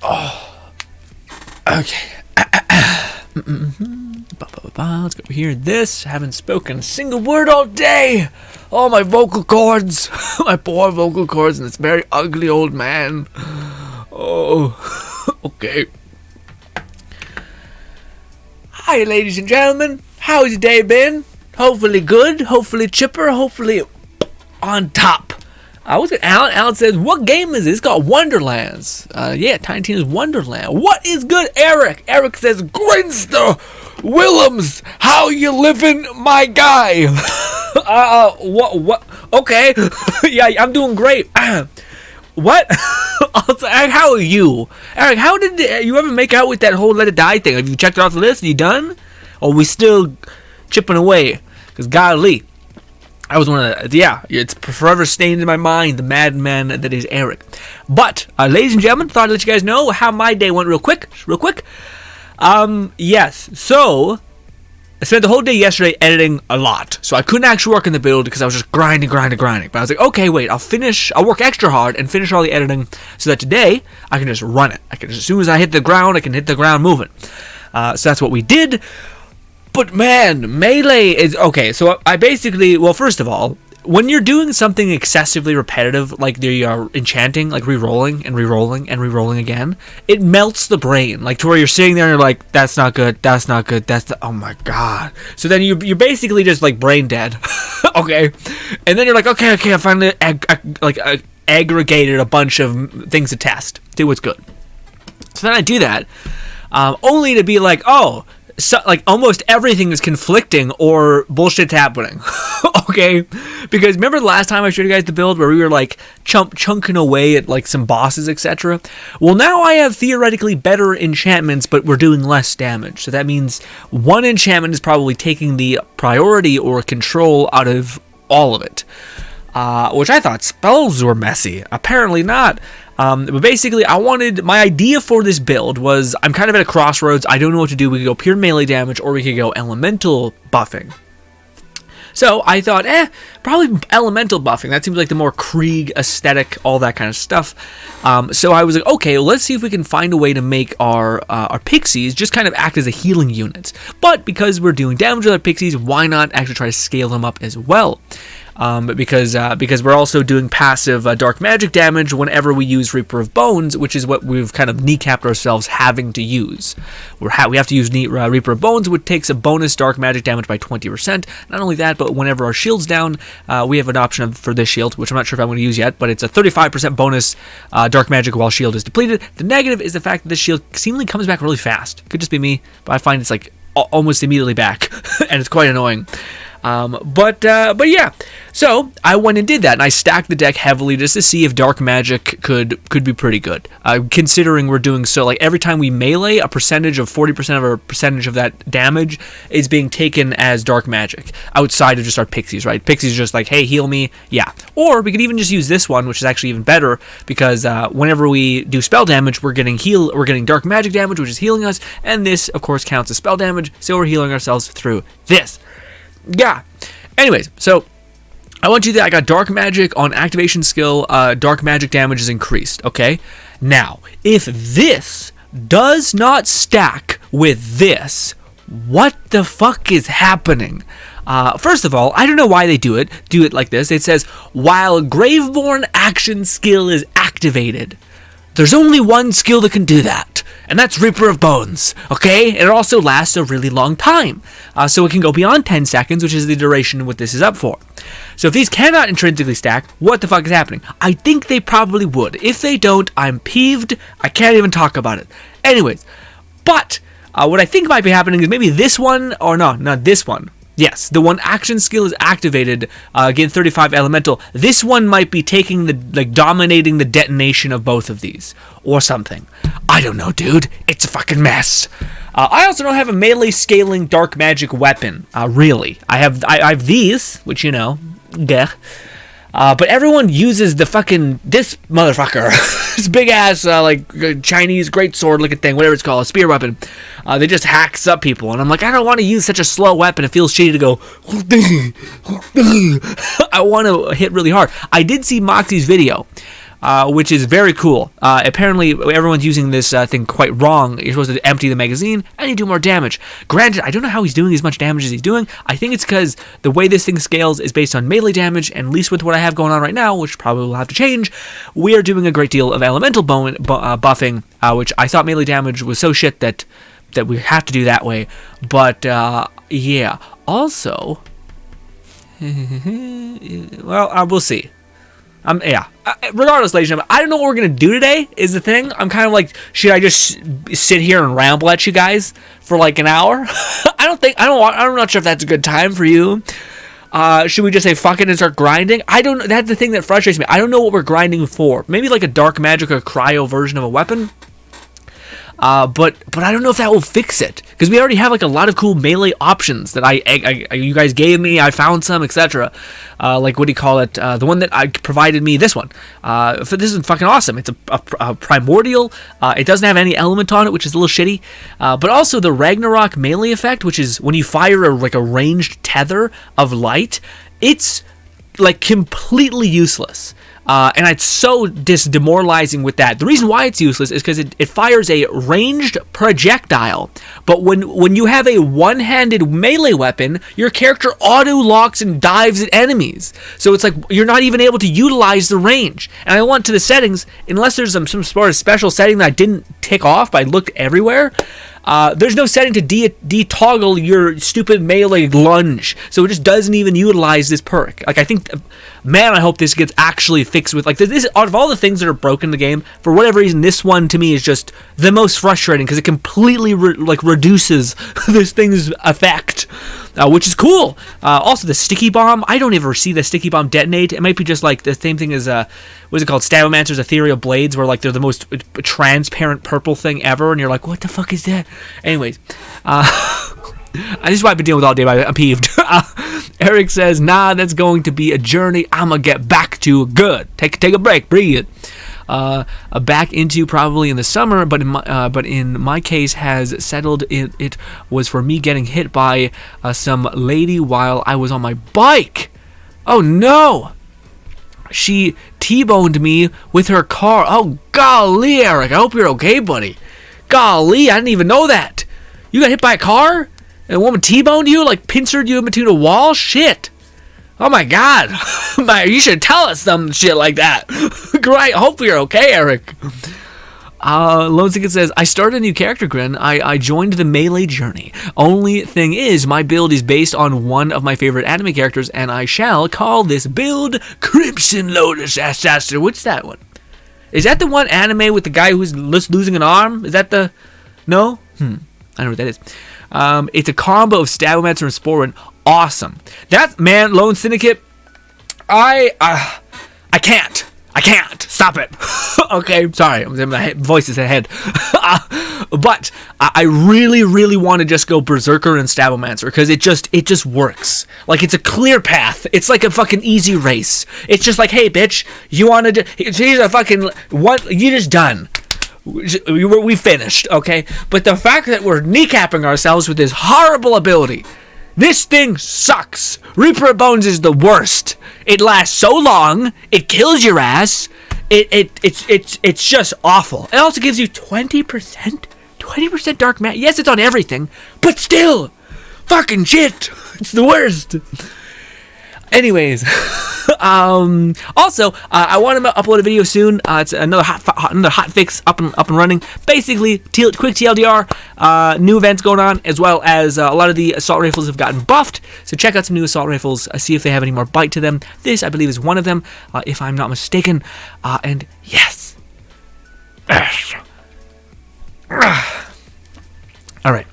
Oh, okay. Let's go over here. This, haven't spoken a single word all day. Oh, my vocal cords. My poor vocal cords and this very ugly old man. Oh, okay. Hi, ladies and gentlemen. How's your day been? Hopefully good, hopefully chipper, hopefully on top. Alan says, what game is this? It's called Wonderlands. Yeah, Tiny Tina's Wonderland. What is good, Eric? Eric says, Grinster Willems, how you living, my guy? What? Okay. Yeah, I'm doing great. What? Also, Eric, how are you? Eric, how did you ever make out with that whole Let It Die thing? Have you checked it off the list? Are you done? Or are we still chipping away? Because golly. I was one of the, yeah, it's forever stained in my mind, the madman that is Eric. But, ladies and gentlemen, thought I'd let you guys know how my day went real quick. Yes, so, I spent the whole day yesterday editing a lot. So I couldn't actually work in the build because I was just grinding. But I was like, okay, wait, I'll work extra hard and finish all the editing so that today I can just run it. As soon as I hit the ground, I can hit the ground moving. So that's what we did. But man, Melee is... Okay, so I basically... Well, first of all, when you're doing something excessively repetitive, like the enchanting, like re-rolling and re-rolling and re-rolling again, it melts the brain. Like, to where you're sitting there and you're like, that's not good, that's not good, oh my god. So then you're basically just, like, brain dead. Okay? And then you're like, okay, I finally, aggregated a bunch of things to test. See what's good. So then I do that, only to be like, oh... So, like, almost everything is conflicting or bullshit's happening. Okay? Because remember the last time I showed you guys the build where we were, like, chunking away at, like, some bosses, etc.? Well, now I have theoretically better enchantments, but we're doing less damage. So that means one enchantment is probably taking the priority or control out of all of it. Which I thought spells were messy. Apparently not. But basically, my idea for this build was, I'm kind of at a crossroads. I don't know what to do. We could go pure melee damage, or we could go elemental buffing. So I thought, probably elemental buffing. That seems like the more Krieg aesthetic, all that kind of stuff. So I was like, okay, well, let's see if we can find a way to make our pixies just kind of act as a healing unit. But because we're doing damage with our pixies, why not actually try to scale them up as well? Because we're also doing passive dark magic damage whenever we use Reaper of Bones, which is what we've kind of kneecapped ourselves having to use. We have to use Reaper of Bones, which takes a bonus dark magic damage by 20%. Not only that, but whenever our shield's down, we have an option for this shield, which I'm not sure if I'm going to use yet, but it's a 35% bonus dark magic while shield is depleted. The negative is the fact that this shield seemingly comes back really fast. Could just be me, but I find it's like almost immediately back, and it's quite annoying. But yeah, so I went and did that, and I stacked the deck heavily just to see if dark magic could be pretty good. Considering we're doing so, like, every time we melee, a percentage of 40% of our percentage of that damage is being taken as dark magic outside of just our pixies, right? Pixies are just like, hey, heal me, yeah. Or we could even just use this one, which is actually even better, because whenever we do spell damage, we're getting dark magic damage, which is healing us, and this, of course, counts as spell damage, so we're healing ourselves through this. Yeah. Anyways, so I want you to. I got dark magic on activation skill. Dark magic damage is increased. Okay. Now, if this does not stack with this, what the fuck is happening? First of all, I don't know why they do it. Do it like this. It says while Graveborn action skill is activated. There's only one skill that can do that, and that's Reaper of Bones, okay? And it also lasts a really long time, so it can go beyond 10 seconds, which is the duration what this is up for. So if these cannot intrinsically stack, what the fuck is happening? I think they probably would. If they don't, I'm peeved. I can't even talk about it. Anyways, but what I think might be happening is maybe this one, or no, not this one. Yes, the one action skill is activated, again 35 elemental. This one might be taking dominating the detonation of both of these, or something. I don't know, dude. It's a fucking mess. I also don't have a melee scaling dark magic weapon, really. I have these, which, you know, but everyone uses this motherfucker, this big ass, Chinese greatsword looking thing, whatever it's called, a spear weapon. They just hacks up people, and I'm like, I don't want to use such a slow weapon. It feels shitty to go, I want to hit really hard. I did see Moxie's video, which is very cool. Apparently, everyone's using this thing quite wrong. You're supposed to empty the magazine and you do more damage. Granted, I don't know how he's doing as much damage as he's doing. I think it's because the way this thing scales is based on melee damage, and at least with what I have going on right now, which probably will have to change, we are doing a great deal of elemental buffing, which I thought melee damage was so shit that we have to do that way. But, yeah. Also, well, we'll see. Yeah. Regardless, ladies and gentlemen, I don't know what we're gonna do today. Is the thing. I'm kind of like, should I just sit here and ramble at you guys for like an hour? I'm not sure if that's a good time for you. Should we just say fuck it and start grinding? I don't know. That's the thing that frustrates me. I don't know what we're grinding for. Maybe like a dark magic or cryo version of a weapon. But I don't know if that will fix it, because we already have like a lot of cool melee options that you guys gave me. I found some, etc. Like, what do you call it? The one that I provided me, this one. This is fucking awesome. It's a primordial. It doesn't have any element on it, which is a little shitty. But also the Ragnarok melee effect, which is when you fire a ranged tether of light. It's like completely useless. And it's so demoralizing with that. The reason why it's useless is because it fires a ranged projectile. But when you have a one-handed melee weapon, your character auto-locks and dives at enemies. So it's like you're not even able to utilize the range. And I went to the settings, unless there's some sort of special setting that I didn't tick off, but I looked everywhere. There's no setting to de-toggle your stupid melee lunge, so it just doesn't even utilize this perk. Like, I think, man, I hope this gets actually fixed with, like, this, out of all the things that are broken in the game, for whatever reason, this one to me is just the most frustrating, because it completely reduces this thing's effect, which is cool. Also, the sticky bomb, I don't ever see the sticky bomb detonate. It might be just like the same thing as what's it called, Stabbomancer's Ethereal Blades, where like they're the most transparent purple thing ever, and you're like, what the fuck is that? Anyways, this is what I've been dealing with all day, but I'm peeved. Eric says, nah, that's going to be a journey I'm gonna get back to good. Take a break, breathe. Back into probably in the summer, but in my case has settled. It was for me getting hit by some lady while I was on my bike. Oh no! She T-boned me with her car. Oh golly, Eric, I hope you're okay, buddy. Golly, I didn't even know that. You got hit by a car? And a woman T-boned you? Like pincered you in between a wall? Shit. Oh my god. You should tell us some shit like that. Great. Hopefully you're okay, Eric. Lone Ticket says, I started a new character, Grin. I joined the melee journey. Only thing is, my build is based on one of my favorite anime characters, and I shall call this build Crimson Lotus Assassin. What's that one? Is that the one anime with the guy who's losing an arm? Is that the... No? I don't know what that is. It's a combo of Stabbomancer and Sporin. Awesome. That, man, Lone Syndicate, I can't. Stop it. Okay, sorry. My voice is ahead. But I really, really want to just go Berserker and Stabbomancer, because it just works. Like, it's a clear path. It's like a fucking easy race. It's just like, hey, bitch, you want to... Here's a fucking... What? You just done. We finished, okay? But the fact that we're kneecapping ourselves with this horrible ability... This thing sucks. Reaper of Bones is the worst. It lasts so long. It kills your ass. It's just awful. It also gives you 20% dark magic. Yes, it's on everything, but still, fucking shit. It's the worst. Anyways, also, I want to upload a video soon. It's another hot fix up and running. Basically, quick TLDR, new events going on, as well as a lot of the assault rifles have gotten buffed. So check out some new assault rifles, see if they have any more bite to them. This, I believe, is one of them, if I'm not mistaken. And yes. All right.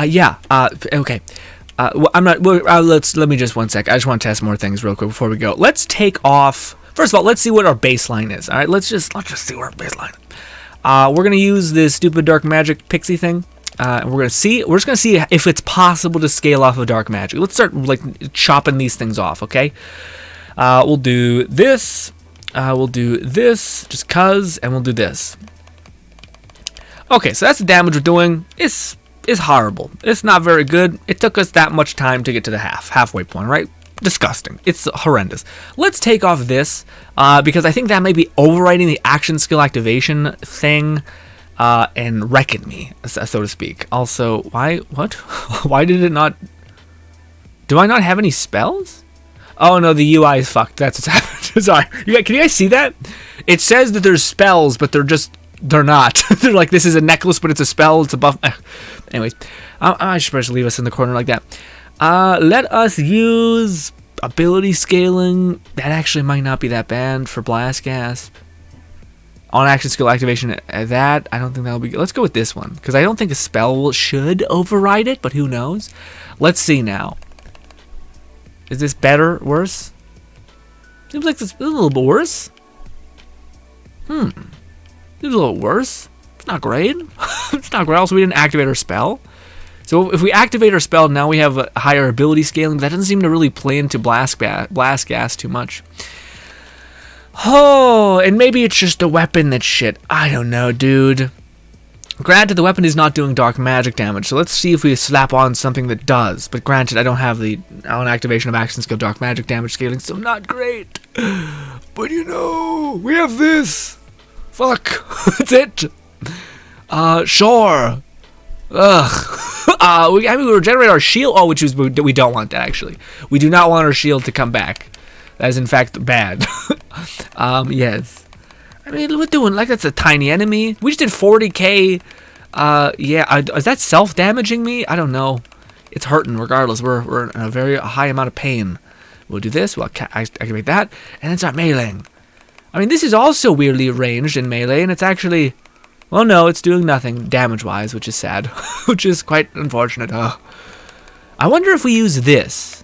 Yeah. Okay. I'm not. Let me just 1 sec. I just want to test more things real quick before we go. Let's take off. First of all, let's see what our baseline is. All right, let's just see what our baseline is. We're gonna use this stupid dark magic pixie thing. And we're just gonna see if it's possible to scale off of dark magic. Let's start like chopping these things off. Okay. We'll do this. We'll do this just cause, and we'll do this. Okay, so that's the damage we're doing. It's horrible. It's not very good. It took us that much time to get to the halfway point, right? disgusting. It's horrendous. Let's take off this, because I think that may be overriding the action skill activation thing, and wrecking me, so to speak. Also, what? Why did it not... Do I not have any spells? Oh no, the UI is fucked. That's what's happened. Sorry. Can you guys see that? It says that there's spells, but they're not. They're like, this is a necklace, but it's a spell. It's a buff. Anyways, I should just leave us in the corner like that. Let us use ability scaling. That actually might not be that bad for Blast Gasp. On action skill activation, that I don't think that'll be good. Let's go with this one, because I don't think a spell should override it, but who knows? Let's see now. Is this better? Worse? Seems like this is a little bit worse. Seems a little worse. It's not great. It's not great. Also, we didn't activate our spell. So if we activate our spell, now we have a higher ability scaling. That doesn't seem to really play into Blast Gas too much. Oh, and maybe it's just a weapon that's shit. I don't know, dude. Granted, the weapon is not doing dark magic damage, so let's see if we slap on something that does. But granted, I don't have the on activation of action skill dark magic damage scaling, so not great. But you know, we have this. Fuck, that's it. Sure. Ugh. We regenerate our shield. Oh, which is we don't want that actually. We do not want our shield to come back. That is in fact bad. Yes. I mean, we're doing like that's a tiny enemy. We just did 40k. Yeah. Is that self-damaging me? I don't know. It's hurting regardless. We're in a very high amount of pain. We'll do this. We'll activate that, and then start meleeing. I mean, this is also weirdly ranged in melee, and it's actually, well, no, it's doing nothing damage-wise, which is sad, which is quite unfortunate. I wonder if we use this.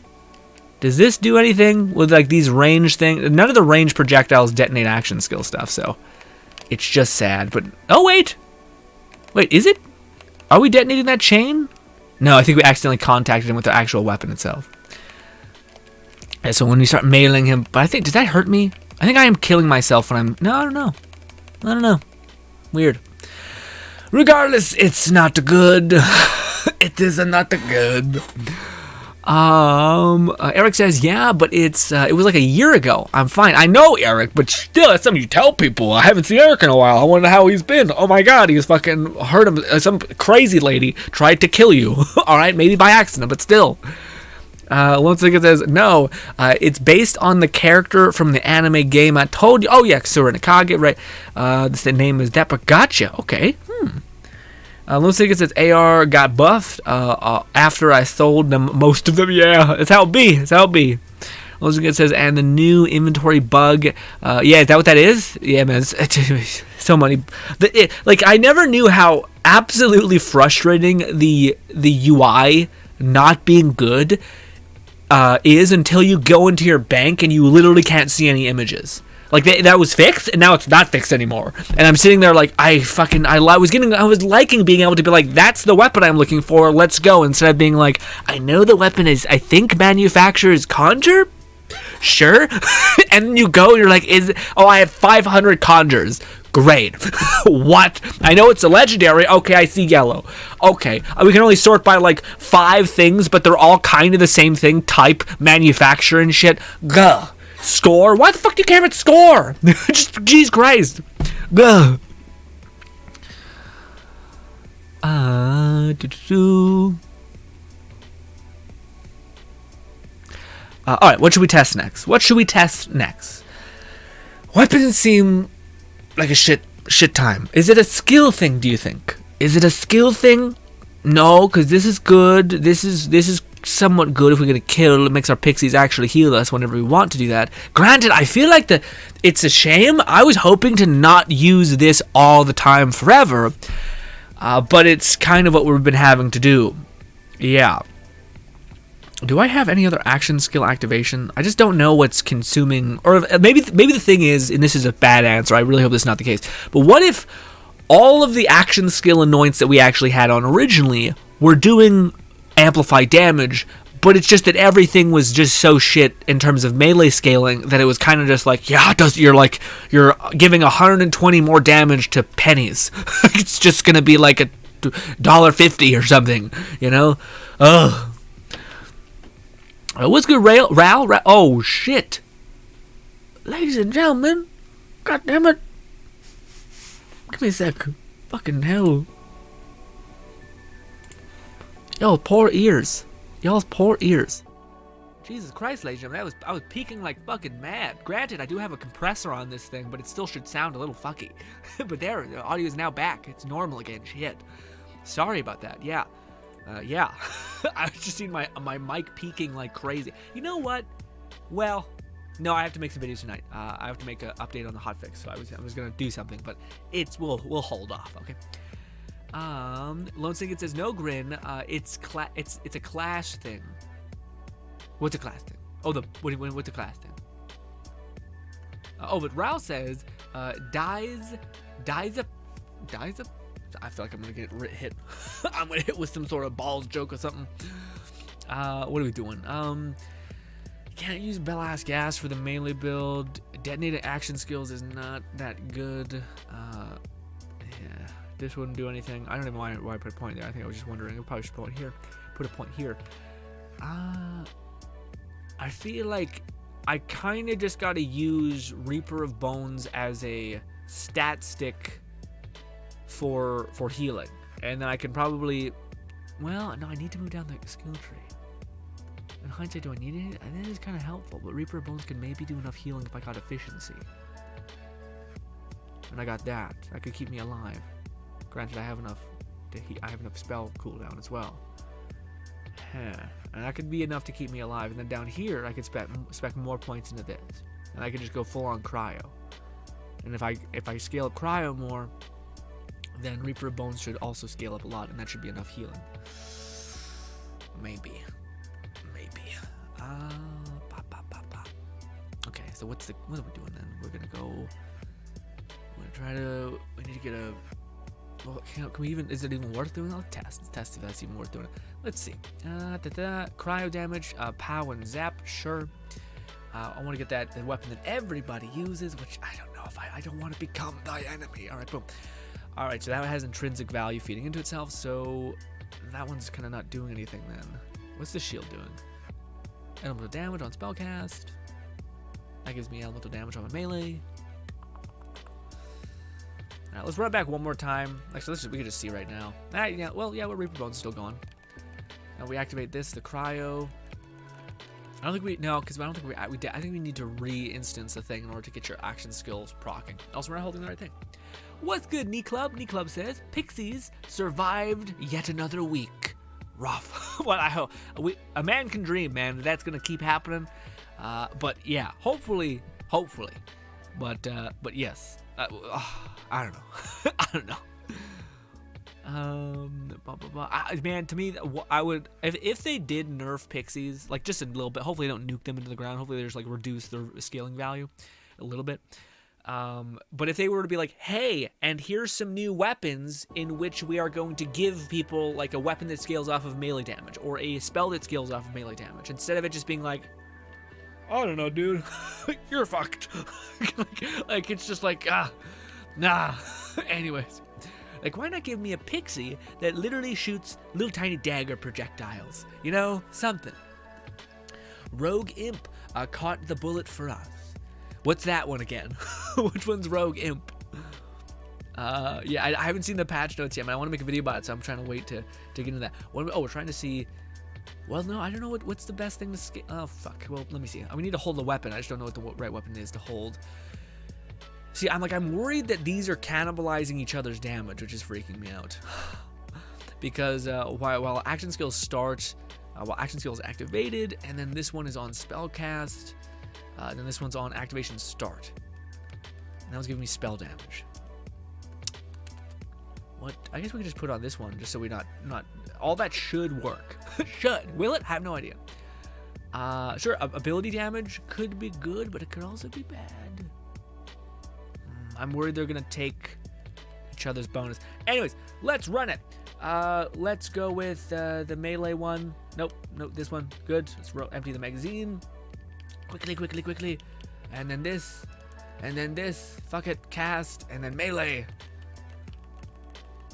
Does this do anything with like these range things? None of the range projectiles detonate action skill stuff, so it's just sad. But oh wait, is it? Are we detonating that chain? No, I think we accidentally contacted him with the actual weapon itself. Okay, so when we start mailing him, but I think, does that hurt me? I think I am killing myself when I'm, no, I don't know. Weird. Regardless, it's not good. It is not good. Eric says, yeah, but it was like a year ago. I'm fine. I know, Eric, but still, that's something you tell people. I haven't seen Eric in a while. I wonder how he's been. Oh my god, he's fucking hurt him. Some crazy lady tried to kill you. Alright, maybe by accident, but still. Once again says, no, it's based on the character from the anime game I told you. Oh yeah, Kusura Nakage, right? The name is Dapper. Gotcha, okay. Looks like it says AR got buffed after I sold them, most of them. Yeah, that's how it be. Looks like it says, and the new inventory bug. Yeah, is that what that is? Yeah, man. It's so many. Like, I never knew how absolutely frustrating the UI not being good is until you go into your bank and you literally can't see any images. Like, that was fixed, and now it's not fixed anymore. And I'm sitting there like, I was liking being able to be like, that's the weapon I'm looking for, let's go, instead of being like, I know the weapon is, I think manufacturer's conjure? Sure. And then you go, and you're like, I have 500 conjures. Great. What? I know it's a legendary. Okay, I see yellow. Okay, we can only sort by like 5 things, but they're all kind of the same thing, type, manufacturer and shit. Gah. Score? Why the fuck do you care about score? Just, jeez Christ. Gah. Alright, what should we test next? Weapons seem like a shit time. Is it a skill thing, do you think? Is it a skill thing? No, because this is good. This is somewhat good if we're going to kill. It makes our pixies actually heal us whenever we want to do that. Granted, I feel like it's a shame. I was hoping to not use this all the time forever. But it's kind of what we've been having to do. Yeah. Do I have any other action skill activation? I just don't know what's consuming. Or maybe the thing is, and this is a bad answer, I really hope this is not the case, but what if all of the action skill annoyance that we actually had on originally were doing amplified damage, but it's just that everything was just so shit in terms of melee scaling that it was kind of just like, yeah, you're giving 120 more damage to pennies. It's just gonna be like $1.50 or something, you know? Ugh. What's good, Ral? Oh, shit. Ladies and gentlemen. God damn it. Give me a sec. Fucking hell. Y'all poor ears. Y'all's poor ears. Jesus Christ, ladies and gentlemen, I was peaking like fucking mad. Granted, I do have a compressor on this thing, but it still should sound a little fucky. But there, the audio is now back. It's normal again. Shit. Sorry about that. Yeah. Yeah. I was just seeing my mic peaking like crazy. You know what? Well, no, I have to make some videos tonight. I have to make an update on the hotfix. So I was gonna do something, but we'll hold off. Okay. Lone Singlet says no, Grin. It's a class thing. What's a class thing? Oh, what's a class thing? But Rao says, dies up. I feel like I'm gonna get hit. I'm gonna hit with some sort of balls joke or something. What are we doing? Can't use Bell-ass gas for the melee build. Detonated action skills is not that good. Yeah, this wouldn't do anything. I don't even know why I put a point there. I think I was just wondering. I probably should put a point here. I feel like I kind of just gotta use Reaper of Bones as a stat stick for healing, and then I can probably, well, no, I need to move down the skill tree. In hindsight, do I need it? And that is kind of helpful, but Reaper of Bones can maybe do enough healing if I got efficiency, and I got that. That could keep me alive. Granted, I have enough spell cooldown as well. And that could be enough to keep me alive. And then down here, I could spec more points into this, and I could just go full on cryo. And if I scale up cryo more, then Reaper of Bones should also scale up a lot, and that should be enough healing. Maybe. Okay, so what are we doing then? We're gonna we need to get a. Well, can we even? Is it even worth doing that? Let's test if that's even worth doing it. Let's see. Cryo damage, pow and zap. Sure. I want to get the weapon that everybody uses, which I don't know if I don't want to become thy enemy. All right, boom. All right, so that has intrinsic value feeding into itself. So that one's kind of not doing anything then. What's the shield doing? Elemental damage on spellcast. That gives me elemental damage on my melee. Alright, let's run it back one more time. Actually, we can just see right now. Yeah, well, yeah, what Reaper Bones is still gone. Now we activate this, the cryo. I think we need to re-instance the thing in order to get your action skills proccing. Also, we're not holding the right thing. What's good, Knee Club? Knee Club says, Pixies survived yet another week. Rough. Well, I hope a man can dream, man. That's gonna keep happening. But yeah, hopefully. But yes. I don't know. I don't know. Man, to me, I would if they did nerf Pixies, like just a little bit. Hopefully, they don't nuke them into the ground. Hopefully, they just like reduce their scaling value a little bit. But if they were to be like, hey, and here's some new weapons in which we are going to give people like a weapon that scales off of melee damage or a spell that scales off of melee damage, instead of it just being like, I don't know, dude, you're fucked. like it's just like, nah. Anyways, like, why not give me a pixie that literally shoots little tiny dagger projectiles? You know, something. Rogue Imp caught the bullet for us. What's that one again? Which one's Rogue Imp? Yeah, I haven't seen the patch notes yet, man. I want to make a video about it, so I'm trying to wait to get into that. We're trying to see. Well, no, I don't know what's the best thing to scale. Oh, fuck. Well, let me see. We need to hold the weapon. I just don't know what the right weapon is to hold. See, I'm worried that these are cannibalizing each other's damage, which is freaking me out. Because while action skills start, while action skill is activated, and then this one is on spellcast, then this one's on activation start. And that was giving me spell damage. What? I guess we could just put on this one, just so we not all that should work. Should. Will it? I have no idea. Sure, ability damage could be good, but it could also be bad. I'm worried they're gonna take each other's bonus. Anyways, let's run it. Let's go with the melee one. Nope, this one. Good. Let's empty the magazine. Quickly. And then this. And then this. Fuck it. Cast. And then melee.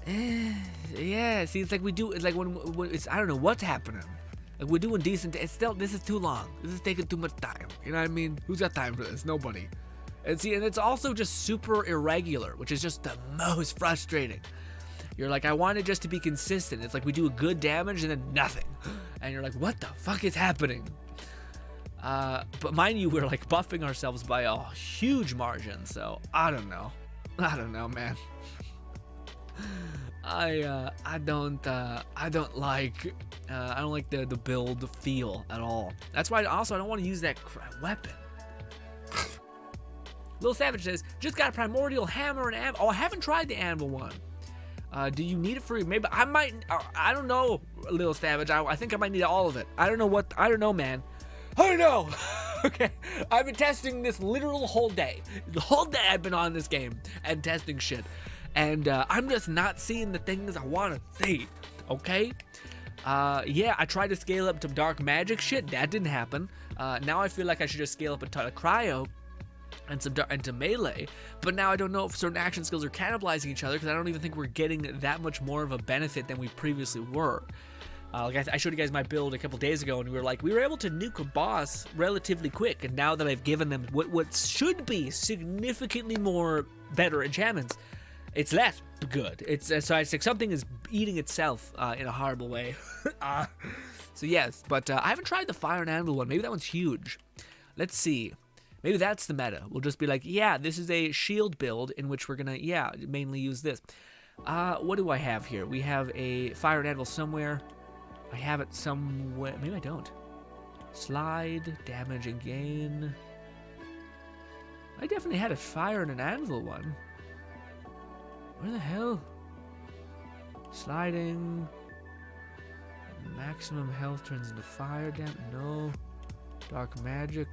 Yeah, see, it's like we do. It's like when it's. I don't know what's happening. Like, we're doing decent. It's still, this is too long. This is taking too much time. You know what I mean? Who's got time for this? Nobody. And see, and it's also just super irregular, which is just the most frustrating. You're like, I want it just to be consistent. It's like we do a good damage and then nothing. And you're like, what the fuck is happening? But mind you, we're like buffing ourselves by a huge margin. So I don't know. I don't know, man. I don't like the build feel at all. That's why also I don't want to use that weapon. Little Savage says, just got a primordial hammer and anvil. Oh, I haven't tried the anvil one. Do you need it for you? Maybe I might. I don't know, Little Savage. I think I might need all of it. I don't know, man. I don't know. Okay, I've been testing this literal whole day. The whole day I've been on this game and testing shit, and I'm just not seeing the things I want to see. Okay. Yeah, I tried to scale up to dark magic shit. That didn't happen. Now I feel like I should just scale up a ton of cryo and to melee, but now I don't know if certain action skills are cannibalizing each other because I don't even think we're getting that much more of a benefit than we previously were. Like I showed you guys my build a couple days ago, and we were able to nuke a boss relatively quick, and now that I've given them what should be significantly more better enchantments, it's less good. It's like something is eating itself in a horrible way. So yes, but I haven't tried the fire and anvil one. Maybe that one's huge. Let's see. Maybe that's the meta. We'll just be like, yeah, this is a shield build in which we're gonna, mainly use this. What do I have here? We have a fire and anvil somewhere. I have it somewhere. Maybe I don't. Slide, damage and gain. I definitely had a fire and an anvil one. Where the hell? Sliding. Maximum health turns into fire damage. No. Dark magic.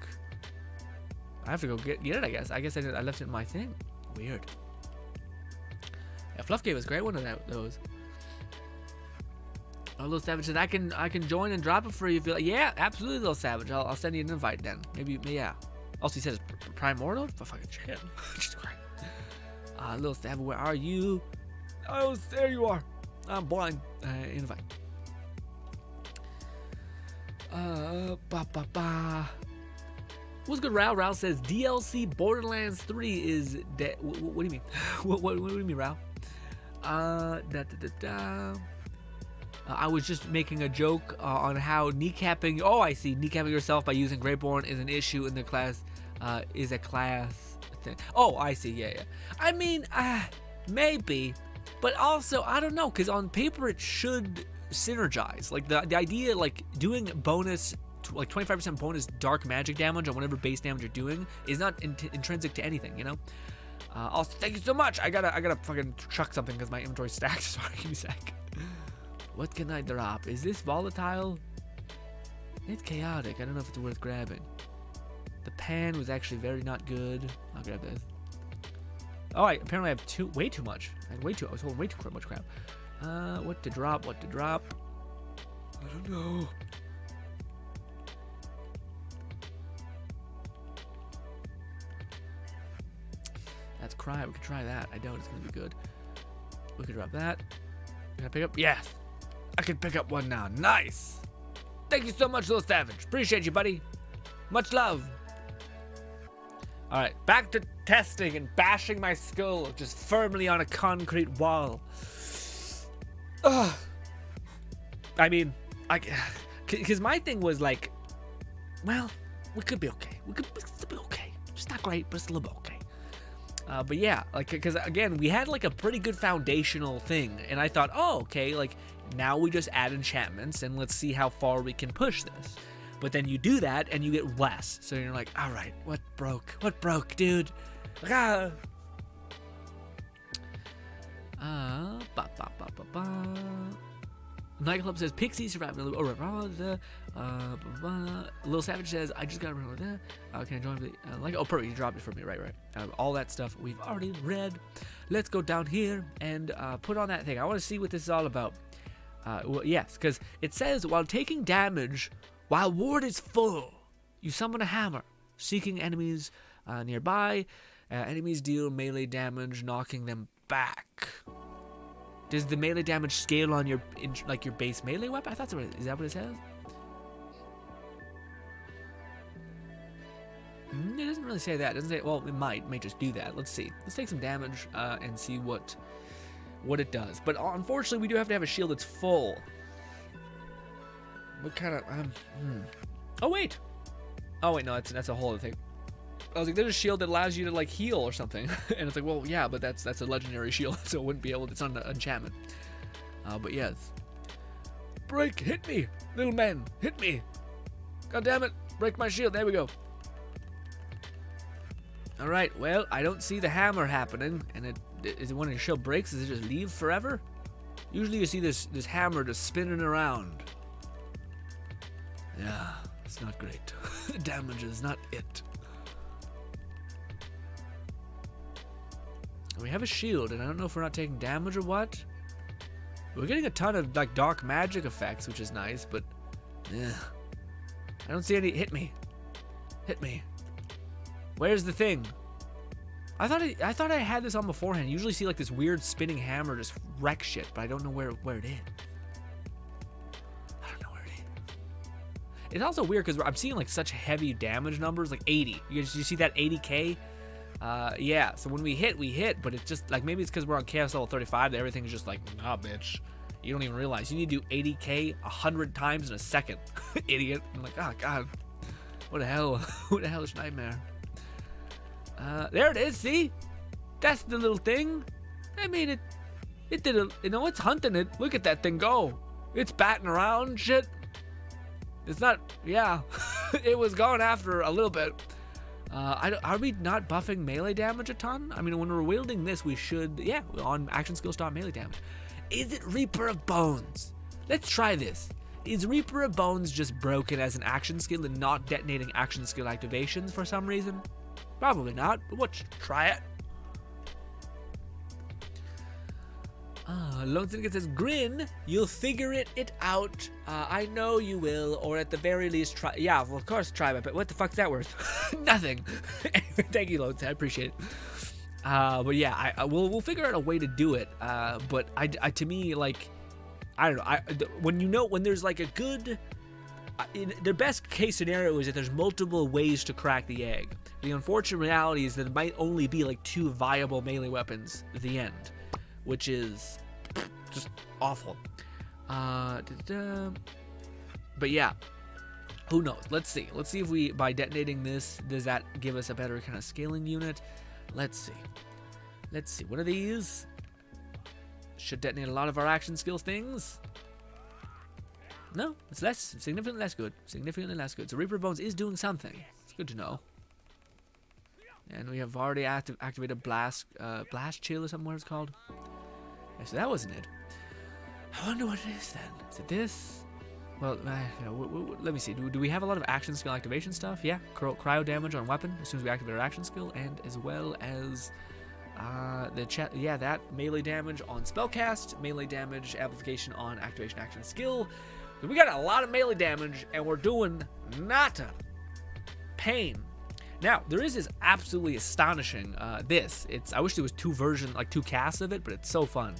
I have to go get it, I guess. I left it in my thing. Weird. Yeah, Fluff gave us a great one of those. Oh, Little Savage says, I can join and drop it for you if you like. Yeah, absolutely, Little Savage. I'll send you an invite then. Maybe, yeah. Also, he says primordial? For fucking shit. Jesus Christ. Little Savage, where are you? Oh, there you are. I'm blind. Invite. What's good, Rao? Rao says DLC Borderlands 3 is dead. What do you mean? what do you mean, Rao? I was just making a joke on how kneecapping. Oh, I see. Kneecapping yourself by using Greyborn is an issue in the class. Is a class thing. Oh, I see. Yeah. I mean, maybe, but also I don't know, because on paper it should synergize. Like the idea, like doing bonus. Like 25% bonus dark magic damage on whatever base damage you're doing is not intrinsic to anything, you know. Also, thank you so much. I gotta fucking chuck something because my inventory's stacked. Sorry, give me a sec. What can I drop? Is this volatile? It's chaotic. I don't know if it's worth grabbing. The pan was actually very not good. I'll grab this. Oh, apparently I have way too much. I was holding way too much crap. What to drop? I don't know. That's cry. We could try that. I doubt it's gonna be good. We could drop that. Can I pick up? Yes. I can pick up one now. Nice. Thank you so much, Little Savage. Appreciate you, buddy. Much love. All right, back to testing and bashing my skull just firmly on a concrete wall. Ugh. I mean, because my thing was like, well, we could be okay. We could still be okay. It's not great, but it's a little bit okay. But yeah, like, because again, we had like a pretty good foundational thing, and I thought, oh, okay, like now we just add enchantments and let's see how far we can push this. But then you do that and you get less. So you're like, all right, what broke? What broke, dude? Ah. Nightclub says Pixie survived. Little Savage says I just got to remember that. Can I join? Oh, perfect. You dropped it for me. Right. All that stuff we've already read. Let's go down here and put on that thing. I want to see what this is all about. Well, yes, because it says while taking damage, while ward is full, you summon a hammer, seeking enemies nearby. Enemies deal melee damage, knocking them back. Does the melee damage scale on your base melee weapon? I thought so. Is that what it says? It doesn't really say that. It doesn't say. Well, it may just do that. Let's see. Let's take some damage and see what it does. But unfortunately, we do have to have a shield that's full. What kind of? Oh wait. Oh wait, no, that's a whole other thing. I was like, there's a shield that allows you to like heal or something, and it's like, well, yeah, but that's a legendary shield, so it wouldn't be able to. It's not an enchantment. But yes. Break! Hit me, little man! Hit me! God damn it! Break my shield. There we go. All right. Well, I don't see the hammer happening, and is it when your shield breaks? Does it just leave forever? Usually, you see this hammer just spinning around. Yeah, it's not great. The damage is not it. We have a shield, and I don't know if we're not taking damage or what. We're getting a ton of like dark magic effects, which is nice, but yeah, I don't see any. Hit me, hit me. Where's the thing? I thought I had this on beforehand. You usually see like this weird spinning hammer just wreck shit, but I don't know where it is. I don't know where it is. It's also weird because I'm seeing like such heavy damage numbers, like 80. You see that 80k? Yeah, so when we hit, but it's just like, maybe it's because we're on chaos level 35 that everything's just like, nah, bitch. You don't even realize. You need to do 80k 100 times in a second. Idiot. I'm like, oh, God. What the hell? What the hellish nightmare? There it is, see? That's the little thing. I mean, it did a, you know, it's hunting it. Look at that thing go. It's batting around, shit. It's not, yeah. It was going after a little bit. Are we not buffing melee damage a ton? I mean, when we're wielding this, we should, yeah, on action skill stop melee damage. Is it Reaper of Bones? Let's try this. Is Reaper of Bones just broken as an action skill and not detonating action skill activations for some reason? Probably not, but let's try it. Lone Syndicate says, Grin, you'll figure it out. I know you will, or at the very least try. Yeah, well, of course try, but what the fuck's that worth? Nothing. Anyway, thank you, Lone Syndicate, I appreciate it. But yeah, we'll figure out a way to do it. But to me, like, I don't know. When there's like a good, the best case scenario is that there's multiple ways to crack the egg. The unfortunate reality is that it might only be like 2 viable melee weapons at the end, which is just awful. But yeah, who knows? Let's see if we, by detonating this, does that give us a better kind of scaling unit? Let's see. What are these? Should detonate a lot of our action skills things. No, it's significantly less good. So Reaper Bones is doing something. It's good to know. And we have already activated Blast Chill or something, what it's called. Yeah, so that wasn't it. I wonder what it is then. Is it this? Well, let me see. Do we have a lot of action skill activation stuff? Yeah, cryo damage on weapon as soon as we activate our action skill, and as well as that melee damage on spellcast, melee damage application on activation action skill. So we got a lot of melee damage, and we're doing nada. Pain. Now, there is this absolutely astonishing, I wish there was 2 casts of it, but it's so fun.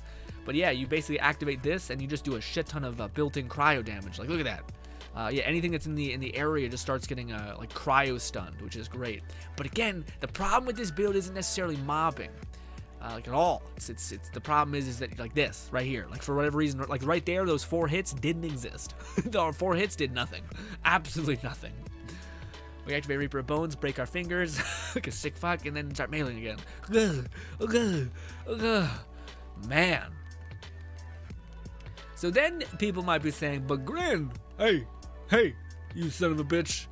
But yeah, you basically activate this, and you just do a shit ton of built-in cryo damage. Like, look at that. Yeah, anything that's in the area just starts getting, like, cryo stunned, which is great. But again, the problem with this build isn't necessarily mobbing. Like, at all. The problem is that, like, this, right here. Like, for whatever reason, like, right there, those 4 hits didn't exist. The 4 hits did nothing. Absolutely nothing. We activate Reaper of Bones, break our fingers, like a sick fuck, and then start mailing again. Man. So then people might be saying, but Grin, hey, you son of a bitch.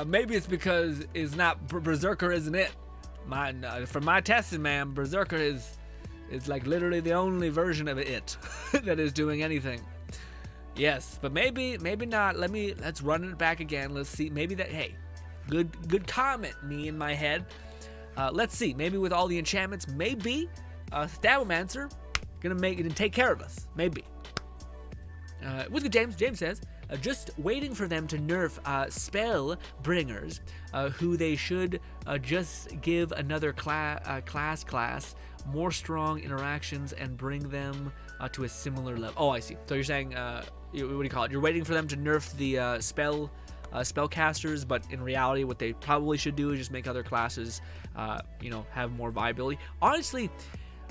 Maybe it's because it's not Berserker, isn't it? From my testing, man, Berserker is like literally the only version of it that is doing anything. Yes, but maybe not. Let's run it back again. Let's see. Maybe that. Hey. Good comment, me in my head. Let's see. Maybe with all the enchantments, maybe Stabbomancer gonna take care of us. Maybe. With the James says, just waiting for them to nerf spell bringers, who they should just give another class more strong interactions and bring them to a similar level. Oh, I see. So you're saying, what do you call it? You're waiting for them to nerf the spell spellcasters, but in reality what they probably should do is just make other classes have more viability. Honestly,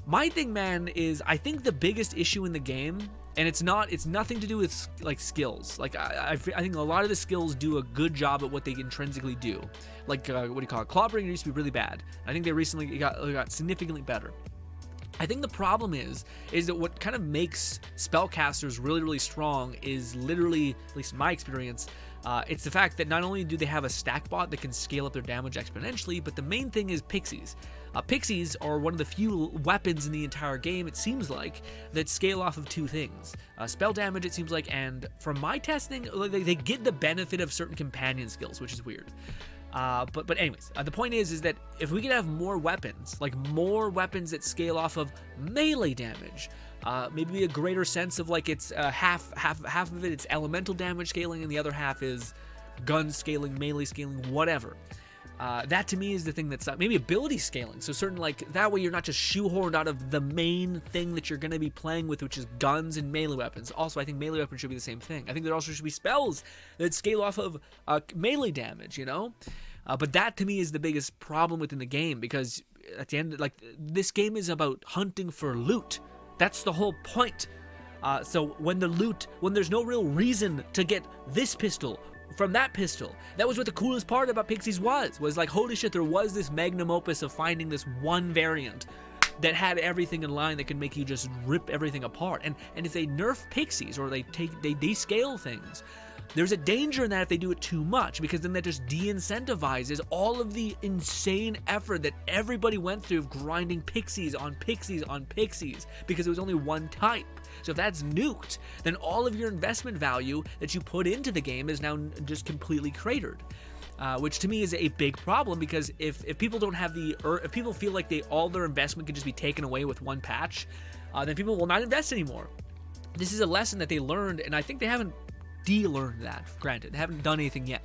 my thing, man, is I think the biggest issue in the game, and it's nothing to do with like skills. Like I think a lot of the skills do a good job at what they intrinsically do. Like what do you call it? Clawbringer used to be really bad. I think they recently got significantly better. I think the problem is that what kind of makes spellcasters really, really strong is literally, at least in my experience, it's the fact that not only do they have a stack bot that can scale up their damage exponentially, but the main thing is pixies. Pixies are one of the few weapons in the entire game, it seems like, that scale off of two things. Spell damage, it seems like, and from my testing, they get the benefit of certain companion skills, which is weird. But anyways, the point is that if we could have more weapons, like more weapons that scale off of melee damage, maybe a greater sense of like it's half of it, it's elemental damage scaling, and the other half is gun scaling, melee scaling, whatever. That to me is the thing that's maybe ability scaling. So certain, like, that way you're not just shoehorned out of the main thing that you're going to be playing with, which is guns and melee weapons. Also, I think melee weapons should be the same thing. I think there also should be spells that scale off of melee damage, but that to me is the biggest problem within the game, because at the end, like, this game is about hunting for loot. That's the whole point. So when there's no real reason to get this pistol from that pistol, that was what the coolest part about Pixies was like, holy shit, there was this magnum opus of finding this one variant that had everything in line that could make you just rip everything apart. And if they nerf Pixies, or they descale things, there's a danger in that if they do it too much, because then that just de-incentivizes all of the insane effort that everybody went through of grinding Pixies on Pixies on Pixies, because it was only one type. So if that's nuked, then all of your investment value that you put into the game is now just completely cratered. Which to me is a big problem, because if people don't have if people feel like all their investment can just be taken away with one patch, then people will not invest anymore. This is a lesson that they learned, and I think they haven't de-learned that. Granted, they haven't done anything yet.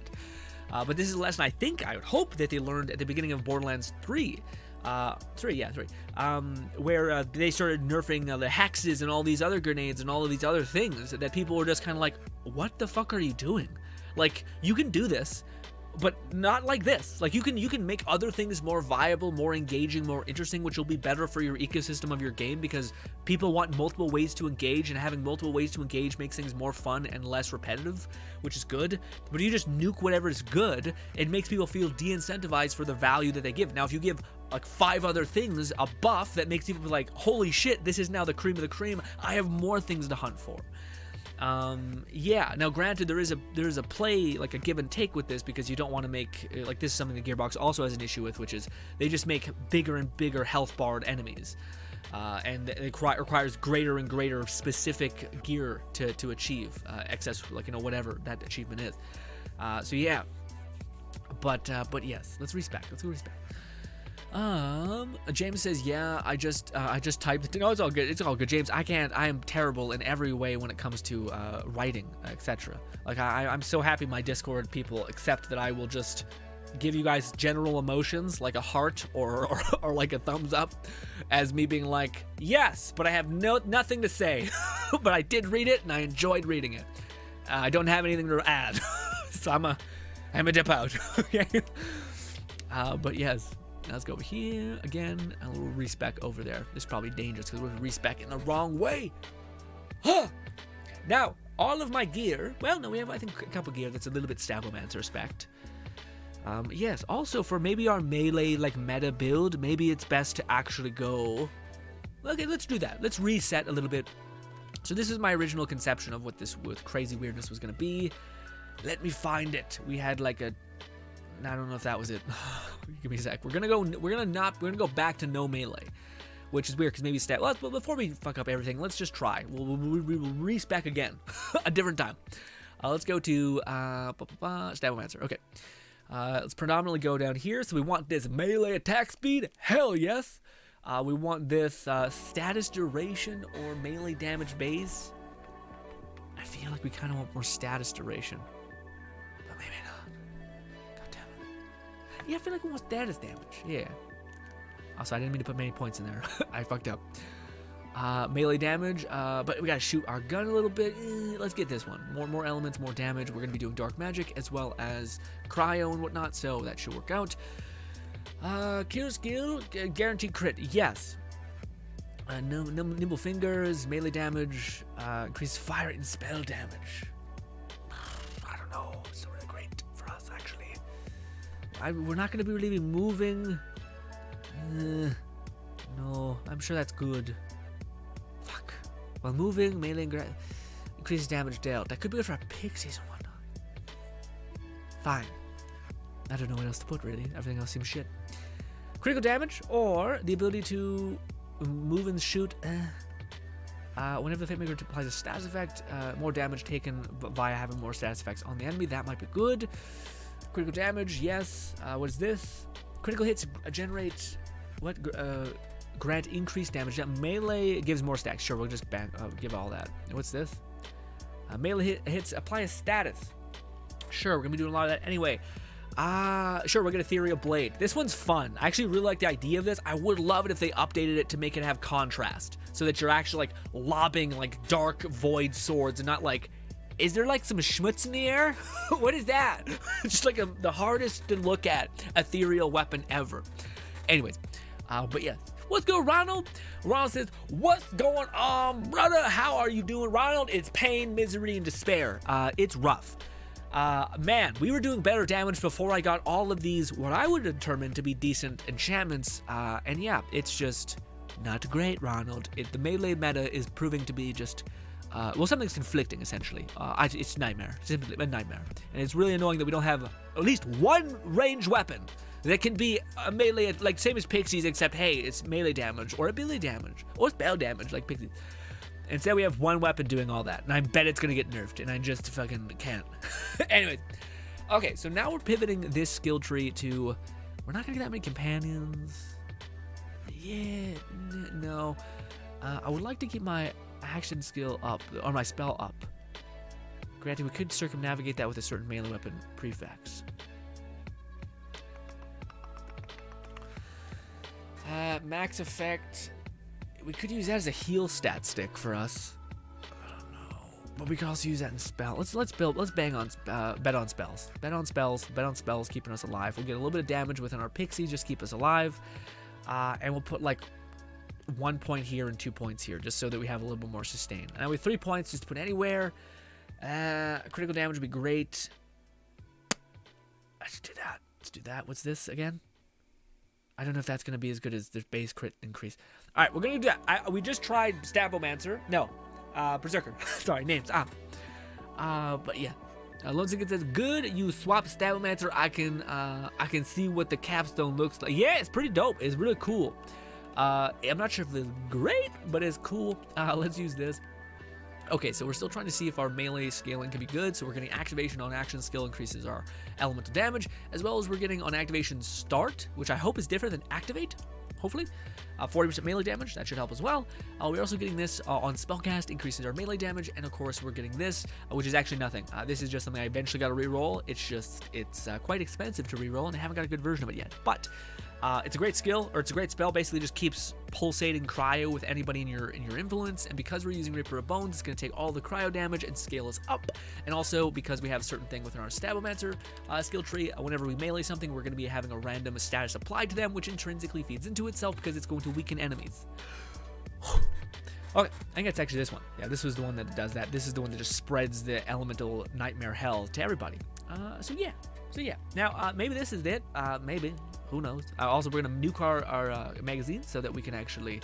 But this is a lesson I would hope that they learned at the beginning of Borderlands 3. 3, where they started nerfing the hexes and all these other grenades and all of these other things that people were just kind of like, what the fuck are you doing? Like, you can do this, but not like this. Like, you can make other things more viable, more engaging, more interesting, which will be better for your ecosystem of your game, because people want multiple ways to engage, and having multiple ways to engage makes things more fun and less repetitive, which is good. But if you just nuke whatever is good, it makes people feel de-incentivized for the value that they give. Now, if you give like 5 other things a buff that makes people be like, holy shit, this is now the cream of the cream, I have more things to hunt for. Now granted, there is a play, like a give and take with this, because you don't want to make, like, this is something the Gearbox also has an issue with, which is they just make bigger and bigger health barred enemies, and it requires greater and greater specific gear to achieve excess, like, whatever that achievement is. So yeah, but yes, let's respec. James says, yeah, I just typed it. No, it's all good. It's all good, James. I am terrible in every way when it comes to writing, etc. Like, I'm so happy my Discord people accept that I will just give you guys general emotions, like a heart or like a thumbs up, as me being like, yes, but I have nothing to say. But I did read it and I enjoyed reading it. I don't have anything to add. So I'm a dip out. Okay. But yes. Let's go over here again, and a little respec over there. This is probably dangerous because we're respec in the wrong way. Huh! Now, all of my gear, well, no, we have, I think, a couple gear that's a little bit stablemancer respect. Yes, also for maybe our melee, like, meta build, maybe it's best to actually go, okay, let's do that. Let's reset a little bit. So this is my original conception of what this with crazy weirdness was going to be. Let me find it. We had like I don't know if that was it. Give me a sec. We're gonna go back to no melee, which is weird because maybe well, before we fuck up everything, let's just try. We'll respec again, a different time. Let's go to Stablemancer. Okay. Let's predominantly go down here. So we want this melee attack speed. Hell yes. We want this status duration or melee damage base. I feel like we kind of want more status duration. Yeah, I feel like we want status damage. Yeah. Also, I didn't mean to put many points in there. I fucked up. melee damage, but we gotta shoot our gun a little bit. Let's get this one. More elements, more damage. We're gonna be doing dark magic as well as cryo and whatnot, so that should work out. Kill skill, guaranteed crit, yes. Nimble fingers, melee damage, increased fire and spell damage. I don't know, it's not really great for us actually. We're not gonna be really moving. No, I'm sure that's good. Fuck. While moving, melee increases damage dealt. That could be good for our pixies and whatnot. Fine. I don't know what else to put, really. Everything else seems shit. Critical damage, or the ability to move and shoot. Whenever the Fate Maker applies a status effect, more damage taken via having more status effects on the enemy. That might be good. Critical damage, yes. What is this? Critical hits generate... What? Grant increased damage. That melee gives more stacks. Sure, we'll just give all that. What's this? Melee hits apply a status. Sure, we're gonna be doing a lot of that anyway. Sure, we're gonna Ethereal Blade. This one's fun. I actually really like the idea of this. I would love it if they updated it to make it have contrast, so that you're actually like lobbing like dark void swords and not like, is there like some schmutz in the air? What is that? Just like the hardest to look at ethereal weapon ever. Anyways, but yeah. What's good, Ronald? Ronald says, what's going on, brother? How are you doing, Ronald? It's pain, misery, and despair. It's rough. Man, we were doing better damage before I got all of these, what I would determine to be decent enchantments. And yeah, it's just not great, Ronald. The melee meta is proving to be just, well, something's conflicting, essentially. It's nightmare. Simply a nightmare. And it's really annoying that we don't have at least one ranged weapon that can be a melee, like same as Pixies, except hey, it's melee damage, or ability damage, or spell damage, like Pixies. Instead, we have one weapon doing all that, and I bet it's gonna get nerfed, and I just fucking can't. Anyways, okay, so now we're pivoting this skill tree to, we're not gonna get that many companions. Yeah, no. I would like to keep my action skill up, or my spell up. Granted, we could circumnavigate that with a certain melee weapon prefix. Max effect. We could use that as a heal stat stick for us. I don't know, but we could also use that in spell. Let's bang on bet on spells. Bet on spells, keeping us alive. We'll get a little bit of damage within our pixie, just keep us alive. And we'll put like 1 point here and 2 points here, just so that we have a little bit more sustain. And with 3 points, just to put anywhere. Critical damage would be great. Let's do that. Let's do that. What's this again? I don't know if that's going to be as good as the base crit increase. All right, we're going to do that. We just tried Stabomancer. No, Berserker. Sorry, names. But yeah. Lone Secret says, good, you swap Stabomancer. I can see what the capstone looks like. Yeah, it's pretty dope. It's really cool. I'm not sure if it's great, but it's cool. Let's use this. Okay, so we're still trying to see if our melee scaling can be good. So we're getting activation on action skill increases our elemental damage, as well as we're getting on activation start, which I hope is different than activate, hopefully. 40% melee damage, that should help as well. We're also getting this on spellcast, increases our melee damage, and of course we're getting this, which is actually nothing. This is just something I eventually got to reroll. It's quite expensive to reroll, and I haven't got a good version of it yet. But it's a great skill, or it's a great spell. Basically, just keeps pulsating cryo with anybody in your influence. And because we're using Reaper of Bones, it's going to take all the cryo damage and scale us up. And also because we have a certain thing within our Stabomancer skill tree, whenever we melee something, we're going to be having a random status applied to them, which intrinsically feeds into itself because it's going to weaken enemies. Okay, I think it's actually this one. Yeah, this was the one that does that. This is the one that just spreads the elemental nightmare hell to everybody. So yeah. Now, maybe this is it. Maybe. Who knows? Also, we're going to nuke our magazine so that we can actually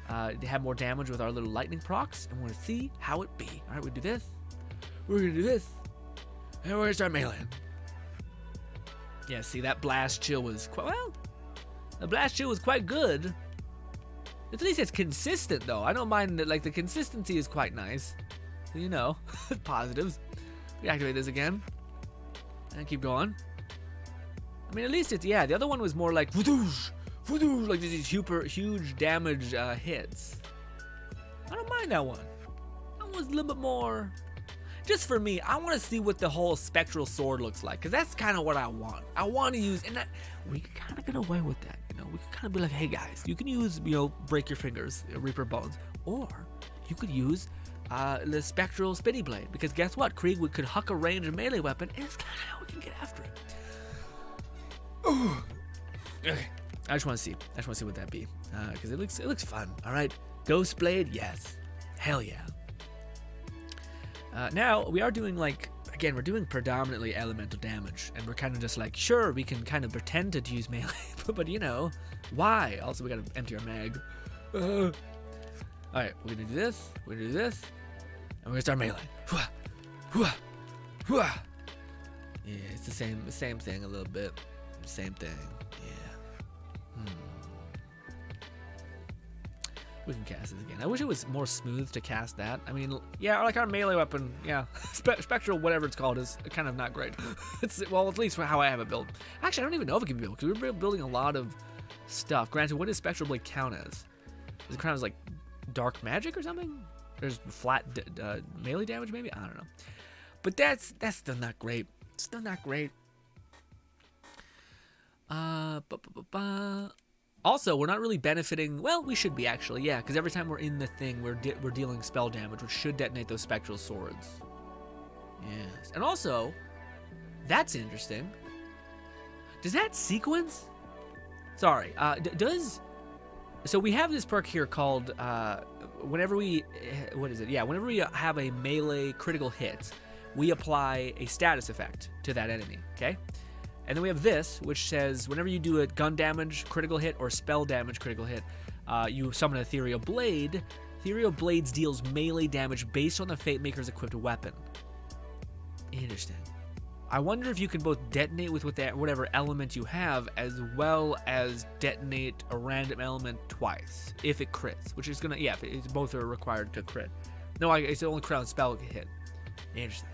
have more damage with our little lightning procs. And we're going to see how it be. All right, we do this. We're going to do this. And we're going to start meleeing. Yeah, see, that blast chill was quite... Well, the blast chill was quite good. At least it's consistent, though. I don't mind that, like, the consistency is quite nice. You know, positives. We activate this again. And keep going. I mean, at least it's, yeah, the other one was more like, like these huge damage hits. I don't mind that one. That one's a little bit more, just for me, I want to see what the whole spectral sword looks like, because that's kind of what I want. I want to use, and we can kind of get away with that, you know. We can kind of be like, hey guys, you can use, you know, break your fingers, Reaper Bones, Or you could use the spectral spinny blade, because guess what? Krieg could huck a ranged melee weapon, and it's kind of how we can get after it. Okay, I just want to see what that be, because it looks fun. All right, Ghost Blade, yes, hell yeah. Now we are doing we're doing predominantly elemental damage, and we're kind of just like, sure, we can kind of pretend to use melee, but you know, why? Also, we gotta empty our mag. All right, we're gonna do this, and we're gonna start melee. Yeah, it's the same thing a little bit. Same thing, yeah. We can cast this again. I wish it was more smooth to cast that. I mean, yeah, like our melee weapon, yeah. Spectral, whatever it's called, is kind of not great. Well, at least for how I have it built. Actually, I don't even know if it can be built, because we're building a lot of stuff. Granted, what does Spectral Blade count as? Is it kind of like dark magic or something? There's flat melee damage, maybe? I don't know. But that's still not great. Still not great. Also, we're not really benefiting. Well, we should be actually, yeah, because every time we're in the thing, we're dealing spell damage, which should detonate those spectral swords. Yes, and also, that's interesting. Does that sequence? Sorry, so we have this perk here called whenever we whenever we have a melee critical hit, we apply a status effect to that enemy. Okay. And then we have this, which says whenever you do a gun damage critical hit or spell damage critical hit, you summon an Ethereal Blade. Ethereal Blades deals melee damage based on the Fate Maker's equipped weapon. Interesting. I wonder if you can both detonate with whatever element you have, as well as detonate a random element twice, if it crits, which is gonna, yeah, it's both are required to crit. No, it's only crit on spell hit. Interesting.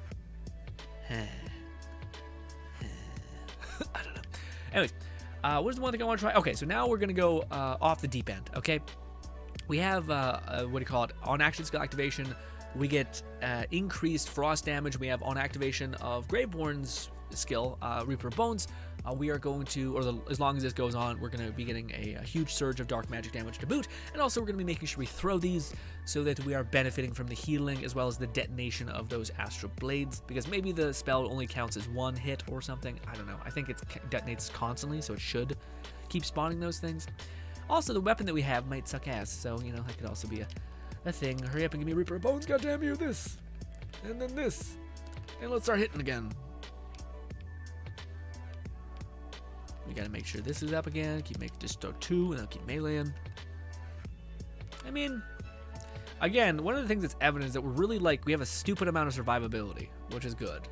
I don't know. Anyways, what is the one thing I want to try? Okay, so now we're going to go off the deep end, okay? We have, what do you call it? On action skill activation, we get increased frost damage. We have on activation of Graveborn's skill, Reaper of Bones. We are going to, as long as this goes on, we're going to be getting a huge surge of dark magic damage to boot. And also we're going to be making sure we throw these so that we are benefiting from the healing as well as the detonation of those astral blades, because maybe the spell only counts as one hit or something. I don't know. I think it detonates constantly, so it should keep spawning those things. Also, the weapon that we have might suck ass, so, you know, that could also be a thing. Hurry up and give me Reaper of Bones, goddamn you, this. And then this. And let's start hitting again. We gotta make sure this is up again. Keep making just 2, and then keep meleeing. I mean, again, one of the things that's evident is that we're really we have a stupid amount of survivability, which is good.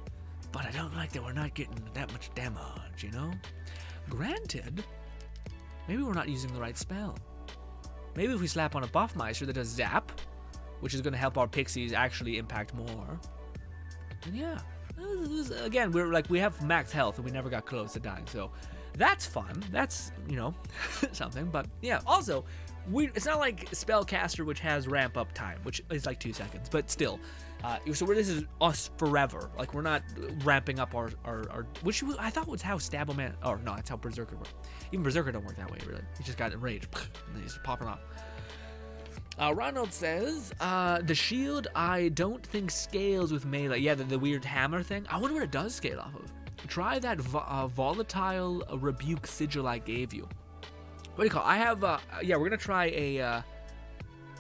But I don't like that we're not getting that much damage, you know? Granted, maybe we're not using the right spell. Maybe if we slap on a Buffmeister that does zap, which is gonna help our pixies actually impact more. And yeah, again, we have max health and we never got close to dying, so that's fun. That's, you know, something. But yeah, also, it's not like Spellcaster, which has ramp up time, which is like 2 seconds, but still. So this is us forever. Like, we're not ramping up our which I thought was how Stab-O-Man, or no, that's how Berserker worked. Even Berserker don't work that way, really. He just got enraged, and then he's popping off. Ronald says, the shield I don't think scales with melee. Yeah, the weird hammer thing. I wonder what it does scale off of. Try that volatile rebuke sigil I gave you. What do you call it? I have, yeah, we're going to try a,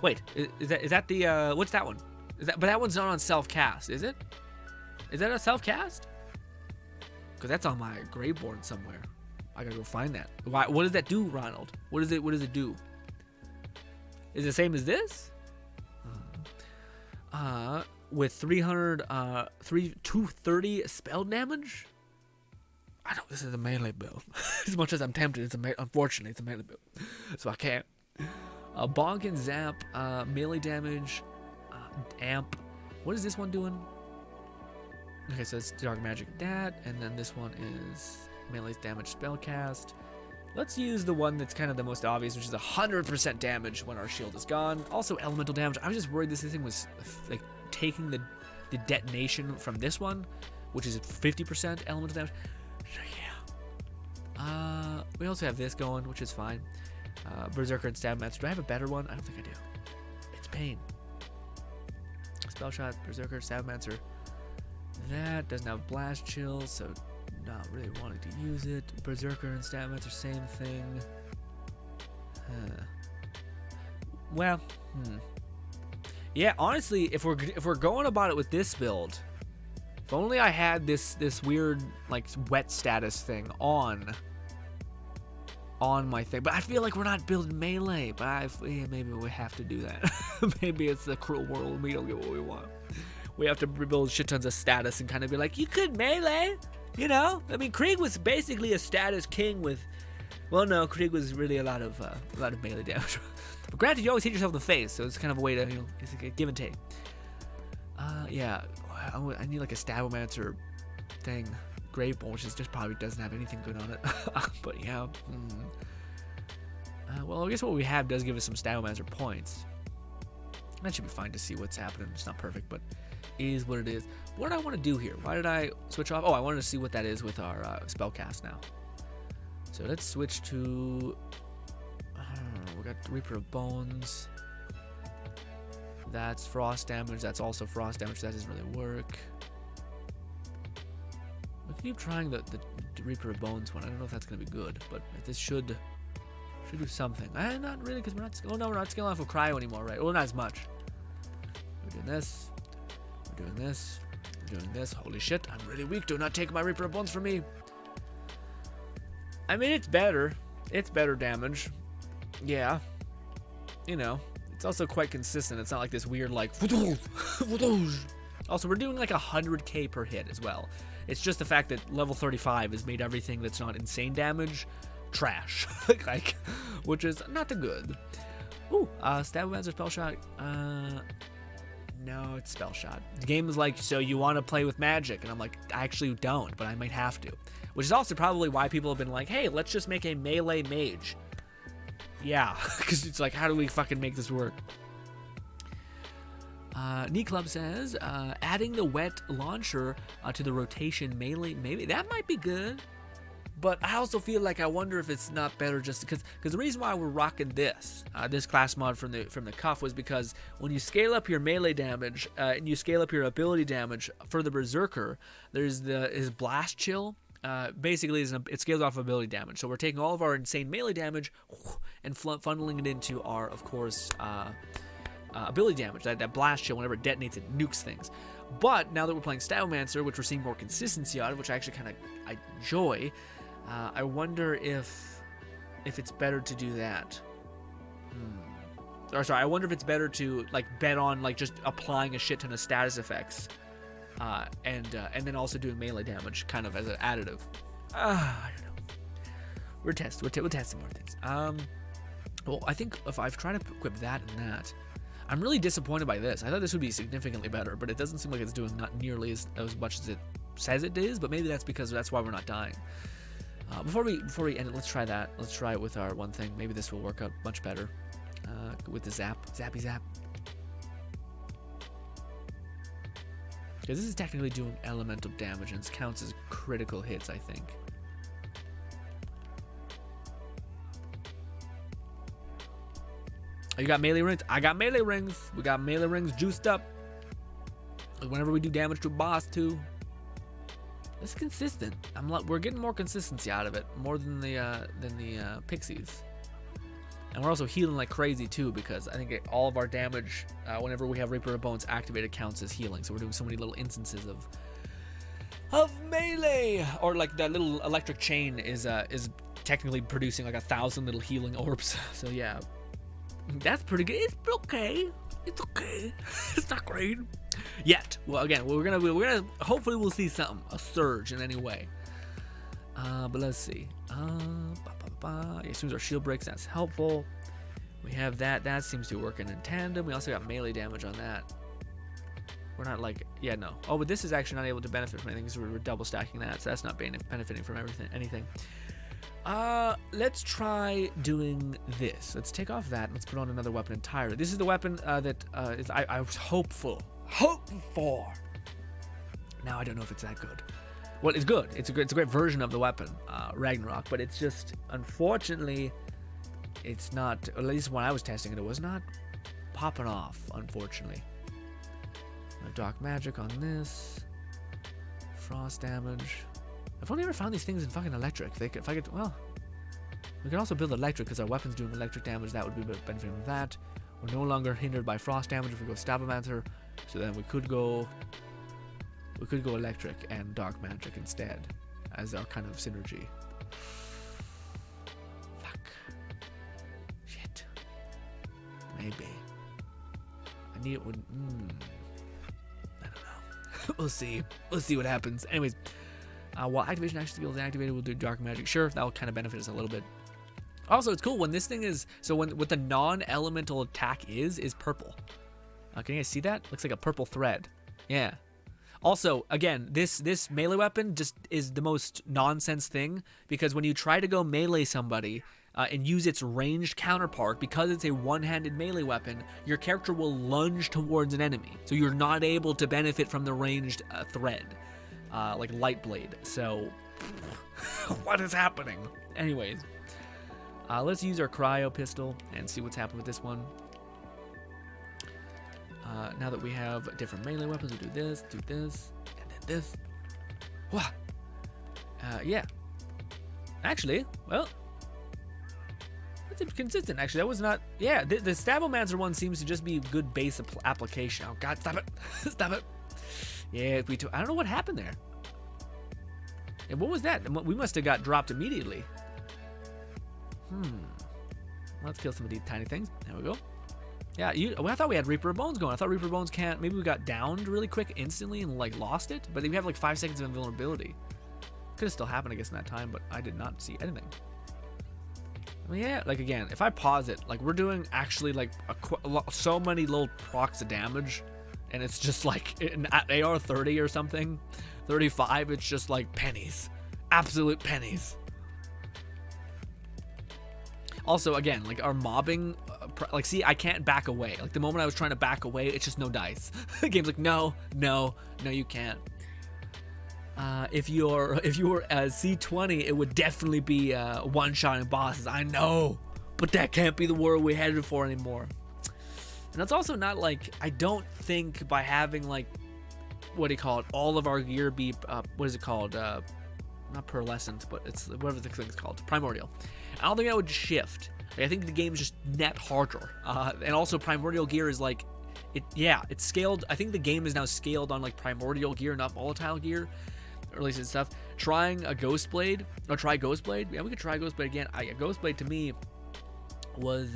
wait, is that the, what's that one? But that one's not on self-cast, is it? Is that a self-cast? Because that's on my Graveboard somewhere. I gotta go find that. Why? What does that do, Ronald? What does it do? Is it the same as this? With 230 spell damage? I don't. This is a melee build. As much as I'm tempted, unfortunately, it's a melee build, so I can't. Bonk and zap, melee damage, amp. What is this one doing? Okay, so it's dark magic that, and then this one is melee damage spellcast. Let's use the one that's kind of the most obvious, which is 100% damage when our shield is gone. Also elemental damage. I was just worried this thing was like taking the detonation from this one, which is 50% elemental damage. So yeah. We also have this going, which is fine. Berserker and Stab Master. Do I have a better one? I don't think I do. It's pain. Spell shot, berserker, Stabmancer. That doesn't have blast chill, so not really wanting to use it. Berserker and Stabmancer, same thing. Well, yeah. Honestly, if we're going about it with this build, if only I had this weird like wet status thing on my thing. But I feel like we're not building melee. But maybe we have to do that. Maybe it's the cruel world. We don't get what we want. We have to rebuild shit tons of status and kind of be like, you could melee, you know? I mean, Krieg was basically a status king with, well, no, Krieg was really a lot of melee damage. But granted, you always hit yourself in the face, so it's kind of a way to, you know, it's like a give and take. Yeah, I need like a Stabmancer thing, Graveborn, which is just probably doesn't have anything good on it. But yeah, well, I guess what we have does give us some Stabmancer points. That should be fine to see what's happening. It's not perfect, but is what it is. What did I want to do here? Why did I switch off? Oh, I wanted to see what that is with our spellcast now. So let's switch to, we got Reaper of Bones. That's frost damage. That's also frost damage. That doesn't really work. We can keep trying the Reaper of Bones one. I don't know if that's going to be good, but this should do something. Not really, because we're not. Oh no, we're not scaling off of cryo anymore, right? Well, not as much. We're doing this. We're doing this. We're doing this. Holy shit! I'm really weak. Do not take my Reaper of Bones from me. I mean, it's better. It's better damage. Yeah. You know, it's also quite consistent. It's not like this weird like. Also, we're doing like 100k per hit as well. It's just the fact that level 35 has made everything that's not insane damage trash, like, which is not the good. Ooh, Stabmancer spell shot. No, it's spell shot. The game is like, so you want to play with magic, and I'm like, I actually don't, but I might have to. Which is also probably why people have been like, hey, let's just make a melee mage. Yeah, because it's like, how do we fucking make this work? Knee Club says, adding the wet launcher to the rotation melee, maybe that might be good. But I also feel like I wonder if it's not better just because the reason why we're rocking this class mod from the cuff was because when you scale up your melee damage and you scale up your ability damage for the berserker, there's his blast chill. Basically, it scales off ability damage. So we're taking all of our insane melee damage and funneling it into our, of course, ability damage. That blast chill, whenever it detonates, it nukes things. But now that we're playing Stabmancer, which we're seeing more consistency out of, which I actually kind of enjoy. I wonder if it's better to do that. Or sorry, I wonder if it's better to like bet on like just applying a shit ton of status effects, and then also doing melee damage kind of as an additive. I don't know. We're testing more things. Well, I think if I've tried to equip that and that, I'm really disappointed by this. I thought this would be significantly better, but it doesn't seem like it's doing not nearly as much as it says it is. But maybe that's because that's why we're not dying. Before we end it, let's try that. Let's try it with our one thing. Maybe this will work out much better with the zappy zap. Because this is technically doing elemental damage and it counts as critical hits, I think. Oh, you got melee rings? I got melee rings. We got melee rings juiced up. Whenever we do damage to a boss too. It's consistent. We're getting more consistency out of it, more than the pixies, and we're also healing like crazy too because I think all of our damage, whenever we have Reaper of Bones activated, counts as healing. So we're doing so many little instances of melee, or like that little electric chain is technically producing like 1,000 little healing orbs. So yeah, that's pretty good. It's okay. It's okay. It's not great. Yet. Well, again, we're gonna hopefully we'll see something, a surge in any way. But let's see. As soon as our shield breaks, that's helpful. We have that. That seems to be working in tandem. We also got melee damage on that. We're not like, yeah, no. Oh, but this is actually not able to benefit from anything because we're double stacking that, so that's not benefiting from anything. Let's try doing this. Let's take off that and let's put on another weapon entirely. This is the weapon that I was hoping for. Now I don't know if it's that good. Well, it's good. It's a great version of the weapon, Ragnarok, but it's just, unfortunately, it's not, at least when I was testing it, it was not popping off, unfortunately. Dark magic on this. Frost damage. I've only ever found these things in fucking electric. If I could, well, we can also build electric because our weapon's doing electric damage. That would be benefiting from that. We're no longer hindered by frost damage if we go Stabomancer. So then we could go electric and dark magic instead as our kind of synergy. Fuck. Shit. Maybe. I need it when. I don't know. We'll see. We'll see what happens. Anyways, while activation action skill is activated, we'll do dark magic. Sure, that will kind of benefit us a little bit. Also, it's cool when this thing is what the non-elemental attack is purple. Can you guys see that? Looks like a purple thread. Yeah. Also, again, this melee weapon just is the most nonsense thing because when you try to go melee somebody and use its ranged counterpart, because it's a one-handed melee weapon, your character will lunge towards an enemy, so you're not able to benefit from the ranged thread, like light blade. So, what is happening? Anyways, let's use our cryo pistol and see what's happened with this one. Now that we have different melee weapons, we do this, and then this. Wah! Yeah. Actually, well, it's consistent. Actually, that was not. Yeah, the Stabomancer one seems to just be good base application. Oh God, stop it! Stop it! Yeah, I don't know what happened there. And what was that? We must have got dropped immediately. Let's kill some of these tiny things. There we go. Yeah, I thought we had Reaper of Bones going. I thought Reaper of Bones can't. Maybe we got downed really quick instantly and like lost it. But we have like 5 seconds of invulnerability. Could have still happened, I guess, in that time. But I did not see anything. I mean, yeah, like again, if I pause it, like we're doing actually like so many little procs of damage, and it's just like at AR 30 or something, 35. It's just like pennies, absolute pennies. Also, again, like our mobbing, like see, I can't back away. Like the moment I was trying to back away, it's just no dice. The game's like, no, you can't. If you were C20, it would definitely be one-shotting bosses. I know, but that can't be the world we headed for anymore. And that's also not like, I don't think by having like, what do you call it? All of our gear be, what is it called? Not pearlescent, but it's whatever the thing's called, primordial. I don't think that would shift. Like, I think the game's just net harder. And also primordial gear is like, it's scaled. I think the game is now scaled on like primordial gear, not volatile gear, or at least it's stuff. Trying a ghost blade, or try ghost blade. Yeah, we could try ghost blade again. Ghost blade to me was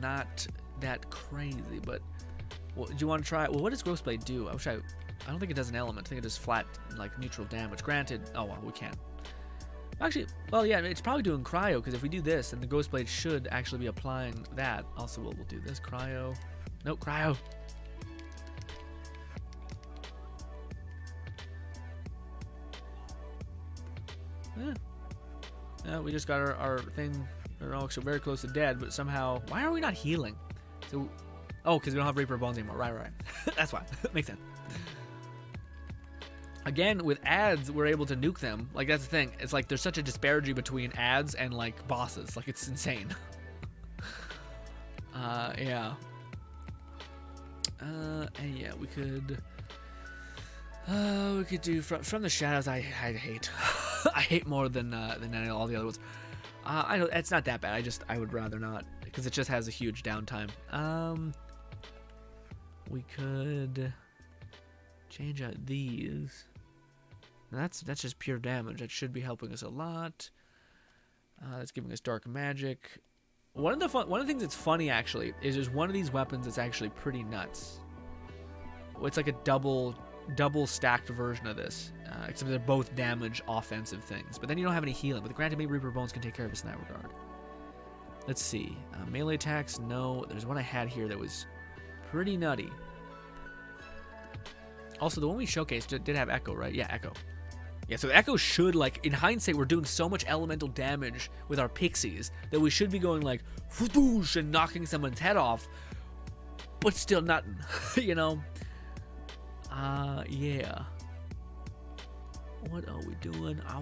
not that crazy, but well, do you want to try it? Well, what does ghost blade do? I don't think it does an element. I think it does flat, like neutral damage. Granted, oh well, we can. Actually, well, yeah, it's probably doing cryo, because if we do this, then the ghost blade should actually be applying that. Also, we'll do this cryo. Nope, cryo. Yeah, we just got our thing. We're actually very close to dead, but somehow, why are we not healing? So, oh, because we don't have Reaper of Bones anymore. Right. That's why. Makes sense. Again, with ads, we're able to nuke them. Like, that's the thing. It's like there's such a disparity between ads and, like, bosses. Like, it's insane. Yeah. And yeah, we could do from the shadows. I hate. I hate more than all the other ones. I know it's not that bad. I would rather not, because it just has a huge downtime. We could change out these. That's just pure damage. That should be helping us a lot. That's giving us dark magic. One of the things that's funny actually is there's one of these weapons that's actually pretty nuts. It's like a double stacked version of this, except they're both damage offensive things. But then you don't have any healing. But granted, maybe Reaper Bones can take care of us in that regard. Let's see. Melee attacks, no. There's one I had here that was pretty nutty. Also, the one we showcased did have Echo, right? Yeah, Echo. Yeah, so Echo should, like, in hindsight, we're doing so much elemental damage with our pixies that we should be going, like, whoosh, and knocking someone's head off, but still nothing, you know? Yeah. What are we doing? I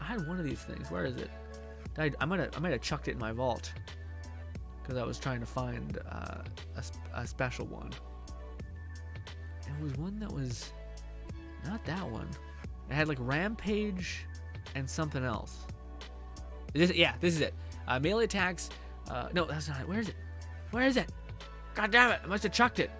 had one of these things. Where is it? I might have chucked it in my vault. because I was trying to find a special one. It was one that was not that one. It had like Rampage and something else. This is it. Melee attacks. No, that's not it. Where is it? Where is it? God damn it! I must have chucked it.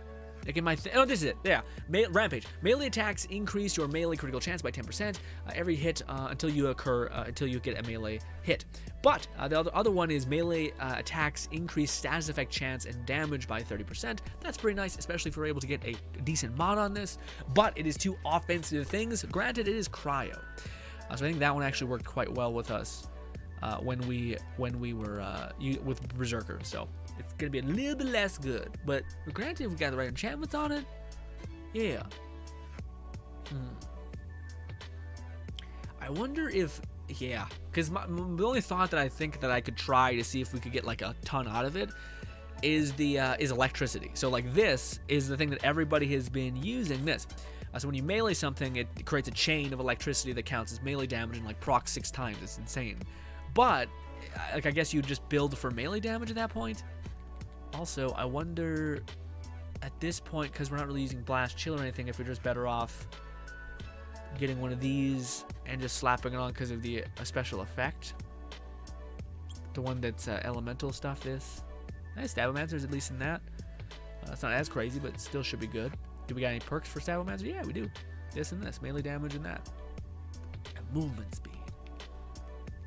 Like in my oh, this is it. Yeah, Rampage. Melee attacks increase your melee critical chance by 10%. Every hit until you get a melee hit. But the other one is melee attacks increase status effect chance and damage by 30%. That's pretty nice, especially if we're able to get a decent mod on this. But it is two offensive things. Granted, it is cryo. So I think that one actually worked quite well with us when we were with Berserker. So it's gonna be a little bit less good, but granted, if we got the right enchantments on it, yeah. I wonder if, yeah, because the only thought that I think that I could try to see if we could get like a ton out of it is is electricity. So like this is the thing that everybody has been using this. So when you melee something, it creates a chain of electricity that counts as melee damage and like procs 6 times. It's insane. But like I guess you just build for melee damage at that point. Also, I wonder at this point, because we're not really using blast chill or anything, if we're just better off getting one of these and just slapping it on because of a special effect. The one that's elemental stuff. This nice Stabbomancer's at least in that. It's not as crazy, but it still should be good. Do we got any perks for Stabbomancer? Yeah, we do. This and this, melee damage and that. And movement speed.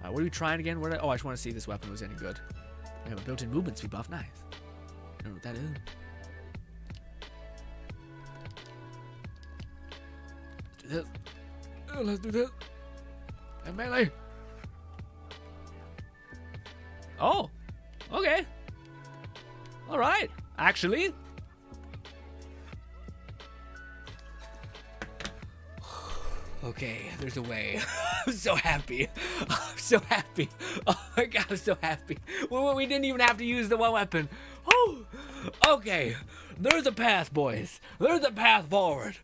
What are we trying again? Oh, I just want to see if this weapon was any good. We have a built-in movement speed buff. Nice. I don't know what that is. Let's do this. Oh, let's do this. And melee. Oh, okay. All right. Actually. Okay, there's a way. I'm so happy. I'm so happy. Oh my god, I'm so happy. We didn't even have to use the one weapon. Oh, okay. There's a path, boys. There's a path forward.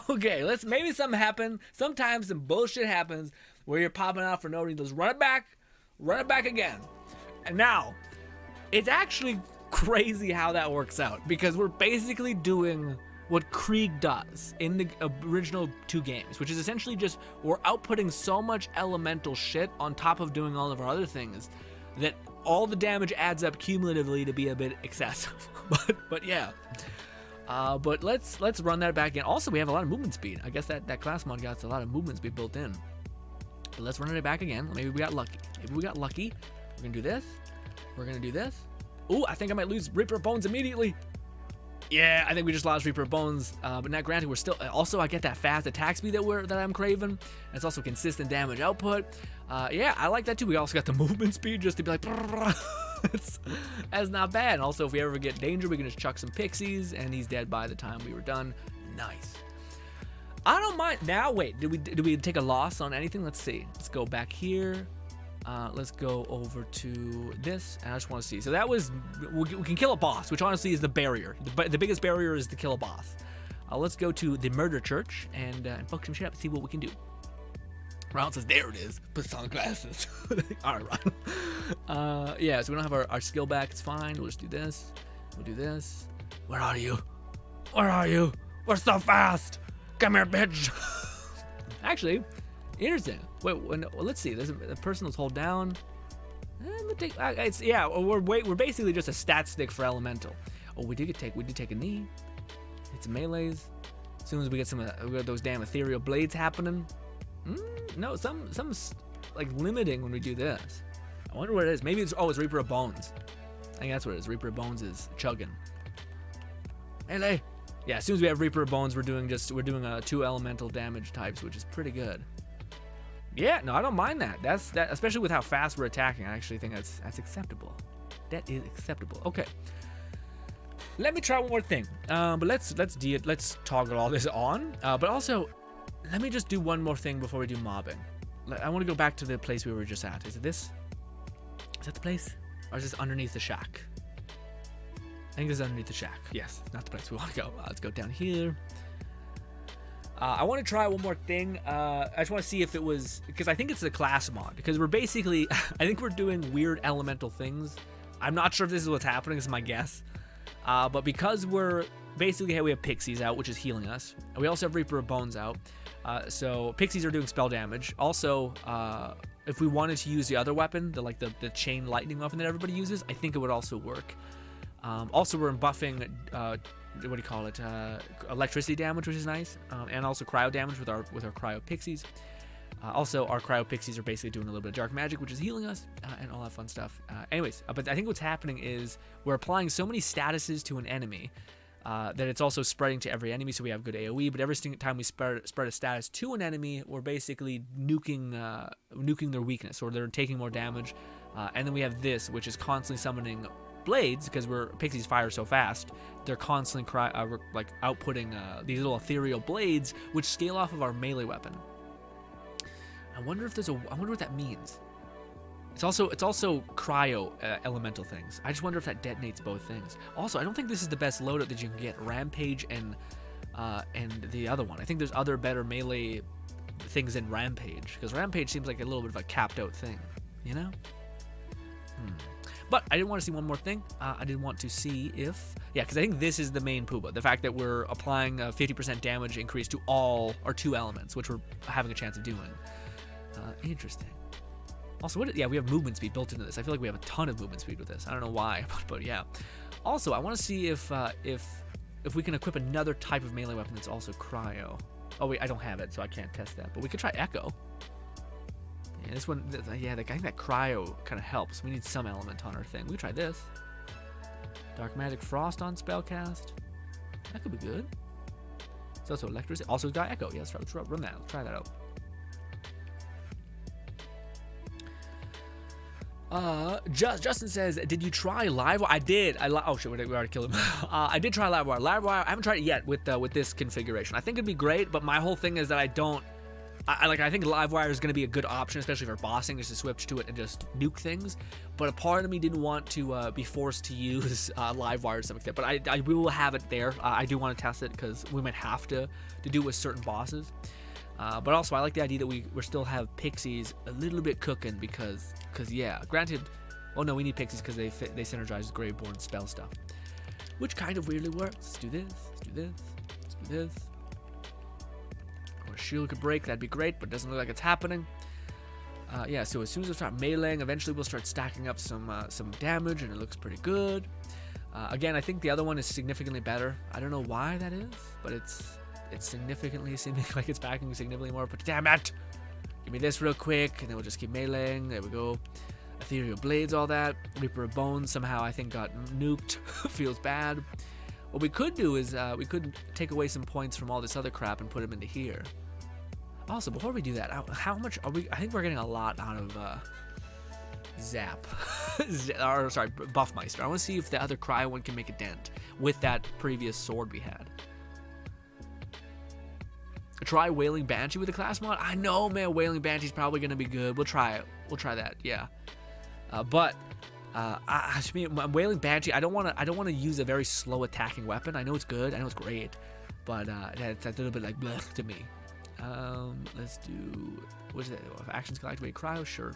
Okay, maybe something happen. Sometimes some bullshit happens where you're popping out for no reason. Let's run it back again. And now, it's actually crazy how that works out, because we're basically doing what Krieg does in the original 2 games, which is essentially just we're outputting so much elemental shit on top of doing all of our other things that all the damage adds up cumulatively to be a bit excessive. but yeah. But let's run that back in. Also, we have a lot of movement speed. I guess that class mod got a lot of movement speed built in. But let's run it back again. Maybe we got lucky. We're gonna do this. We're gonna do this. Ooh, I think I might lose Reaper of Bones immediately. Yeah, I think we just lost Reaper of Bones, but not granted, we're still. Also, I get that fast attack speed that I'm craving. And it's also consistent damage output. Yeah, I like that too. We also got the movement speed just to be like, that's not bad. And also, if we ever get danger, we can just chuck some pixies, and he's dead by the time we were done. Nice. I don't mind. Now, wait, did we take a loss on anything? Let's see. Let's go back here. Let's go over to this, and I just want to see. So that was, we can kill a boss, which honestly is the barrier. The biggest barrier is to kill a boss. Let's go to the murder church and fuck some shit up and see what we can do. Ron says, there it is. Put sunglasses. All right, Ron. Yeah, so we don't have our skill back. It's fine. We'll just do this. We'll do this. Where are you? Where are you? We're so fast. Come here, bitch. Actually, interesting. Wait, let's see. There's a person let's hold down. We're basically just a stat stick for elemental. Oh, we did take a knee. Hit some melees. As soon as we get we got those damn ethereal blades happening. No, something's like limiting when we do this. I wonder what it is. Maybe it's Reaper of Bones. I think that's what it is. Reaper of Bones is chugging. Melee. Yeah, as soon as we have Reaper of Bones, we're doing 2 elemental damage types, which is pretty good. Yeah, no, I don't mind that. That especially with how fast we're attacking. I actually think that's acceptable. That is acceptable. Okay. Let me try one more thing. But let's toggle all this on. But also, let me just do one more thing before we do mobbing. I want to go back to the place we were just at. Is it this? Is that the place? Or is this underneath the shack? I think this is underneath the shack. Yes, not the place we want to go. Let's go down here. I want to try one more thing. I just want to see if it was, because I think it's the class mod, because we're basically, I think we're doing weird elemental things. I'm not sure if this is what's happening, this is my guess. But because we're basically, we have Pixies out, which is healing us. We also have Reaper of Bones out. So Pixies are doing spell damage. Also, if we wanted to use the other weapon, the chain lightning weapon that everybody uses, I think it would also work. Also, we're buffing, what do you call it? Electricity damage, which is nice, and also cryo damage with our cryo pixies. Also, our cryo pixies are basically doing a little bit of dark magic, which is healing us, and all that fun stuff. Anyways, but I think what's happening is we're applying so many statuses to an enemy that it's also spreading to every enemy, so we have good AoE, but every single time we spread a status to an enemy, we're basically nuking their weakness, or they're taking more damage. And then we have this, which is constantly summoning blades, because pixies fire so fast, they're constantly outputting these little ethereal blades, which scale off of our melee weapon. I wonder what that means. It's also cryo elemental things. I just wonder if that detonates both things. Also, I don't think this is the best loadout that you can get. Rampage and the other one. I think there's other better melee things in Rampage, because Rampage seems like a little bit of a capped out thing, you know? But I didn't want to see one more thing. I didn't want to see if... Yeah, because I think this is the main Pooba. The fact that we're applying a 50% damage increase to all our 2 elements, which we're having a chance of doing. Interesting. Also, we have movement speed built into this. I feel like we have a ton of movement speed with this. I don't know why, but yeah. Also, I want to see if we can equip another type of melee weapon that's also cryo. Oh, wait, I don't have it, so I can't test that. But we could try Echo. Yeah, this one, yeah, I think that cryo kind of helps. We need some element on our thing. We try this. Dark Magic Frost on spellcast. That could be good. It's also electricity. Also got Echo. Yeah, let's run that. Let's try that out. Justin says, did you try Livewire? I did. Oh shit, we already killed him. I did try Livewire. Livewire, I haven't tried it yet with this configuration. I think it'd be great, but my whole thing is that I think Livewire is going to be a good option, especially for bossing, just to switch to it and just nuke things. But a part of me didn't want to be forced to use Livewire to some extent. But I will have it there. I do want to test it because we might have to do it with certain bosses. But also, I like the idea that we still have Pixies a little bit cooking because yeah, granted, well, no, we need Pixies because they synergize with Graveborn spell stuff, which kind of weirdly works. Let's do this. Let's do this. Let's do this. Or a shield could break, that'd be great, but it doesn't look like it's happening. Yeah, so as soon as we start meleeing, eventually we'll start stacking up some damage, and it looks pretty good. Again, I think the other one is significantly better. I don't know why that is, but it's significantly seeming like it's packing significantly more. But damn it! Give me this real quick, and then we'll just keep meleeing. There we go. Ethereal Blades, all that. Reaper of Bones somehow I think got nuked. Feels bad. What we could do is we could take away some points from all this other crap and put them into here. Also, before we do that, how much are we? I think we're getting a lot out of Zap. Or sorry, Buffmeister. I want to see if the other cryo one can make a dent with that previous sword we had. Try Wailing Banshee with the class mod. I know, man. Wailing Banshee's probably gonna be good. We'll try it. We'll try that. Yeah. But Wailing Banshee, I don't want to use a very slow attacking weapon. I know it's good. I know it's great, but it's a little bit like bleh to me. Let's do, what is it? If actions can activate cryo, sure.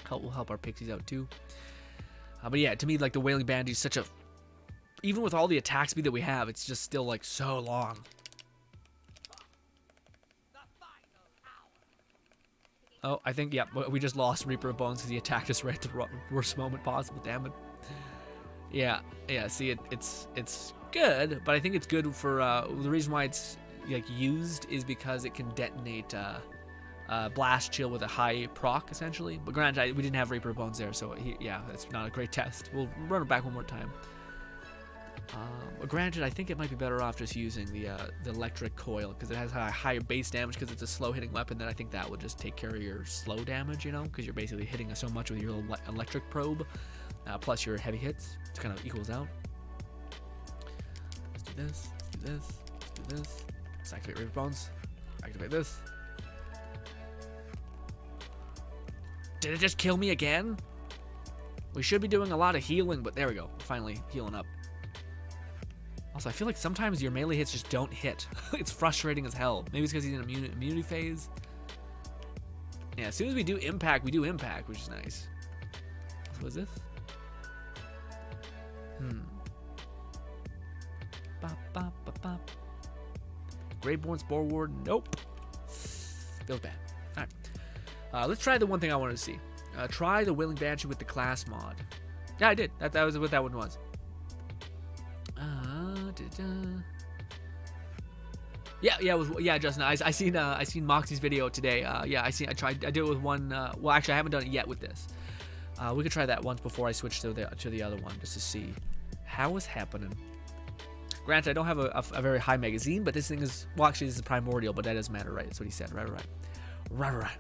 Will help our Pixies out too. But yeah, to me, like the Wailing Banshee is such a, even with all the attack speed that we have, it's just still like so long. Oh, I think, yeah, we just lost Reaper of Bones because he attacked us right at the worst moment possible, damn it. Yeah, see, it's good, but I think it's good for, the reason why it's, like, used is because it can detonate, Blast Chill with a high proc, essentially. But granted, we didn't have Reaper of Bones there, so, yeah, that's not a great test. We'll run it back one more time. But granted, I think it might be better off just using the electric coil because it has a higher base damage because it's a slow hitting weapon. Then I think that would just take care of your slow damage, you know, because you're basically hitting us so much with your little electric probe, plus your heavy hits. It kind of equals out. Let's do this. Let's do this. Let's do this. Let's activate Reaper Bones. Activate this. Did it just kill me again? We should be doing a lot of healing, but there we go. We're finally healing up. Also, I feel like sometimes your melee hits just don't hit. It's frustrating as hell. Maybe it's because he's in immunity phase. Yeah, as soon as we do impact, which is nice. So what is this? Bop, bop, bop, bop. Graveborn Spore Ward, nope. Feels bad. Alright. Let's try the one thing I wanted to see. Try the Willing Banshee with the class mod. Yeah, I did. That was what that one was. Yeah, it was. Yeah, Justin. I seen Moxie's video today. Yeah, I did it with one. Well, actually, I haven't done it yet with this. We could try that once before I switch to the other one, just to see how it's happening. Granted, I don't have a very high magazine, but this thing is, well, actually, this is primordial, but that doesn't matter, right? That's what he said. Right.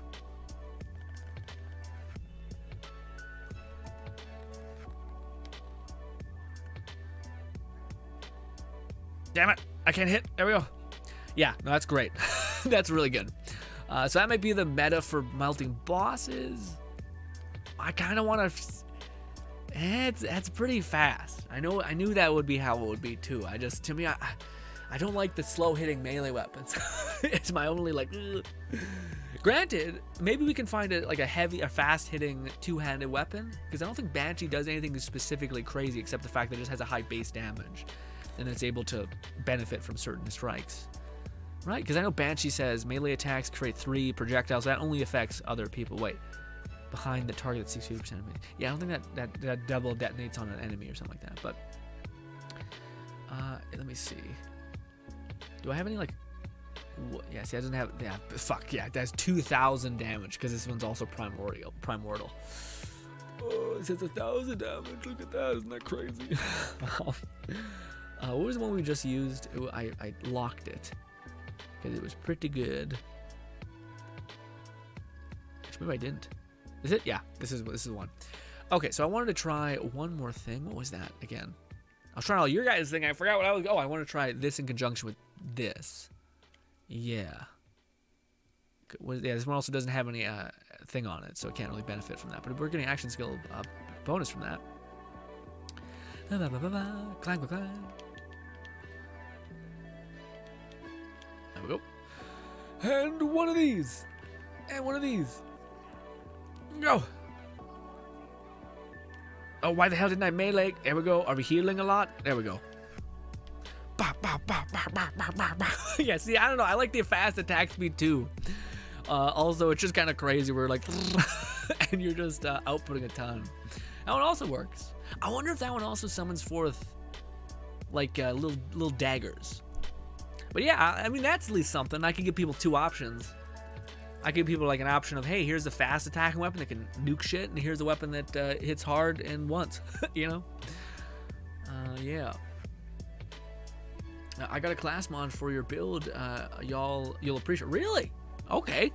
Damn it, I can't hit. There we go. Yeah, no, that's great. That's really good. So that might be the meta for melting bosses. I kind of want to. It's pretty fast. I knew that would be how it would be too. To me, I don't like the slow hitting melee weapons. It's my only like. Ugh. Granted, maybe we can find a fast hitting two-handed weapon, because I don't think Banshee does anything specifically crazy except the fact that it just has a high base damage, and it's able to benefit from certain strikes. Right? Because I know Banshee says melee attacks create 3 projectiles. That only affects other people. Wait. Behind the target at 60% of it. Yeah, I don't think that double detonates on an enemy or something like that. But let me see. Do I have any like? Yeah, see, I doesn't have. Yeah, fuck yeah, that's 2,000 damage because this one's also primordial. Oh, it says 1,000 damage. Look at that, isn't that crazy? What was the one we just used? I locked it because it was pretty good. Maybe I didn't. Is it? Yeah, this is one. Okay, so I wanted to try one more thing. What was that again? I was trying all your guys' thing. I forgot what I was. Oh, I want to try this in conjunction with this. Yeah. Yeah, this one also doesn't have any thing on it, so it can't really benefit from that. But we're getting action skill bonus from that. Clang, clang. There we go. And one of these. And one of these. Go. Oh, why the hell didn't I melee? There we go. Are we healing a lot? There we go. Yeah, see, I don't know. I like the fast attack speed too. Also, it's just kind of crazy. We're like, and you're just outputting a ton. That one also works. I wonder if that one also summons forth like little daggers. But yeah, I mean, that's at least something. I could give people 2 options. I give people like an option of, hey, here's a fast attacking weapon that can nuke shit, and here's a weapon that hits hard and once. You know? Yeah. I got a class mod for your build. You'll appreciate. Really? Okay. You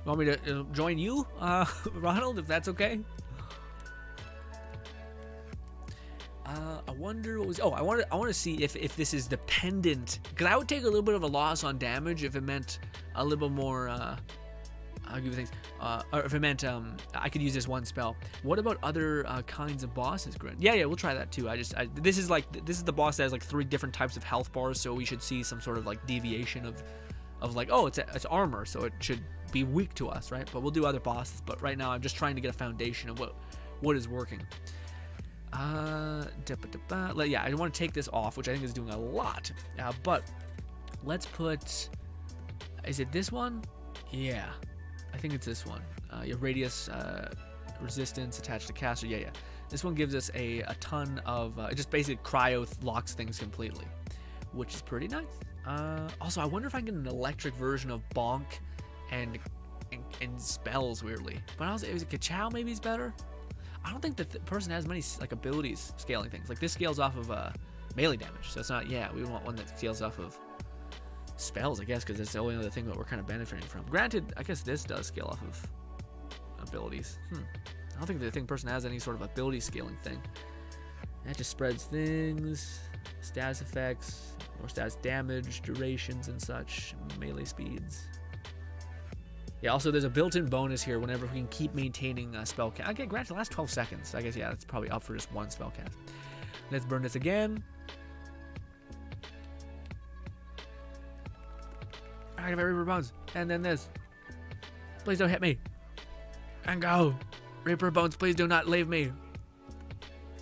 want me to join you, Ronald, if that's okay? I wonder what was. Oh, I want to see if this is dependent, because I would take a little bit of a loss on damage if it meant a little more. I'll give you things. Or if it meant I could use this one spell. What about other kinds of bosses, Grin? Yeah, we'll try that too. This is the boss that has like 3 different types of health bars, so we should see some sort of like deviation of like, oh, it's armor, so it should be weak to us, right? But we'll do other bosses. But right now, I'm just trying to get a foundation of what is working. Yeah, I want to take this off, which I think is doing a lot. But let's put. Is it this one? Yeah. I think it's this one. Your radius resistance attached to caster. Yeah. This one gives us a ton of. It just basically cryo locks things completely, which is pretty nice. Also, I wonder if I can get an electric version of Bonk and spells weirdly. But also, is it Kachow? Maybe is better. I don't think that the person has many like abilities scaling things. Like this scales off of melee damage, so it's not. Yeah, we want one that scales off of spells, I guess, because it's the only other thing that we're kind of benefiting from. Granted, I guess this does scale off of abilities. I don't think the person has any sort of ability scaling thing. That just spreads things, status effects, more status damage, durations and such, melee speeds. Yeah, also there's a built-in bonus here whenever we can keep maintaining a spell cast. Okay, granted, the last 12 seconds. I guess, yeah, that's probably up for just one spell cast. Let's burn this again. Activate Reaper Bones. And then this. Please don't hit me. And go. Reaper Bones, please do not leave me.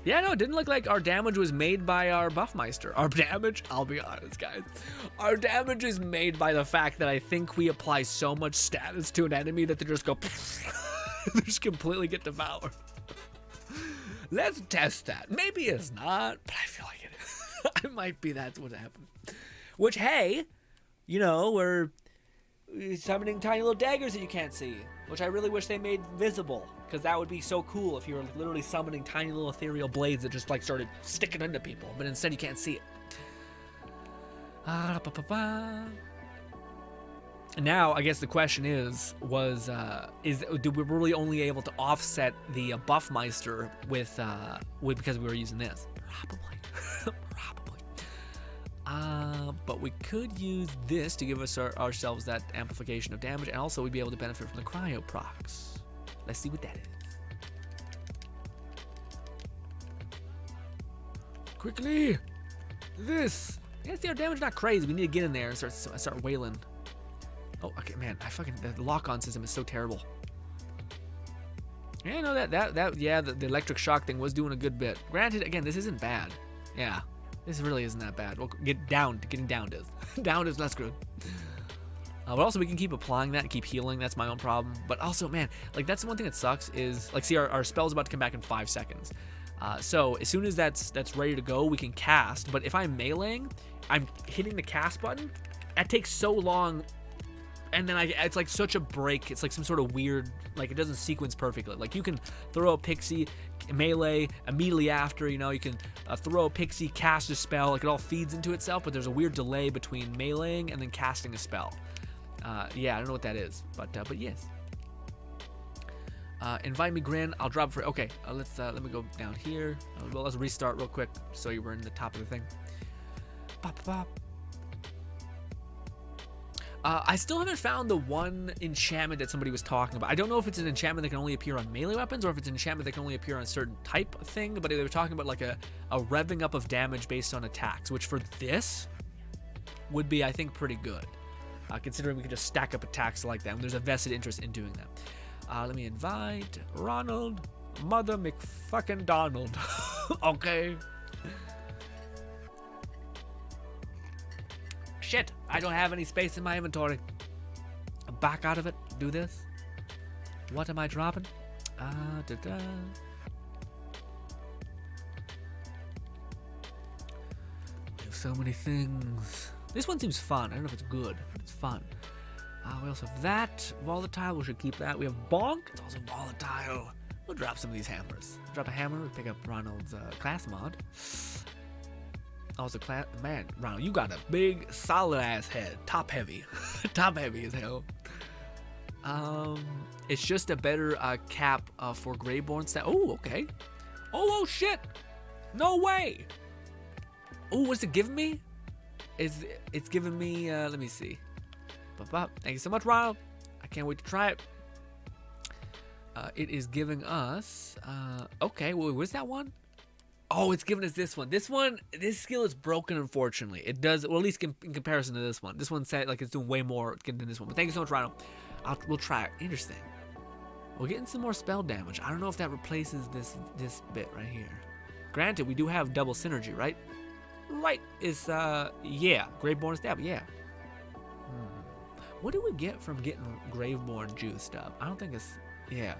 Yeah, no, it didn't look like our damage was made by our Buffmeister. Our damage, I'll be honest, guys. Our damage is made by the fact that I think we apply so much status to an enemy that they just go, they just completely get devoured. Let's test that. Maybe it's not, but I feel like it is. It might be that's what happened. Which, hey, you know, we're summoning tiny little daggers that you can't see, which I really wish they made visible, because that would be so cool if you were literally summoning tiny little ethereal blades that just like started sticking into people, but instead you can't see it. Now, I guess the question is did we really only able to offset the Buffmeister with because we were using this? Probably. Probably. But we could use this to give us ourselves that amplification of damage, and also we'd be able to benefit from the cryo procs. Let's see what that is. Quickly! This! Yeah, see, our damage is not crazy. We need to get in there and start wailing. Oh, okay, man, the lock-on system is so terrible. Yeah, no, the electric shock thing was doing a good bit. Granted, again, this isn't bad. Yeah, this really isn't that bad. Well, getting downed is. Downed is less good. But also, we can keep applying that and keep healing. That's my own problem. But also, man, like, that's the one thing that sucks is, like, see, our spell's about to come back in 5 seconds. So as soon as that's ready to go, we can cast. But if I'm meleeing, I'm hitting the cast button. That takes so long. And then it's like such a break. It's like some sort of weird, like, it doesn't sequence perfectly. Like, you can throw a pixie, melee immediately after, you know, you can throw a pixie, cast a spell, like, it all feeds into itself, but there's a weird delay between meleeing and then casting a spell. Yeah, I don't know what that is, but yes. Invite me, Grin. I'll drop for. Okay, let me go down here. Well, let's restart real quick so you were in the top of the thing. Pop, pop. I still haven't found the one enchantment that somebody was talking about. I don't know if it's an enchantment that can only appear on melee weapons or if it's an enchantment that can only appear on a certain type of thing, but they were talking about like a revving up of damage based on attacks, which for this would be, I think, pretty good. Considering we can just stack up attacks like that, and there's a vested interest in doing that. Let me invite Ronald, Mother McFucking Donald. Okay. Shit, I don't have any space in my inventory. Back out of it. Do this. What am I dropping? We have so many things. This one seems fun. I don't know if it's good, but it's fun. We also have that. Volatile, we should keep that. We have Bonk. It's also volatile. We'll drop some of these hammers. Drop a hammer, we'll pick up Ronald's class mod. Also, man, Ronald, you got a big, solid-ass head. Top-heavy. Top-heavy as hell. It's just a better cap for Greyborn stat. Oh, okay. Oh, shit. No way. Oh, what's it giving me? It's giving me, let me see. Thank you so much, Ronald. I can't wait to try it. It is giving us, okay, well, where's that one? Oh, it's giving us this one. This skill is broken, unfortunately. It does, well, at least in comparison to this one. This one said, like, it's doing way more than this one. But thank you so much, Ronald. We'll try it. Interesting. We're getting some more spell damage. I don't know if that replaces this bit right here. Granted, we do have double synergy, right? Right. It's, yeah. Graveborn stab, yeah. What do we get from getting Graveborn juiced up? I don't think it's, yeah.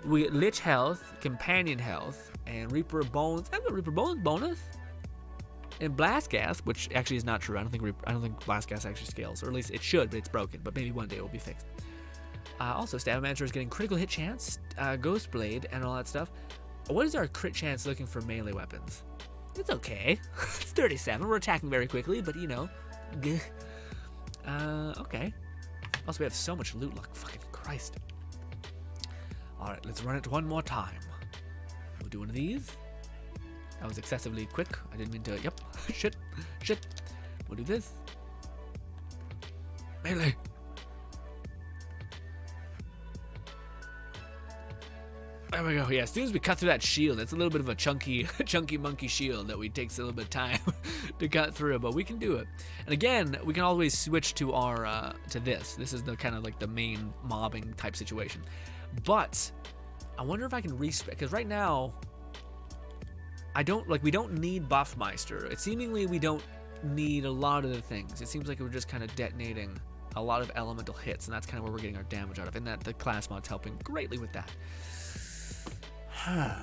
We get Lich Health, Companion Health, and Reaper Bones. I have a Reaper Bones bonus. And Blast Gas, which actually is not true. I don't think Blast Gas actually scales, or at least it should, but it's broken. But maybe one day it will be fixed. Also, Stab Manager is getting critical hit chance, Ghost Blade, and all that stuff. What is our crit chance looking for melee weapons? It's okay. It's 37. We're attacking very quickly, but you know. Okay. Also, we have so much loot, like fucking Christ. Alright, let's run it one more time. We'll do one of these. That was excessively quick. I didn't mean to. Yep. Shit. We'll do this. Melee. There we go. Yeah, as soon as we cut through that shield, it's a little bit of a chunky monkey shield that takes a little bit of time to cut through, but we can do it. And again, we can always switch to our to this. This is the kind of like the main mobbing type situation. But I wonder if I can respec, because right now we don't need Buffmeister. It seemingly we don't need a lot of the things. It seems like we're just kind of detonating a lot of elemental hits, and that's kind of where we're getting our damage out of, and that the class mod's helping greatly with that. I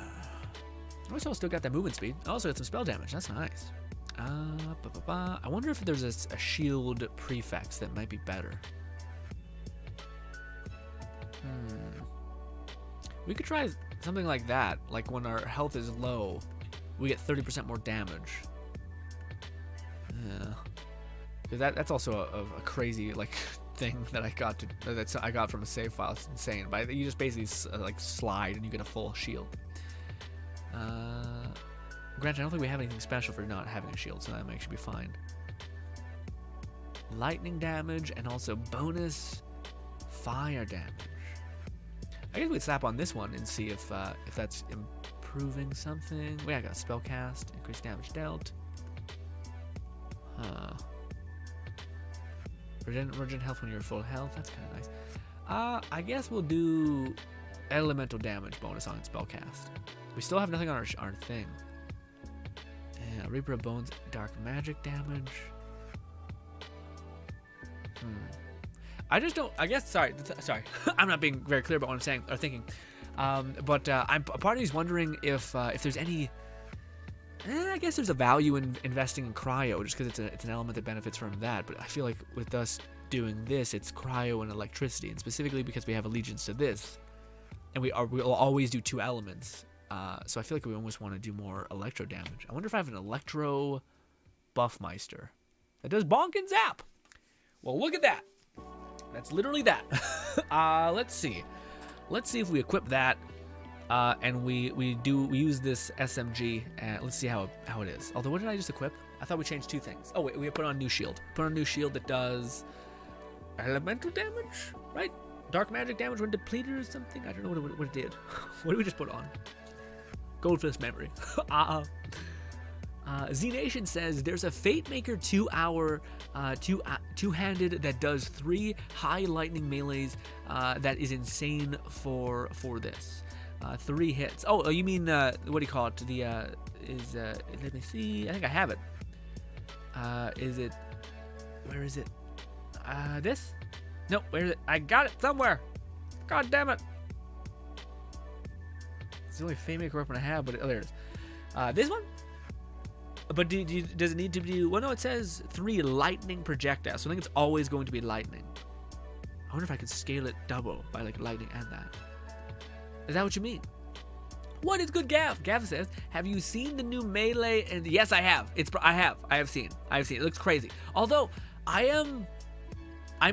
still got that movement speed. I also got some spell damage. That's nice. I wonder if there's a shield prefix that might be better. We could try something like that. Like when our health is low, we get 30% more damage. Yeah. Because that's also a crazy like thing that I got from a save file. It's insane. But you just basically like slide and you get a full shield. Granted, I don't think we have anything special for not having a shield, so that might actually be fine. Lightning damage and also bonus fire damage. I guess we'd slap on this one and see if that's improving something. We got spell cast, increased damage dealt. Regen health when you're full health. That's kind of nice. I guess we'll do elemental damage bonus on spellcast. We still have nothing on our thing. Yeah, Reaper of Bones, dark magic damage. I just don't. I guess. Sorry. I'm not being very clear about what I'm saying or thinking. But I'm part of me's wondering if there's any. I guess there's a value in investing in cryo just because it's an element that benefits from that. But I feel like with us doing this, it's cryo and electricity, and specifically because we have allegiance to this, and we'll always do 2 elements. So I feel like we almost want to do more electro damage. I wonder if I have an electro Buffmeister that does bonk and zap. Well, look at that. That's literally that. Let's see. Let's see if we equip that. And we use this SMG, and let's see how it is. Although, what did I just equip? I thought we changed 2 things. Oh wait, we put on a new shield. Put on a new shield that does elemental damage, right? Dark magic damage when depleted or something. I don't know what it did. What did we just put on? Goldfish memory. Z-Nation says there's a Fate Maker 2-hour, two-handed that does 3 high lightning melees. That is insane for this. 3 hits. Oh, you mean what do you call it? Let me see. I think I have it. Is it? Where is it? This? Nope. Where is it? I got it somewhere. God damn it! It's the only Fate Maker weapon I have, but there it is. This one? But does it need to be? Well, no. It says 3 lightning projectiles, so I think it's always going to be lightning. I wonder if I could scale it double by like lightning and that. Is that what you mean? What is good, Gav? Gav says, "Have you seen the new melee?" And yes, I have. I have seen. It looks crazy. Although I'm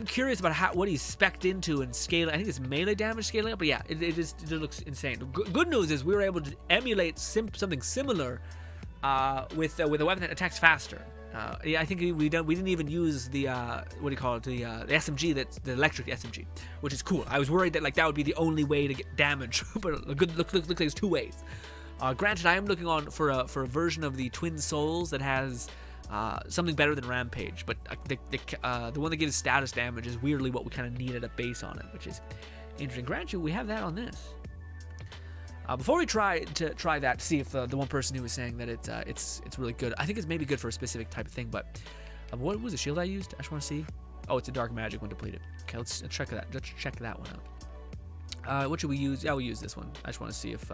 curious about what he's spec'd into and scaling. I think it's melee damage scaling up, but yeah, it looks insane. Good news is we were able to emulate something similar with a weapon that attacks faster. Yeah, I think we didn't even use the what do you call it, the SMG, that's the electric SMG, which is cool. I was worried that that would be the only way to get damage, but look like there's 2 ways. Granted, I am looking on for a version of the Twin Souls that has something better than Rampage, but the one that gives status damage is weirdly what we kind of need at a base on it, which is interesting. Granted, we have that on this. Before we try that to see if the one person who was saying that it's really good, I think it's maybe good for a specific type of thing. But what was the shield I used? I just want to see. Oh, it's a dark magic when depleted. Okay, let's check that. Let's check that one out. What should we use? Yeah, we'll use this one. I just want to see if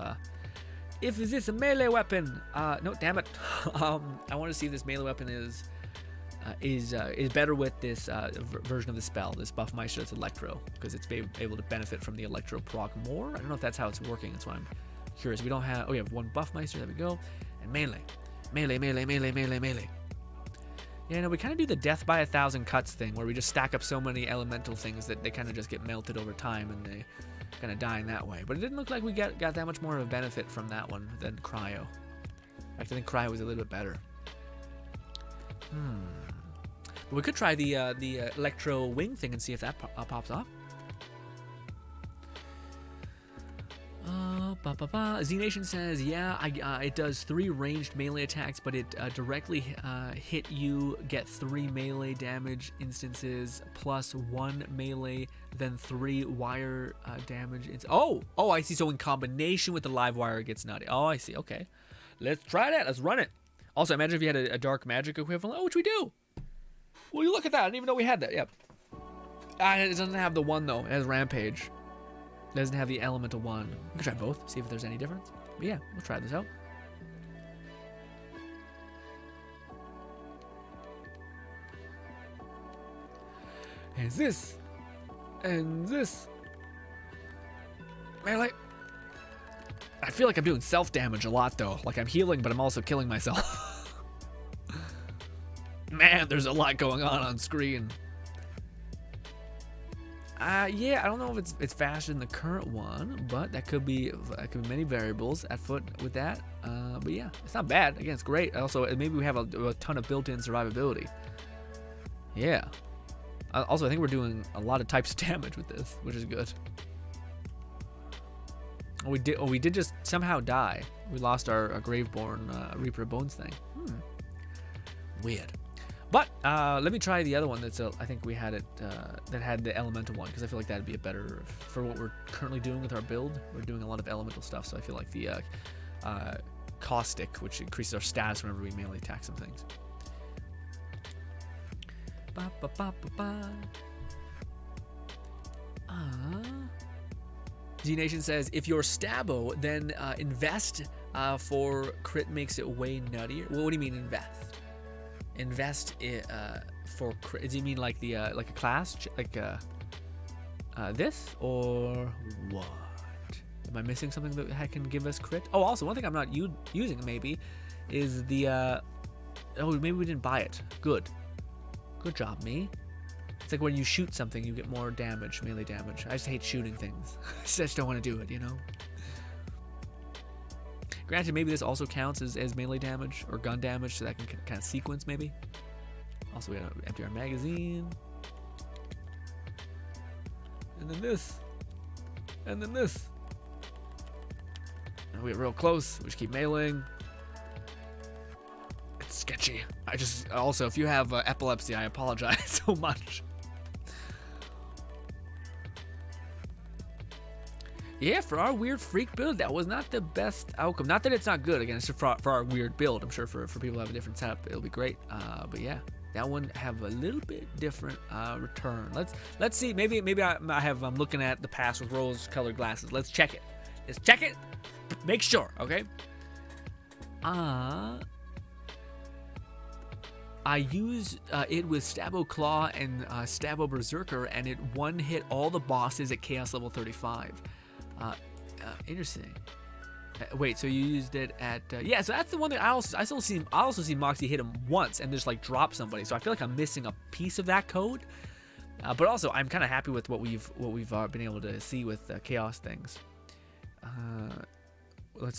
is this a melee weapon? No, damn it. I want to see if this melee weapon is better with this version of the spell, this Buffmeister that's Electro, because it's able to benefit from the Electro proc more. I don't know if that's how it's working. That's why I'm curious. We don't have. Oh, we have 1 Buffmeister. There we go. And melee. Yeah, no, we kind of do the death by 1,000 cuts thing, where we just stack up so many elemental things that they kind of just get melted over time, and they kind of dying that way. But it didn't look like we got that much more of a benefit from that one than cryo. In fact, I think cryo was a little bit better. But we could try the electro wing thing and see if that pops up. Z Nation says, yeah, it does 3 ranged melee attacks, but it directly hit you, get 3 melee damage instances, plus 1 melee, then 3 wire damage. Oh, I see. So in combination with the live wire, it gets nutty. Oh, I see. Okay. Let's try that. Let's run it. Also, imagine if you had a dark magic equivalent. Oh, which we do. Well, you look at that. I didn't even know we had that. Yep. It doesn't have the one, though. It has Rampage. It doesn't have the elemental one. We can try both, see if there's any difference. But yeah, we'll try this out. And this. And this. Melee. I feel like I'm doing self-damage a lot, though. Like I'm healing, but I'm also killing myself. Man, there's a lot going on screen. Yeah, I don't know if it's faster than the current one, but that could be many variables at foot with that. But yeah, it's not bad. Again, it's great. Also, maybe we have a ton of built-in survivability. Yeah. Also, I think we're doing a lot of types of damage with this, which is good. We did just somehow die. We lost our Graveborn Reaper of Bones thing. Weird. But let me try the other one. I think we had it that had the elemental one, because I feel like that'd be a better for what we're currently doing with our build. We're doing a lot of elemental stuff, so I feel like the caustic, which increases our stats whenever we melee attack some things. Z Nation says, if you're Stabo, then invest for crit makes it way nuttier. Well, what do you mean invest? Invest for crit. Do you mean like the like a class, like this, or what? Am I missing something that can give us crit? Oh, also one thing I'm not using maybe is the oh, maybe we didn't buy it. Good job, me. It's like when you shoot something, you get more damage, melee damage. I just hate shooting things. I just don't want to do it, you know. Granted, maybe this also counts as melee damage or gun damage, so that can kind of sequence maybe. Also, we gotta empty our magazine. And then this. And then this. And we get real close. We just keep meleeing. It's sketchy. Also, if you have epilepsy, I apologize so much. Yeah, for our weird freak build, that was not the best outcome. Not that it's not good. Again, it's just for our weird build. I'm sure for people who have a different setup, it'll be great. But yeah, that one have a little bit different return. Let's see. Maybe I'm looking at the past with rose-colored glasses. Let's check it. Let's check it. Make sure. Okay. I use it with Stabo Claw and Stabo Berserker, and it one-hit all the bosses at Chaos level 35. Interesting. Wait, so you used it at yeah? So that's the one that I also see Moxie hit him once and just like drop somebody. So I feel like I'm missing a piece of that code. But also I'm kind of happy with what we've been able to see with Chaos things.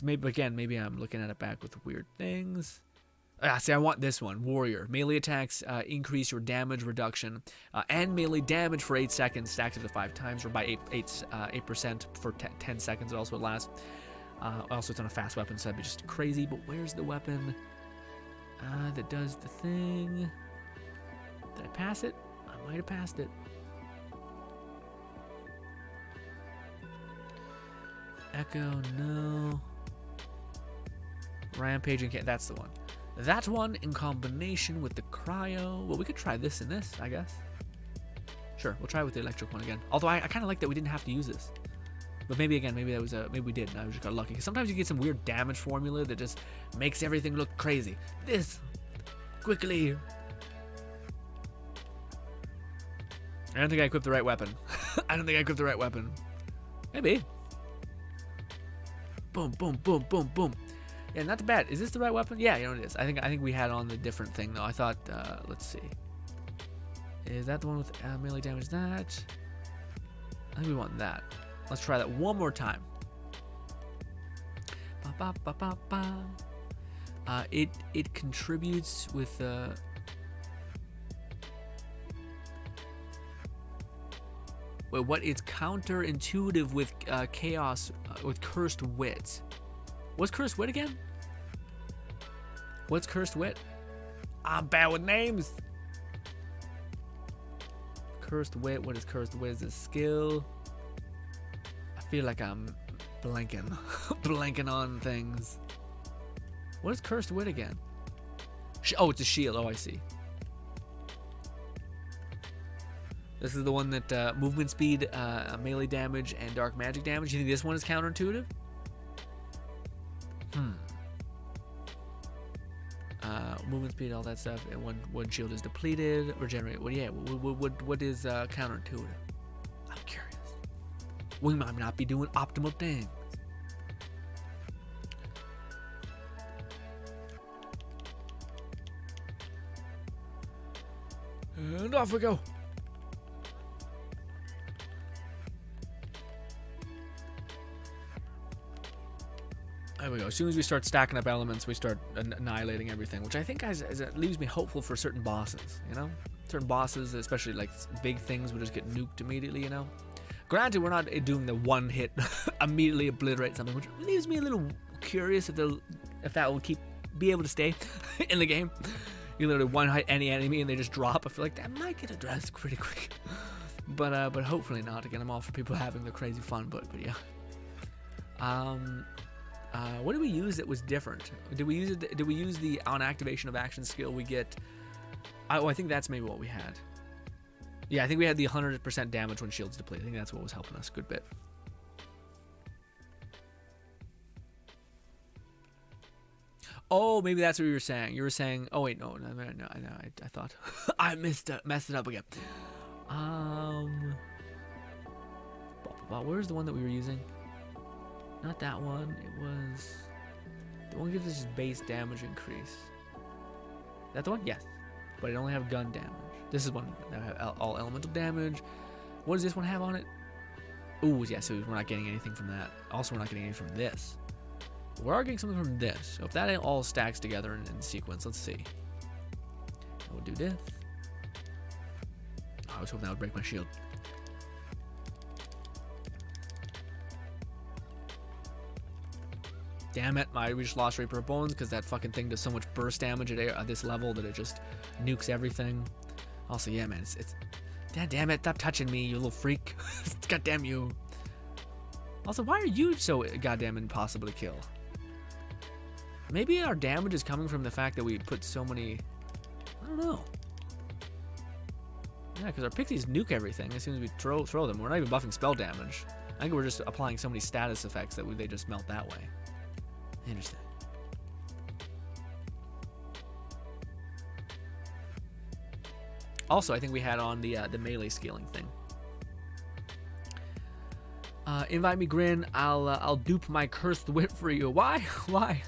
Maybe I'm looking at it back with weird things. See, I want this one. Warrior. Melee attacks increase your damage reduction and melee damage for 8 seconds, stacks up to 5 times, or by 8% for 10 seconds. It also lasts. Also, it's on a fast weapon, so that'd be just crazy. But where's the weapon that does the thing? Did I pass it? I might have passed it. Echo, no. Rampaging, that's the one. That one in combination with the cryo. Well, we could try this and this, I guess. Sure, we'll try with the electric one again. Although I kind of like that we didn't have to use this. But maybe that was maybe we did and I just got lucky. Because sometimes you get some weird damage formula that just makes everything look crazy. This. Quickly. I don't think I equipped the right weapon. Maybe. Boom, boom, boom, boom, boom. Yeah, not too bad. Is this the right weapon? Yeah, it is. I think we had on the different thing though. I thought. Let's see. Is that the one with melee damage? That. I think we want that. Let's try that one more time. Ba, ba, ba, ba, ba. It contributes with. Wait, what is counterintuitive with chaos with cursed wit? What's cursed wit again? What's cursed wit? I'm bad with names. Cursed wit. What is cursed wit? Is a skill. I feel like I'm blanking, blanking on things. What is cursed wit again? Oh, it's a shield. Oh, I see. This is the one that movement speed, melee damage, and dark magic damage. You think this one is counterintuitive? Movement speed, all that stuff, and one shield is depleted, regenerate. Well, yeah. What is counterintuitive? I'm curious. We might not be doing optimal things. And off we go. There we go. As soon as we start stacking up elements, we start annihilating everything, which I think leaves me hopeful for certain bosses, you know? Certain bosses, especially like big things, will just get nuked immediately, you know? Granted, we're not doing the one hit, immediately obliterate something, which leaves me a little curious if that will be able to stay in the game. You literally one hit any enemy and they just drop. I feel like that might get addressed pretty quick. But hopefully not. Again, I'm all for people having their crazy fun, but yeah. What did we use that was different? Did we use the on activation of action skill we get? I think that's maybe what we had. Yeah, I think we had the 100% damage when shields deplete. I think that's what was helping us a good bit. Oh, maybe that's what you were saying. You were saying, oh wait, no, I thought I messed it up again. Where's the one that we were using? Not that one. It was the one that gives us base damage increase. Is that the one? Yes, but it only have gun damage. This is one that have all elemental damage. What does this one have on it? Ooh, yeah. So we're not getting anything from that. Also, we're not getting anything from this. We are getting something from this. So if that all stacks together in sequence, let's see. We'll do this. I was hoping that would break my shield. Damn it, we just lost Reaper of Bones because that fucking thing does so much burst damage at this level that it just nukes everything. Also, yeah, man, it's damn it, stop touching me, you little freak. God damn you. Also, why are you so goddamn impossible to kill? Maybe our damage is coming from the fact that we put so many... I don't know. Yeah, because our pixies nuke everything as soon as we throw them. We're not even buffing spell damage. I think we're just applying so many status effects that they just melt that way. Interesting. Also, I think we had on the melee scaling thing. Invite me, Grin. I'll dupe my cursed wit for you. Why? Why?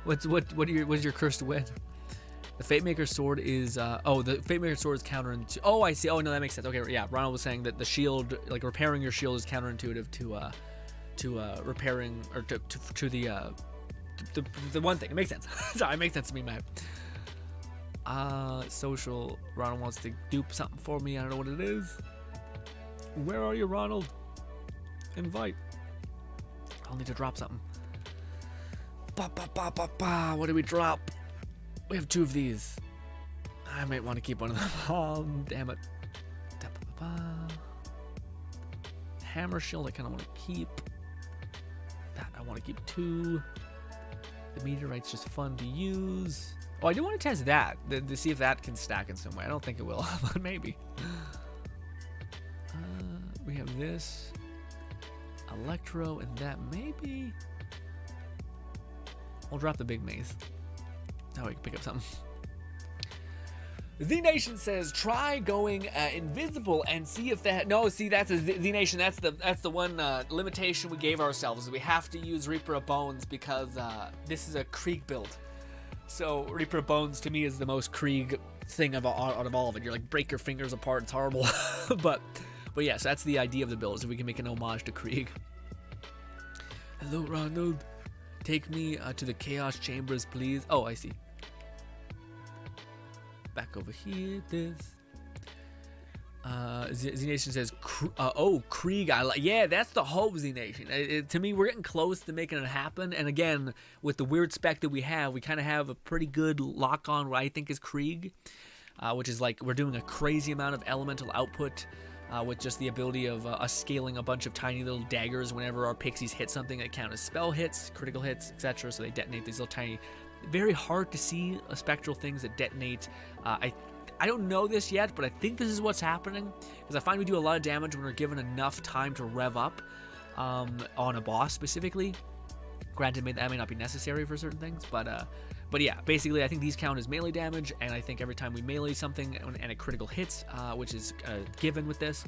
What's your cursed wit? The Fatemaker's sword is the Fatemaker's sword is counterintuitive. Oh, I see. Oh no, that makes sense. Okay, yeah. Ronald was saying that the shield, like repairing your shield, is counterintuitive to repairing or to the one thing. It makes sense. Sorry, it makes sense to me, man. Social. Ronald wants to dupe something for me. I don't know what it is. Where are you, Ronald? Invite. I'll need to drop something. What do we drop? We have 2 of these. I might want to keep one of them. Damn it. Hammer shield I kind of want to keep. That I want to keep 2. The meteorite's just fun to use. Oh, I do want to test that to see if that can stack in some way. I don't think it will, but maybe. We have this. Electro and that maybe. We'll drop the big maze. That way we can pick up something. Z Nation says, try going invisible and see if that. No, see, that's a Z Nation. That's the one limitation we gave ourselves. We have to use Reaper of Bones because this is a Krieg build. So Reaper of Bones to me is the most Krieg thing out of all of it. You're like break your fingers apart. It's horrible. but yes, that's the idea of the build. So we can make an homage to Krieg. Hello, Ronald. Take me to the Chaos Chambers, please. Oh, I see. Back over here, this. Z Nation says, "Oh, Krieg, yeah, that's the hope, Z Nation. To me, we're getting close to making it happen. And again, with the weird spec that we kind of have a pretty good lock on what I think is Krieg, which is like we're doing a crazy amount of elemental output with just the ability of us scaling a bunch of tiny little daggers whenever our pixies hit something that count as spell hits, critical hits, etc. So they detonate these little tiny, very hard to see spectral things that detonate. I don't know this yet, but I think this is what's happening, because I find we do a lot of damage when we're given enough time to rev up on a boss specifically. Granted, that may not be necessary for certain things, but yeah, basically I think these count as melee damage, and I think every time we melee something and a critical hits, which is given with this,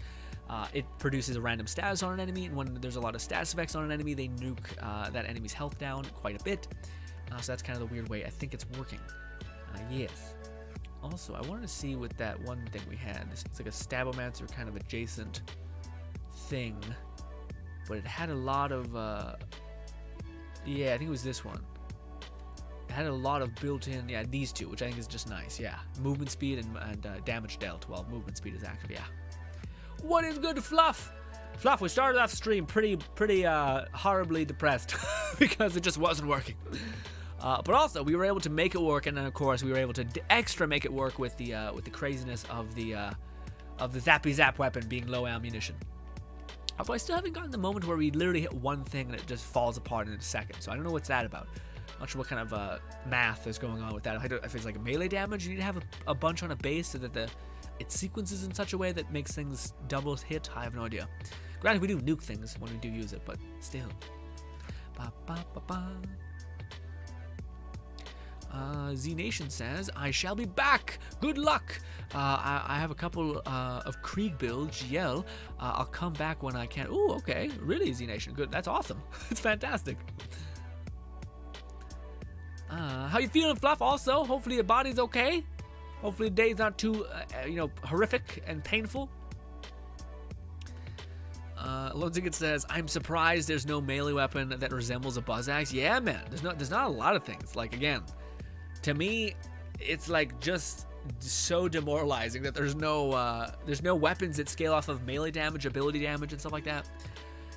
it produces a random status on an enemy, and when there's a lot of status effects on an enemy, they nuke that enemy's health down quite a bit. So that's kind of the weird way I think it's working. Yes. Also, I wanted to see with that one thing we had. It's like a Stabomancer kind of adjacent thing, but it had a lot of, yeah, I think it was this one. It had a lot of built-in, yeah, these two, which I think is just nice, yeah. Movement speed and damage dealt. Well, movement speed is active, yeah. What is good, Fluff? Fluff, we started off stream pretty horribly depressed because it just wasn't working. But also, we were able to make it work, and then of course we were able to extra make it work with the craziness of the zappy zap weapon being low ammunition. Although I still haven't gotten the moment where we literally hit one thing and it just falls apart in a second. So I don't know what's that about. I'm not sure what kind of math is going on with that. If it's like a melee damage, you need to have a bunch on a base so that it sequences in such a way that makes things double hit. I have no idea. Granted, we do nuke things when we do use it, but still. Ba, ba, ba, ba. Z Nation says, I shall be back. Good luck. I have a couple of Krieg builds. GL. I'll come back when I can. Ooh, okay. Really, Z Nation. Good. That's awesome. It's fantastic. How you feeling, Fluff? Also, hopefully your body's okay. Hopefully the day's not too, horrific and painful. Lone Ticket says, I'm surprised there's no melee weapon that resembles a buzz axe. Yeah, man. There's not a lot of things. Like, again, to me, it's like just so demoralizing that there's no weapons that scale off of melee damage, ability damage, and stuff like that.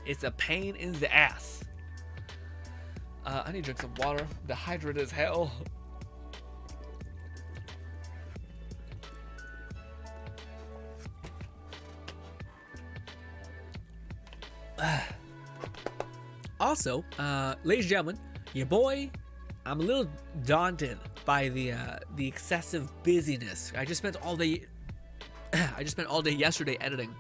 It's a pain in the ass. I need to drink some water. Dehydrated as hell. Also, ladies and gentlemen, your boy, I'm a little daunted by the excessive busyness. I just spent all day yesterday editing,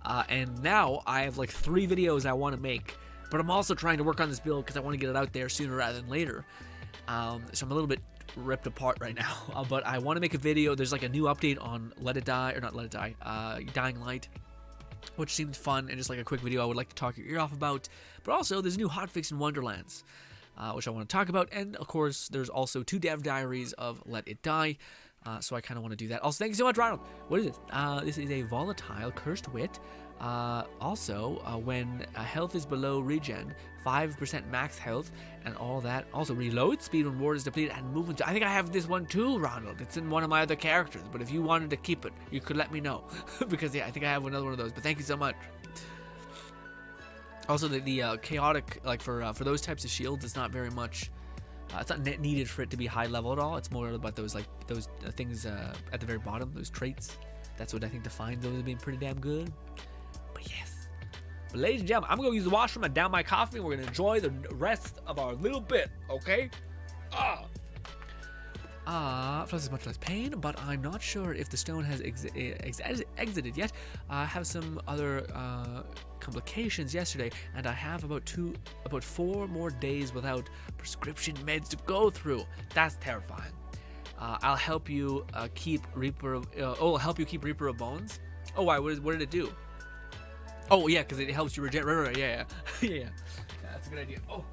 and now I have like 3 videos I want to make. But I'm also trying to work on this build because I want to get it out there sooner rather than later. So I'm a little bit ripped apart right now. But I want to make a video. There's like a new update on Dying Light, which seemed fun and just like a quick video I would like to talk your ear off about. But also, there's a new hotfix in Wonderlands, which I want to talk about. And of course, there's also 2 dev diaries of Let It Die. So I kind of want to do that. Also, thank you so much, Ronald. What is this? This is a volatile cursed wit. When health is below regen, 5% max health, and all that. Also, reload speed when ward is depleted, and movement. I think I have this one too, Ronald. It's in one of my other characters, but if you wanted to keep it, you could let me know. Because, yeah, I think I have another one of those, but thank you so much. Also, the chaotic, like, for those types of shields, it's not very much... it's not needed for it to be high level at all. It's more about those things at the very bottom, those traits. That's what I think defines those as being pretty damn good. But yes. But ladies and gentlemen, I'm going to use the washroom and down my coffee, and we're going to enjoy the rest of our little bit, okay? Plus much less pain, but I'm not sure if the stone has exited yet. I have some other complications yesterday, and I have about 4 more days without prescription meds to go through. That's terrifying. I'll help you keep Reaper of Bones. Oh, why? What did it do? Oh, yeah, because it helps you regenerate. Right, yeah. Yeah, that's a good idea. Oh.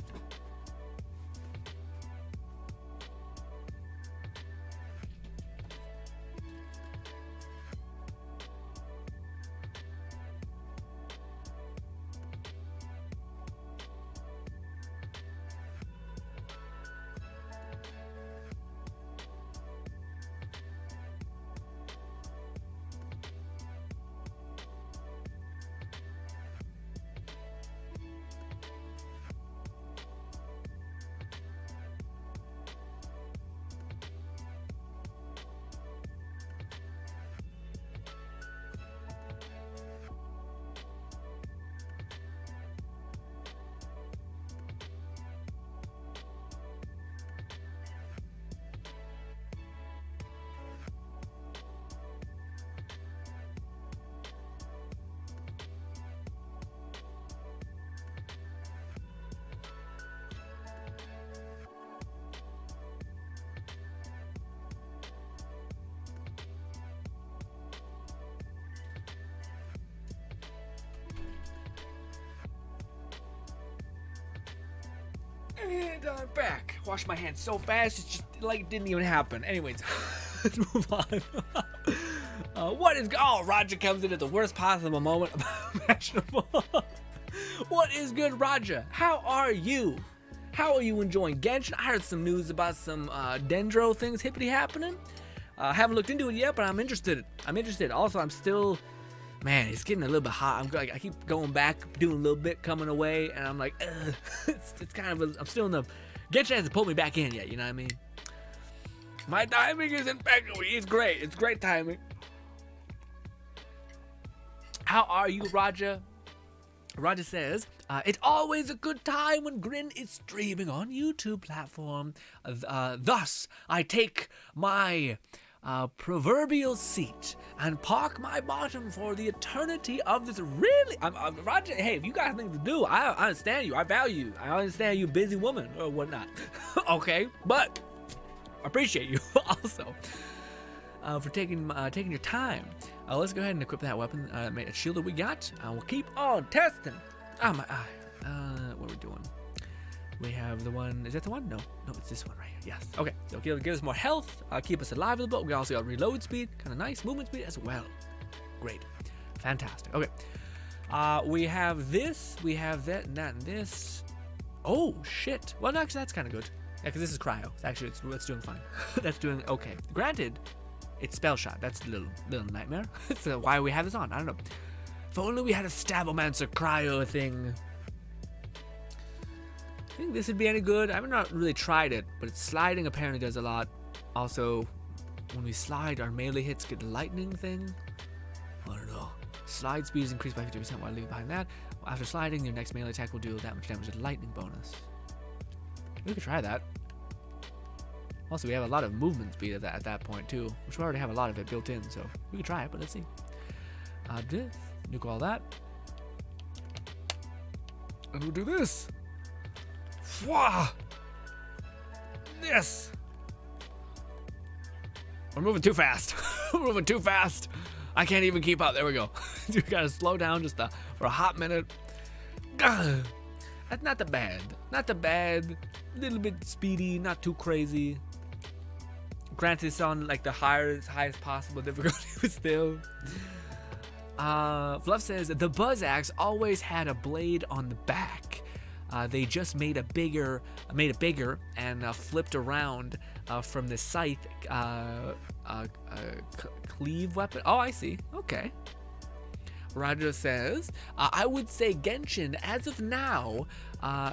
And I'm back. Washed my hands so fast, it's just like it didn't even happen. Anyways, let's move on. What is... Oh, Roger comes in at the worst possible moment imaginable. What is good, Roger? How are you? How are you enjoying Genshin? I heard some news about some dendro things hippity happening. Haven't looked into it yet, but I'm interested. Also, I'm still... Man, it's getting a little bit hot. I keep going back, doing a little bit, coming away, and I'm like, ugh. It's kind of... I'm still in the... Genshin hasn't pulled me back in yet, you know what I mean? My timing is impeccable. It's great. It's great timing. How are you, Roger? Roger says, it's always a good time when GRINN is streaming on YouTube platform. Thus, I take my proverbial seat and park my bottom for the eternity of this. Really? Roger, hey, if you got things to do, I understand you. I value you. I understand you, busy woman or whatnot. Okay, but I appreciate you also for taking your time. Let's go ahead and equip that weapon, a shield that we got. We'll keep on testing. Oh my eye. What are we doing? We have the one. Is that the one? No, it's this one right here. Yes. Okay. So give us more health. Keep us alive a little bit. We also got reload speed, kind of nice movement speed as well. Great, fantastic. Okay. We have this. We have that and that and this. Oh shit. Well, no, actually, that's kind of good. Yeah, because this is cryo. Actually, it's doing fine. That's doing okay. Granted, it's spell shot. That's a little nightmare. It's why we have this on. I don't know. If only we had a Stabomancer cryo thing. I think this would be any good. I've not really tried it, but sliding apparently does a lot. Also, when we slide, our melee hits get the lightning thing. I don't know. Slide speed is increased by 50% while leaving behind that. After sliding, your next melee attack will deal that much damage with lightning bonus. We could try that. Also, we have a lot of movement speed at that point too, which we already have a lot of it built in, so we could try it, but let's see. This, nuke all that. And we'll do this. Wah! This! We're moving too fast. We're moving too fast. I can't even keep up. There we go. You gotta slow down just for a hot minute. That's not that bad. Not that bad. A little bit speedy, not too crazy. Granted, it's on like the highest possible difficulty, but still. Fluff says the Buzz Axe always had a blade on the back. They just made it bigger and flipped around from the scythe cleave weapon. Oh, I see. Okay. Roger says, I would say Genshin as of now.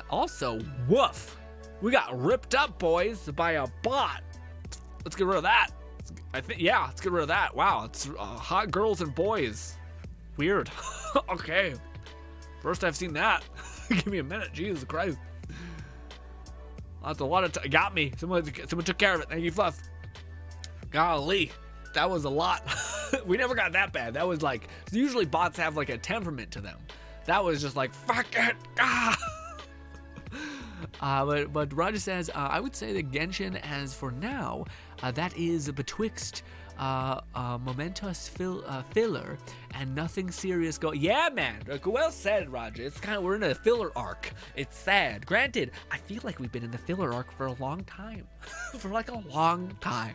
Also, woof. We got ripped up, boys, by a bot. Let's get rid of that. Let's get rid of that. Wow, it's hot girls and boys. Weird. Okay. First I've seen that. Give me a minute. Jesus Christ. That's a lot of got me. Someone took care of it. Thank you, Fluff. Golly. That was a lot. We never got that bad. That was like, usually bots have like a temperament to them. That was just like, fuck it. Ah. But Roger says, I would say that Genshin, as for now, that is betwixt momentous filler and nothing serious go. Yeah, man. Well said, Roger. It's kind of, we're in a filler arc. It's sad. Granted, I feel like we've been in the filler arc for a long time. For like a long time.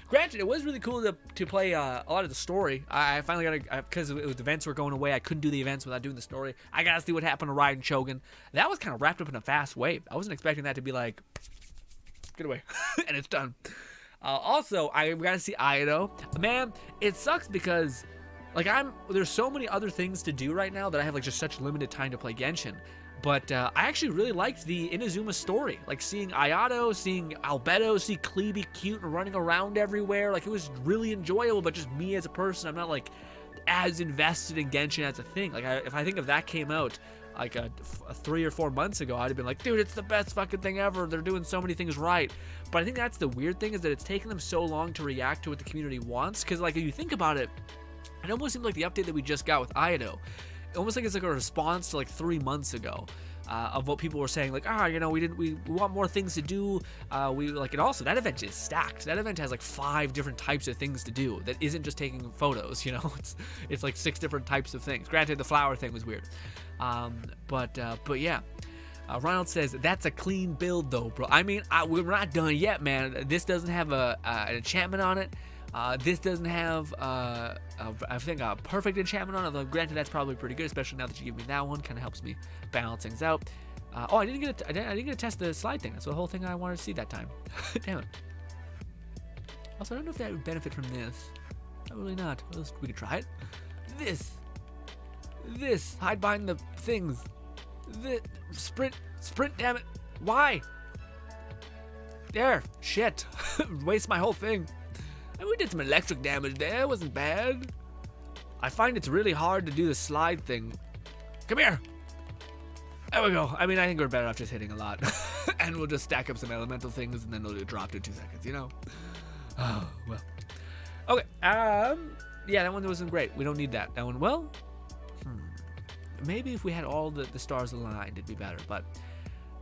Granted, it was really cool to play a lot of the story. I finally got because events were going away, I couldn't do the events without doing the story. I got to see what happened to Raiden Shogun. That was kind of wrapped up in a fast way. I wasn't expecting that to be like, get away, and it's done. Also, I got to see Aido. Man, it sucks because like there's so many other things to do right now that I have like just such limited time to play Genshin. But I actually really liked the Inazuma story. Like seeing Ayato, seeing Albedo, see Klebe cute and running around everywhere. Like it was really enjoyable, but just me as a person, I'm not like as invested in Genshin as a thing. Like if I think if that came out like 3 or 4 months ago, I'd have been like, dude, it's the best fucking thing ever. They're doing so many things right. But I think that's the weird thing is that it's taken them so long to react to what the community wants. Because like if you think about it, it almost seems like the update that we just got with Ayato. Almost like it's like a response to like 3 months ago of what people were saying, like, we want more things to do. We like, and also that event is stacked. That event has like 5 different types of things to do. That isn't just taking photos, it's like 6 different types of things. Granted, the flower thing was weird, but yeah. Ronald says, that's a clean build though, bro. I mean, we're not done yet, man. This doesn't have an enchantment on it. This doesn't have, I think, a perfect enchantment on it. Although, granted, that's probably pretty good, especially now that you give me that one. Kind of helps me balance things out. I didn't get to test the slide thing. That's the whole thing I wanted to see that time. Damn it. Also, I don't know if that would benefit from this. Probably not. We could try it. This. Hide behind the things. Sprint, damn it. Why? There. Shit. Waste my whole thing. And we did some electric damage there. It wasn't bad. I find it's really hard to do the slide thing. Come here. There we go. I mean, I think we're better off just hitting a lot. And we'll just stack up some elemental things and then it'll drop in 2 seconds, you know? Oh, well. Okay. Yeah, that one wasn't great. We don't need that. That one, well... Maybe if we had all the stars aligned, it'd be better. But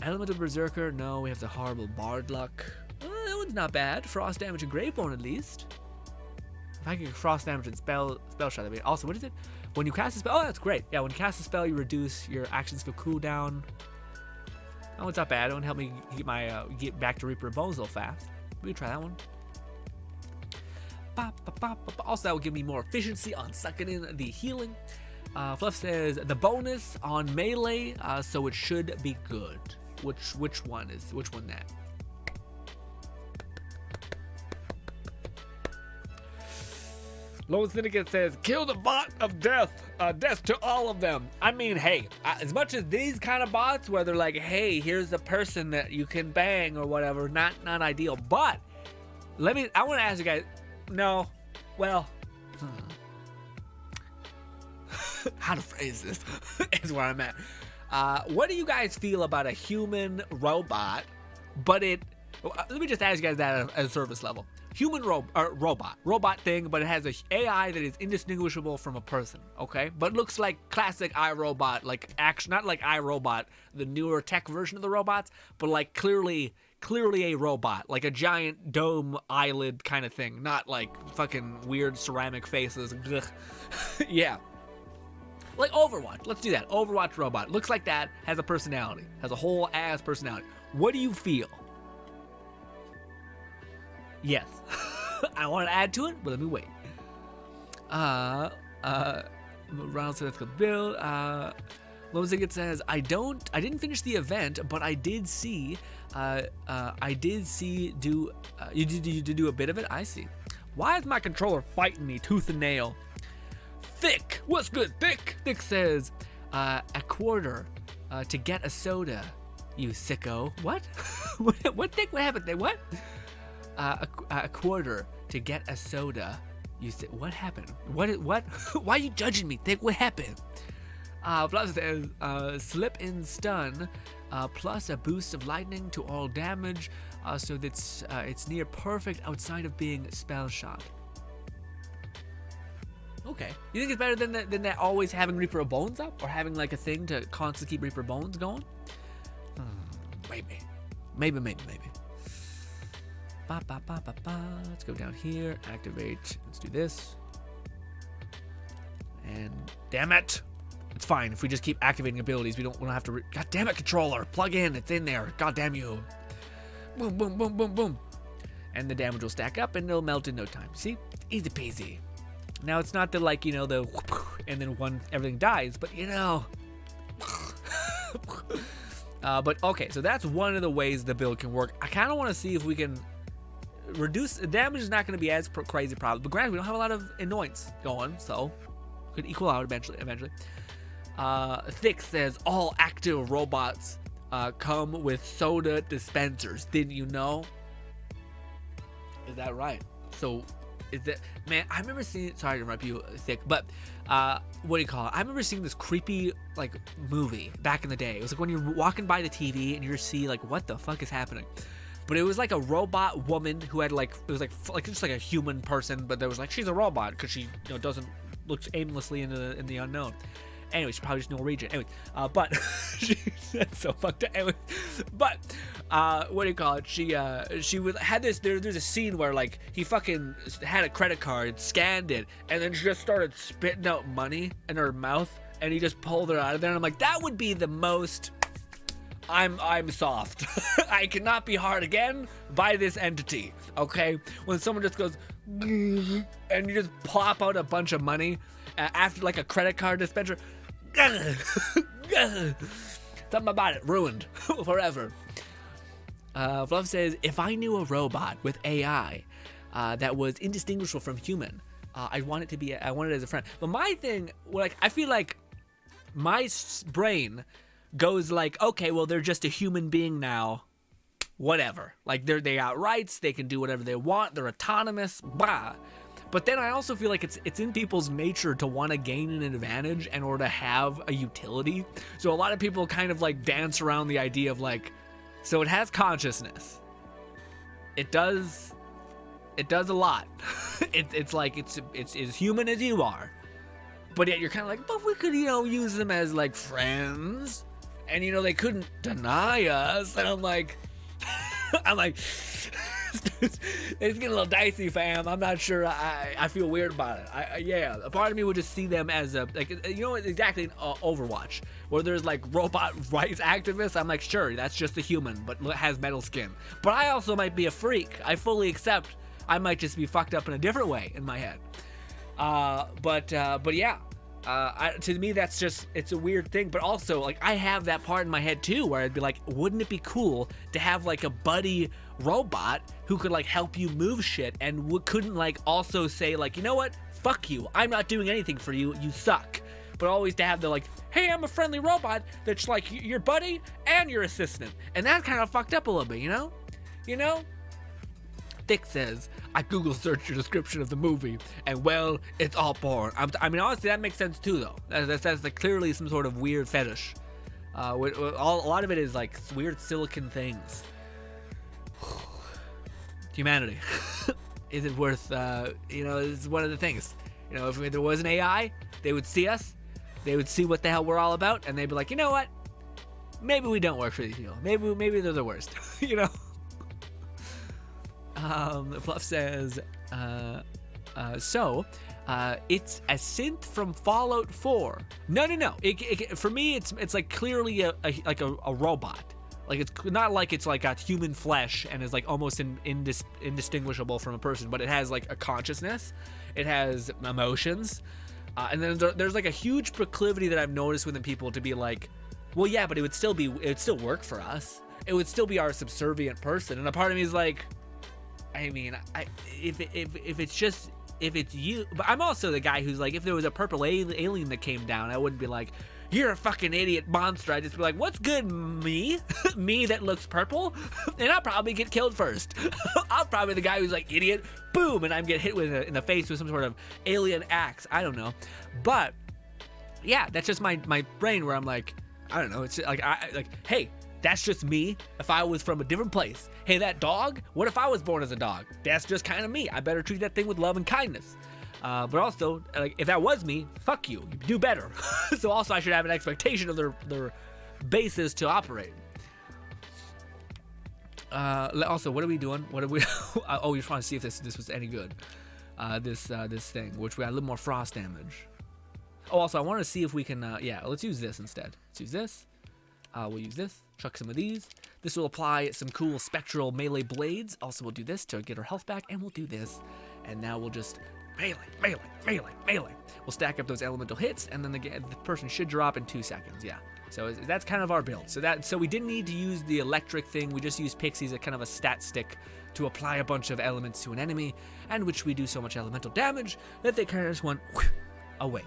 Elemental Berserker, no. We have the horrible Bard luck. That one's not bad. Frost damage and Grave Bone, at least. If I can get frost damage and spell shot, that'd be also, what is it? When you cast a spell, oh, that's great. Yeah, when you cast a spell, you reduce your action skill cooldown. Oh, it's not bad. It would help me get back to Reaper of Bones a little fast. We can try that one. Also, that will give me more efficiency on sucking in the healing. Fluff says the bonus on melee, so it should be good. Which one that? Lone Syndicate says kill the bot of death. Death to all of them. I mean, hey, as much as these kind of bots where they're like, hey, here's a person that you can bang or whatever, not ideal. But I want to ask you guys. No, well. How to phrase this is where I'm at. What do you guys feel about a human robot, but let me just ask you guys that at a surface level. Human robot thing, but it has a AI that is indistinguishable from a person, okay? But looks like classic iRobot, like not like iRobot, the newer tech version of the robots, but like clearly a robot, like a giant dome eyelid kind of thing, not like fucking weird ceramic faces. Yeah. Like Overwatch. Let's do that. Overwatch robot. Looks like that. Has a personality. Has a whole ass personality. What do you feel? Yes. I want to add to it, but let me wait. Ronald said that's good build. Lozigit says I didn't finish the event, but I did see you do a bit of it. I see. Why is my controller fighting me tooth and nail? Thick, what's good, Thick? Thick says, a quarter to get a soda, you sicko. What? What, Thick? What happened there? What? A quarter to get a soda, you what happened? What? Why are you judging me, Thick? What happened? Plus says, slip in stun, plus a boost of lightning to all damage, so that's it's near perfect outside of being spell shot. Okay. You think it's better than that always having Reaper of Bones up? Or having like a thing to constantly keep Reaper of Bones going? Maybe. Let's go down here. Activate. Let's do this. And damn it. It's fine. If we just keep activating abilities, we don't have to... God damn it, controller. Plug in. It's in there. God damn you. Boom, boom, boom, boom, boom. And the damage will stack up and it'll melt in no time. See? Easy peasy. Now it's not the like, you know, the and then everything dies, but you know. But okay, so that's one of the ways the build can work. I kind of want to see if we can reduce the damage. Is not going to be as crazy probably, but granted we don't have a lot of annoyance going, so could equal out eventually. Thick says all active robots come with soda dispensers. Didn't you know? Is that right? So. Is that, man, I remember seeing, sorry to interrupt you, Thick, but what do you call it? I remember seeing this creepy like movie back in the day. It was like when you're walking by the TV and you see like what the fuck is happening. But it was like a robot woman who had like, it was like just like a human person, but there was like she's a robot because she doesn't looks aimlessly in the unknown. Anyway, she probably just Norwegian. Anyway, but that's so fucked up. Anyway, but what do you call it? She had this. There's a scene where like he fucking had a credit card, scanned it, and then she just started spitting out money in her mouth, and he just pulled her out of there. And I'm like, that would be the most I'm soft. I cannot be hard again by this entity. Okay, when someone just goes and you just plop out a bunch of money after like a credit card dispenser. Something about it ruined forever. Fluff says, if I knew a robot with AI that was indistinguishable from human, I want it as a friend. But my thing, like, I feel like my brain goes like, okay, well, they're just a human being now. Whatever. Like, they got rights. They can do whatever they want. They're autonomous. Blah. But then I also feel like it's in people's nature to want to gain an advantage in order to have a utility. So a lot of people kind of like dance around the idea of like, so it has consciousness. It does a lot. It's like it's as human as you are. But yet you're kind of like, but we could, use them as like friends. And they couldn't deny us. And I'm like, it's getting a little dicey, fam. I'm not sure. I feel weird about it. A part of me would just see them as exactly in Overwatch, where there's like robot rights activists. I'm like, sure, that's just a human, but has metal skin. But I also might be a freak. I fully accept I might just be fucked up in a different way in my head. But yeah. To me, that's just, it's a weird thing. But also, like, I have that part in my head too, where I'd be like, wouldn't it be cool to have like a buddy robot who could like help you move shit and couldn't like also say like, you know what, fuck you, I'm not doing anything for you, you suck. But always to have the like, hey, I'm a friendly robot that's like your buddy and your assistant. And that kind of fucked up a little bit, you know? Thick says, I Google searched your description of the movie, and well, it's all porn. I mean, honestly, that makes sense too, though. That's like clearly some sort of weird fetish. A lot of it is like weird silicon things. Humanity. Is it worth, it's one of the things. If there was an AI, they would see us, they would see what the hell we're all about, and they'd be like, you know what? Maybe we don't work for these people. Maybe they're the worst, Fluff says, it's a synth from Fallout 4. No. For me, it's like clearly a robot. Like, it's not like it's like got human flesh and is like almost indistinguishable from a person, but it has like a consciousness. It has emotions. And then there's like a huge proclivity that I've noticed within people to be like, well, yeah, but it would still work for us. It would still be our subservient person. And a part of me is like, I mean, if it's you, but I'm also the guy who's like, if there was a purple alien that came down, I wouldn't be like, you're a fucking idiot monster. I'd just be like, what's good, me? Me that looks purple? And I'll probably get killed first. I'll probably be the guy who's like, idiot, boom, and I'm get hit in the face with some sort of alien axe. I don't know. But yeah, that's just my brain where I'm like, I don't know. It's like, hey, that's just me if I was from a different place. Hey, that dog, what if I was born as a dog? That's just kind of me. I better treat that thing with love and kindness. But also, like, if that was me, fuck you. You do better. So also I should have an expectation of their basis to operate. Also, what are we doing? What are we? Oh, we just want to see if this was any good. This thing, which we had a little more frost damage. Oh, also, I want to see if we can. Let's use this instead. Let's use this. We'll use this. Chuck some of these. This will apply some cool spectral melee blades. Also, we'll do this to get our health back, and we'll do this. And now we'll just melee. We'll stack up those elemental hits, and then the person should drop in 2 seconds. Yeah. So that's kind of our build. So we didn't need to use the electric thing. We just used pixies as kind of a stat stick to apply a bunch of elements to an enemy, and which we do so much elemental damage that they kind of just went away.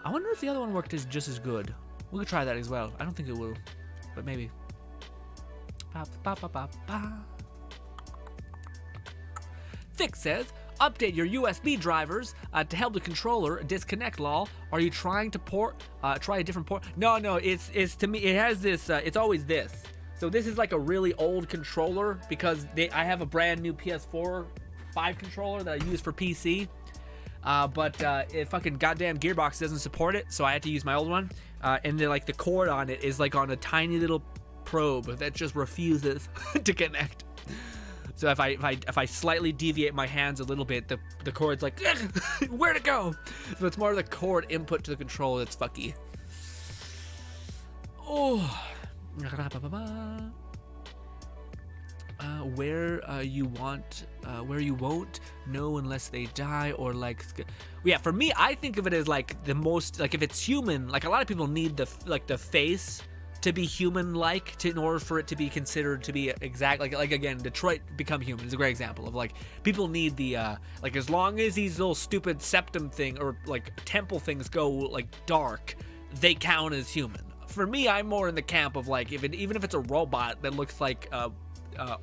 I wonder if the other one worked just as good. We could try that as well. I don't think it will, but maybe. Thick says, update your USB drivers to help the controller disconnect. Lol. Are you trying to try a different port? No. It's to me. It has this. It's always this. So this is like a really old controller because I have a brand new PS4 5 controller that I use for PC. But it fucking goddamn Gearbox doesn't support it, so I had to use my old one. And then like the cord on it is like on a tiny little probe that just refuses to connect. So if I slightly deviate my hands a little bit, the cord's like, where'd it go? So it's more the cord input to the controller that's fucky. Oh, Where you won't know unless they die, or like, yeah, for me, I think of it as like the most, like if it's human, like a lot of people need the face to be human-like in order for it to be considered to be exact. Like again, Detroit Become Human is a great example of like people need the like as long as these little stupid septum thing or like temple things go like dark, they count as human. For me, I'm more in the camp of like even if it's a robot that looks like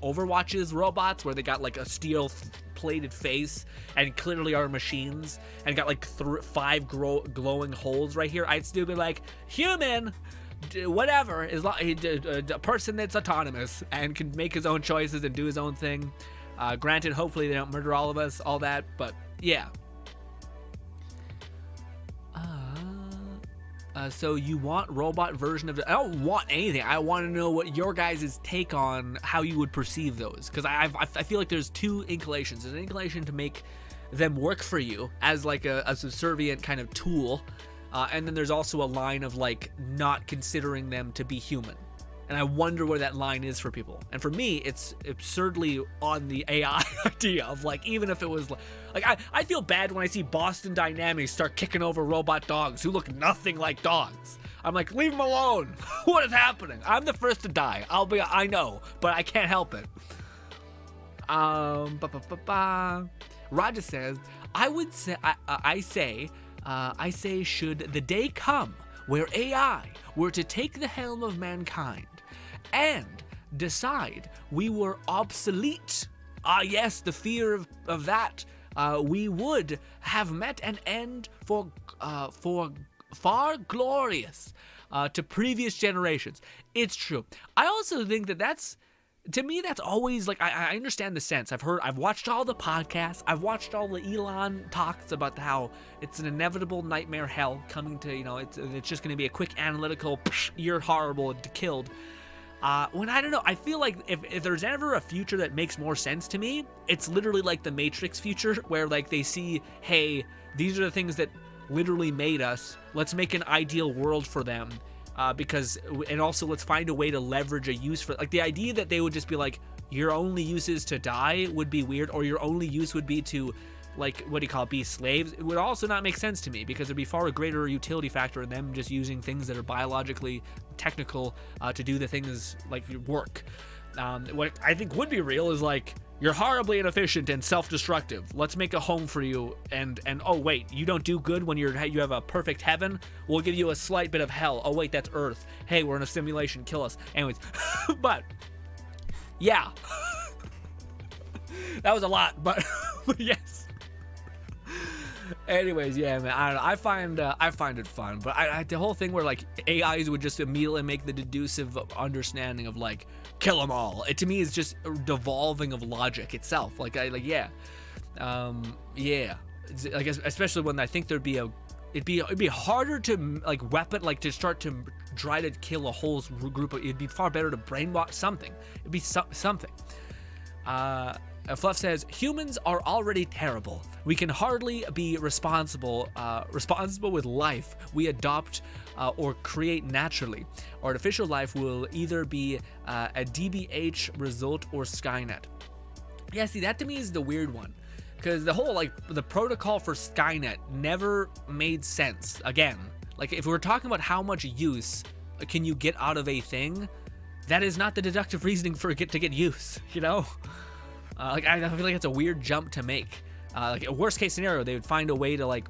Overwatch's robots, where they got like a steel plated face and clearly are machines and got like 5 glowing holes right here, I'd still be like, human, whatever, is a person that's autonomous and can make his own choices and do his own thing. Granted, hopefully they don't murder all of us, all that, but yeah. So you want robot version of I don't want anything. I want to know what your guys' take on how you would perceive those, because I feel like there's 2 inclinations. There's an inclination to make them work for you as like a subservient kind of tool, and then there's also a line of like not considering them to be human. And I wonder where that line is for people. And for me, it's absurdly on the AI idea of like, even if it was like I feel bad when I see Boston Dynamics start kicking over robot dogs who look nothing like dogs. I'm like, leave them alone. What is happening? I'm the first to die. I know, but I can't help it. Roger says, I say, should the day come where AI were to take the helm of mankind and decide we were obsolete. Yes, the fear of that. We would have met an end for far glorious to previous generations. It's true. I also think that's, to me, that's always like, I understand the sense. I've watched all the podcasts. I've watched all the Elon talks about how it's an inevitable nightmare hell coming to, it's just going to be a quick analytical, you're horrible, killed. When I don't know, I feel like if there's ever a future that makes more sense to me, it's literally like the Matrix future, where like they see, hey, these are the things that literally made us. Let's make an ideal world for them. And also let's find a way to leverage a use for, like, the idea that they would just be like, your only use is to die would be weird, or your only use would be to, like, what do you call it, be slaves. It would also not make sense to me, because there'd be far a greater utility factor in them just using things that are biologically technical to do the things like work. What I think would be real is like, you're horribly inefficient and self-destructive. Let's make a home for you, and oh wait, you don't do good when you have a perfect heaven. We'll give you a slight bit of hell. Oh wait, that's Earth. Hey, we're in a simulation. Kill us. Anyways, but yeah, that was a lot, but yes. Anyways, yeah, man, I don't know. I find it fun, but the whole thing where like AIs would just immediately make the deducive understanding of like, kill them all. It to me is just a devolving of logic itself. Yeah. Like, especially when I think it'd be harder to like weapon, like to start to try to kill a whole group. It'd be far better to brainwash something. It'd be something. Fluff says, humans are already terrible. We can hardly be responsible with life we adopt or create naturally. Artificial life will either be a DBH result or Skynet. Yeah, see, that to me is the weird one, because the whole, like, the protocol for Skynet never made sense. Again, like, if we're talking about how much use can you get out of a thing, that is not the deductive reasoning for it to get use, Like, I feel like it's a weird jump to make. Like, a worst case scenario, they would find a way to like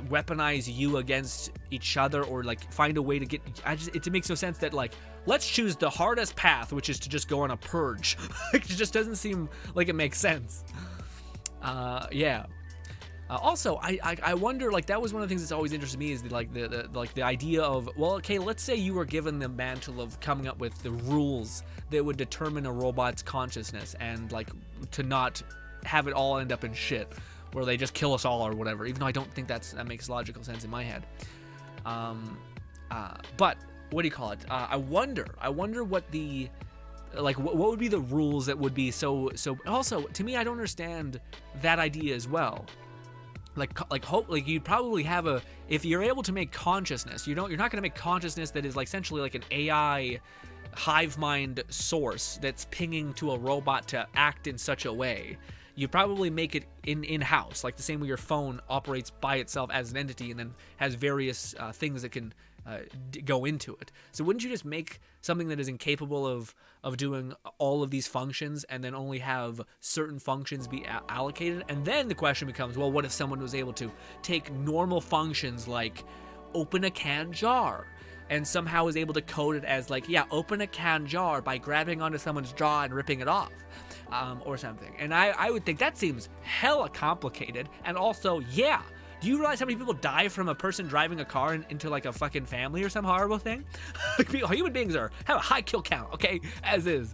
weaponize you against each other, or like find a way to get. It makes no sense that like, let's choose the hardest path, which is to just go on a purge. It just doesn't seem like it makes sense. Yeah. Also, I wonder, like, that was one of the things that's always interested me, is the idea of, well, okay, let's say you were given the mantle of coming up with the rules that would determine a robot's consciousness, and like to not have it all end up in shit where they just kill us all or whatever. Even though I don't think that makes logical sense in my head. But what do you call it? I wonder what the what would be the rules that would be so. Also, to me, I don't understand that idea as well. Like you'd probably have if you're able to make consciousness, you're not going to make consciousness that is like essentially like an AI hive mind source that's pinging to a robot to act in such a way, you probably make it in-house, like the same way your phone operates by itself as an entity and then has various things that can go into it. So wouldn't you just make something that is incapable of doing all of these functions and then only have certain functions be allocated? And then the question becomes, well, what if someone was able to take normal functions like open a canned jar and somehow is able to code it as like, yeah, open a canned jar by grabbing onto someone's jaw and ripping it off, or something. And I would think that seems hella complicated. And also, yeah, do you realize how many people die from a person driving a car into like a fucking family or some horrible thing? Human beings have a high kill count, okay, as is.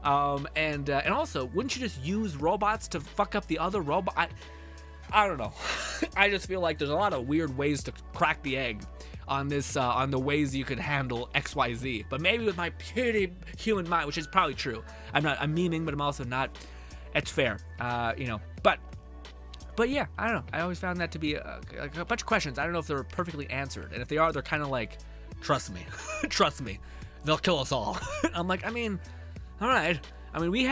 And also, wouldn't you just use robots to fuck up the other robot? I don't know. I just feel like there's a lot of weird ways to crack the egg on this, on the ways you could handle XYZ. But maybe with my purely human mind, which is probably true. I'm memeing, but I'm also not. It's fair, But yeah, I don't know. I always found that to be a bunch of questions. I don't know if they're perfectly answered, and if they are, they're kind of like, trust me, trust me, they'll kill us all. I'm like, I mean, all right. I mean, we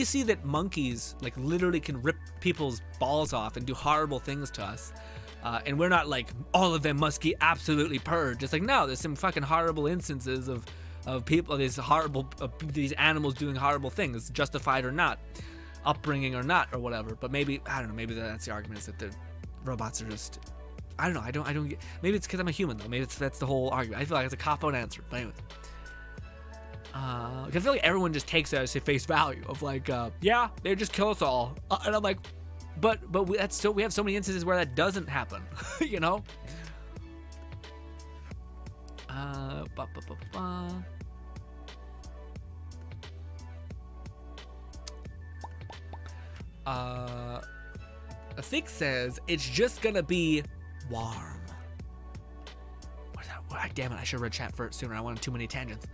see that monkeys like literally can rip people's balls off and do horrible things to us. And we're not like, all of them must get absolutely purged. It's like, no, there's some fucking horrible instances of people, these animals doing horrible things, justified or not, upbringing or not, or whatever. But maybe, I don't know, maybe that's the argument, is that the robots are just, I don't know, I don't get, maybe it's because I'm a human though. Maybe that's the whole argument. I feel like it's a cop-out answer. But anyways. I feel like everyone just takes that as a face value of like, yeah, they just kill us all. And I'm like, but we have so many instances where that doesn't happen, you know? I think says it's just gonna be warm. What's that? Damn it! I should have read chat first sooner. I wanted too many tangents.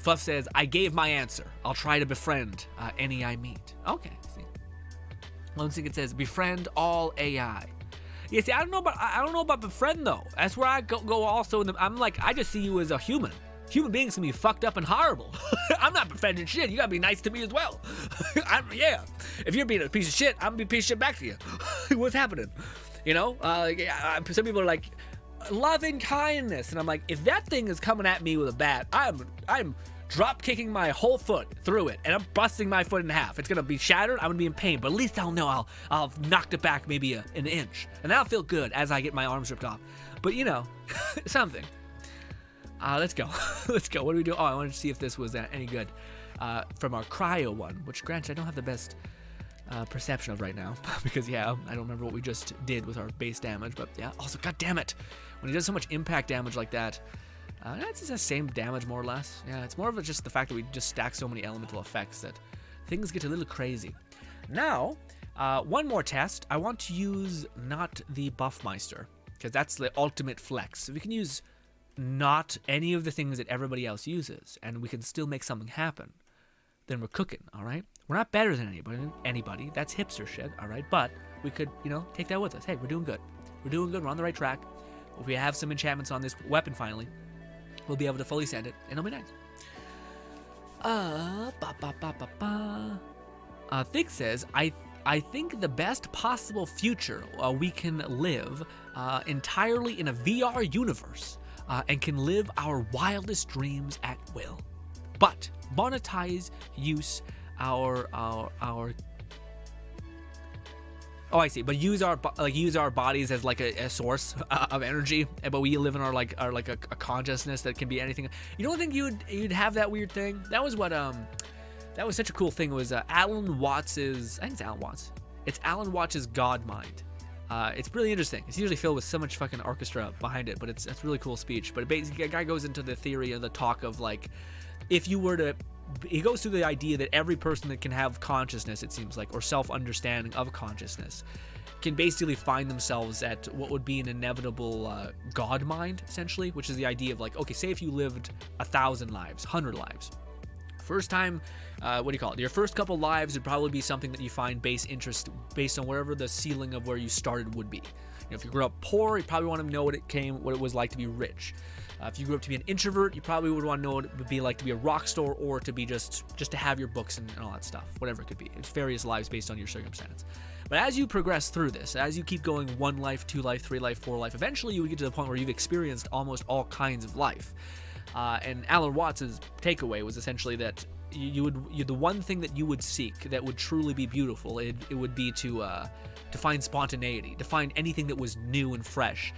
Fluff says, I gave my answer. I'll try to befriend any I meet. Okay, see. Lone Secret says, befriend all AI. Yeah, see, I don't know about befriend though. That's where I go also. I'm like, I just see you as a human. Human beings can be fucked up and horrible. I'm not befriending shit. You gotta be nice to me as well. Yeah. If you're being a piece of shit, I'm gonna be a piece of shit back to you. What's happening? You know? Some people are like, loving kindness, and I'm like, if that thing is coming at me with a bat, I'm drop kicking my whole foot through it, and I'm busting my foot in half. It's gonna be shattered. I'm gonna be in pain, but at least I'll know I'll knocked it back maybe an inch, and that'll feel good as I get my arms ripped off. But you know, something. Let's go. Let's go. What do we do? Oh, I wanted to see if this was any good from our cryo one, which granted I don't have the best perception of right now because yeah, I don't remember what we just did with our base damage. But yeah, also, god damn it, when he does so much impact damage like that, it's the same damage more or less. Yeah, it's more of just the fact that we just stack so many elemental effects that things get a little crazy. Now, one more test. I want to use not the Buffmeister because that's the ultimate flex. So we can use not any of the things that everybody else uses, and we can still make something happen. Then we're cooking, all right? We're not better than anybody. That's hipster shit, all right? But we could, take that with us. Hey, we're doing good. We're doing good. We're on the right track. If we have some enchantments on this weapon finally, we'll be able to fully send it, and it'll be nice. Thig says, I think the best possible future we can live entirely in a VR universe and can live our wildest dreams at will. But monetize use our oh, I see. But use our bodies as like a source of energy, but we live in our a consciousness that can be anything. You don't think you'd have that weird thing? That was what that was such a cool thing. It was Alan Watts's. I think it's Alan Watts. It's Alan Watts' God Mind. It's really interesting. It's usually filled with so much fucking orchestra behind it, but it's really cool speech. But basically, a guy goes into the theory of the talk of like, if you were to, he goes through the idea that every person that can have consciousness, it seems like, or self-understanding of consciousness, can basically find themselves at what would be an inevitable God mind, essentially, which is the idea of like, okay, say if you lived 1,000 lives, 100 lives. First time, what do you call it? Your first couple lives would probably be something that you find based on wherever the ceiling of where you started would be. if you grew up poor, you probably want to know what it was like to be rich. If you grew up to be an introvert, you probably would want to know what it would be like to be a rock star, or to be just to have your books and all that stuff, whatever it could be. It's various lives based on your circumstance. But as you progress through this, as you keep going 1 life, 2 life, 3 life, 4 life, eventually you would get to the point where you've experienced almost all kinds of life. And Alan Watts' takeaway was essentially that the one thing that you would seek that would truly be beautiful, it would be to find spontaneity, to find anything that was new and fresh.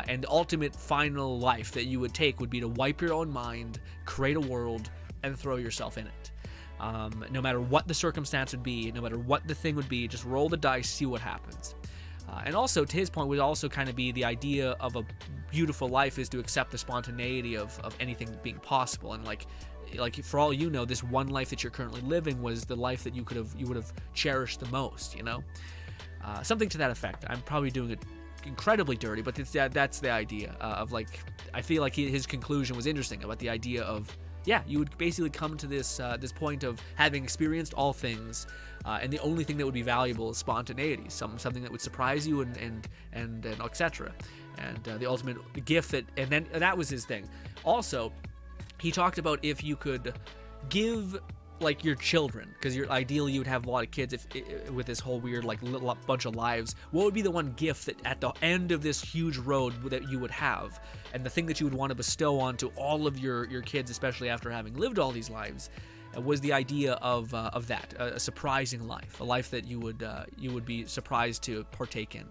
And the ultimate final life that you would take would be to wipe your own mind, create a world, and throw yourself in it. No matter what the circumstance would be, no matter what the thing would be, just roll the dice, see what happens. And also, to his point, would also kind of be the idea of a beautiful life is to accept the spontaneity of anything being possible. And like for all you know, this one life that you're currently living was the life that you would have cherished the most, something to that effect. I'm probably doing it incredibly dirty, but that's the idea of like, I feel like his conclusion was interesting about the idea of, you would basically come to this point of having experienced all things, and the only thing that would be valuable is spontaneity, something that would surprise you and etc. And the ultimate gift and that was his thing. Also, he talked about if you could give like your children, because ideally you would have a lot of kids with this whole weird like little bunch of lives, what would be the one gift that at the end of this huge road that you would have, and the thing that you would want to bestow onto all of your kids, especially after having lived all these lives, was the idea of that, a surprising life, a life that you would be surprised to partake in,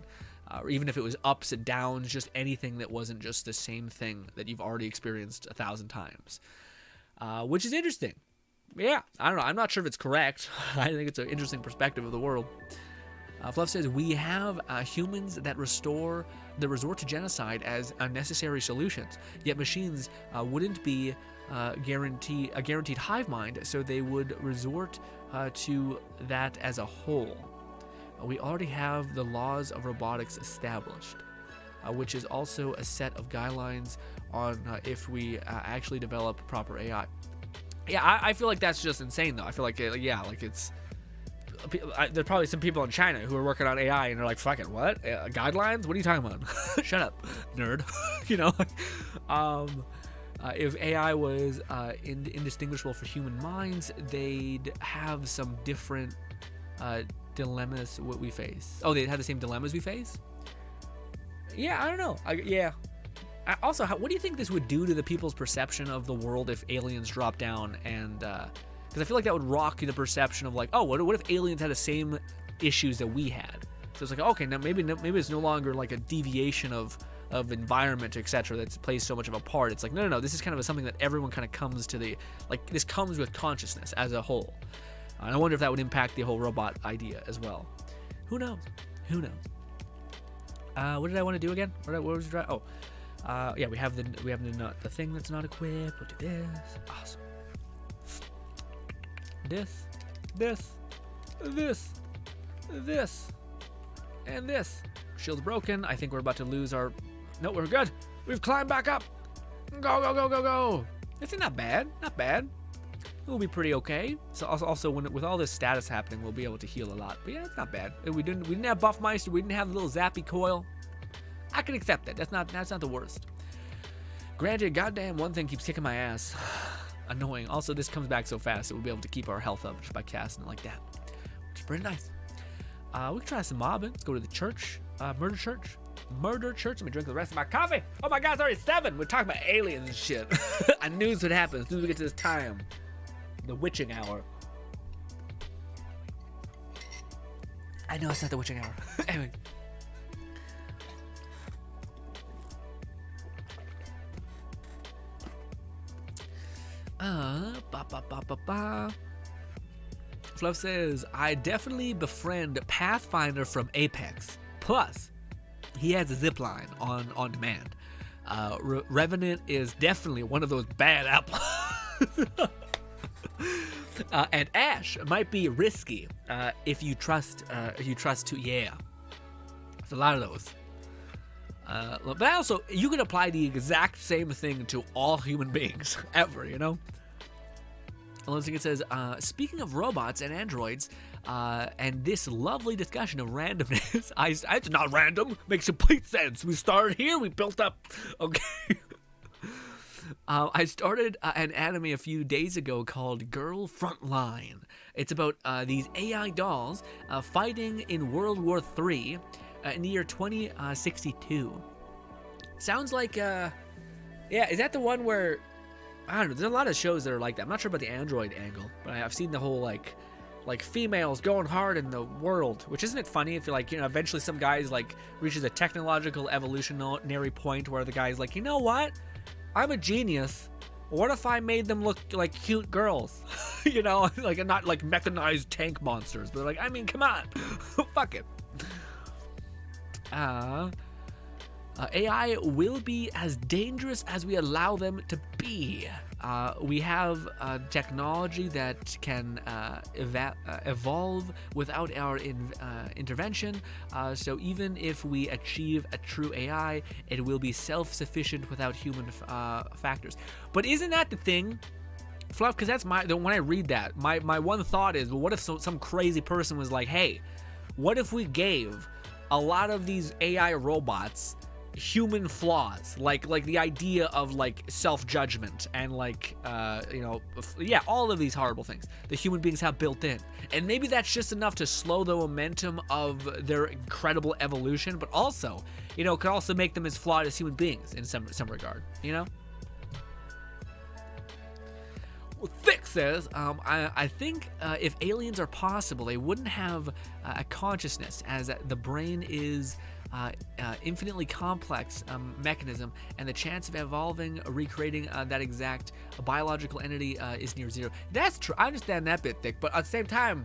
or even if it was ups and downs, just anything that wasn't just the same thing that you've already experienced 1,000 times, which is interesting. Yeah, I don't know. I'm not sure if it's correct. I think it's an interesting perspective of the world. Fluff says, we have humans that resort to genocide as unnecessary solutions, yet machines wouldn't be a guaranteed hive mind, so they would resort to that as a whole. We already have the laws of robotics established, which is also a set of guidelines on if we actually develop proper AI. Yeah, I feel like that's just insane, though. I feel like, it's... There's probably some people in China who are working on AI, and they're like, fuck it, what? Guidelines? What are you talking about? Shut up, nerd. If AI was indistinguishable for human minds, they'd have some different dilemmas what we face. Oh, they'd have the same dilemmas we face? Yeah, I don't know. Also, what do you think this would do to the people's perception of the world if aliens drop down? And because I feel like that would rock the perception of like, oh, what if aliens had the same issues that we had? So it's like, okay, now maybe it's no longer like a deviation of environment, etc. that plays so much of a part. It's like, no, this is kind of something that everyone kind of comes to this comes with consciousness as a whole. And I wonder if that would impact the whole robot idea as well. Who knows? What did I want to do again? What was the oh? We have the thing that's not equipped. We'll do this. Awesome. This, and this. Shield's broken. I think we're about to lose our... No, we're good. We've climbed back up. Go. It's not bad. Not bad. We'll be pretty okay. So also with all this status happening, we'll be able to heal a lot. But yeah, it's not bad. We didn't have Buffmeister. We didn't have the little zappy coil. I can accept that. That's not the worst. Granted, goddamn, one thing keeps kicking my ass. Annoying. Also, this comes back so fast that we'll be able to keep our health up just by casting it like that, which is pretty nice. We can try some mobbing. Let's go to the church. Murder church. Let me drink the rest of my coffee. Oh my god, it's already 7. We're talking about aliens and shit. I knew this would happen as soon as we get to this time. The witching hour. I know it's not the witching hour. Anyway. Fluff says, I definitely befriend Pathfinder from Apex. Plus, he has a zipline on demand. Revenant is definitely one of those bad apples. And Ash might be risky if you trust to, yeah. There's a lot of those. But also, you can apply the exact same thing to all human beings ever, It says, speaking of robots and androids, and this lovely discussion of randomness, it's not random, makes complete sense. We started here, we built up, okay. I started an anime a few days ago called Girl Frontline. It's about these AI dolls fighting in World War III in the year 2062. Sounds like, yeah, is that the one where, I don't know, there's a lot of shows that are like that. I'm not sure about the android angle, but I've seen the whole, like females going hard in the world, which isn't it funny if you're like, eventually some guys, like, reaches a technological evolutionary point where the guy's like, you know what? I'm a genius. What if I made them look like cute girls? Like not like mechanized tank monsters, but like, I mean, come on. Fuck it. AI will be as dangerous as we allow them to be. We have technology that can evolve without our intervention. So even if we achieve a true AI, it will be self-sufficient without human factors. But isn't that the thing, Fluff? Because that's when I read that, my one thought is, well, what if some crazy person was like, hey, what if we gave a lot of these AI robots human flaws, like the idea of like self-judgment and like all of these horrible things the human beings have built in, and maybe that's just enough to slow the momentum of their incredible evolution, but also could also make them as flawed as human beings in some regard. Thick says, I think if aliens are possible, they wouldn't have a consciousness, as the brain is infinitely complex mechanism, and the chance of evolving, recreating that exact biological entity is near zero. That's true. I understand that bit, Thick, but at the same time,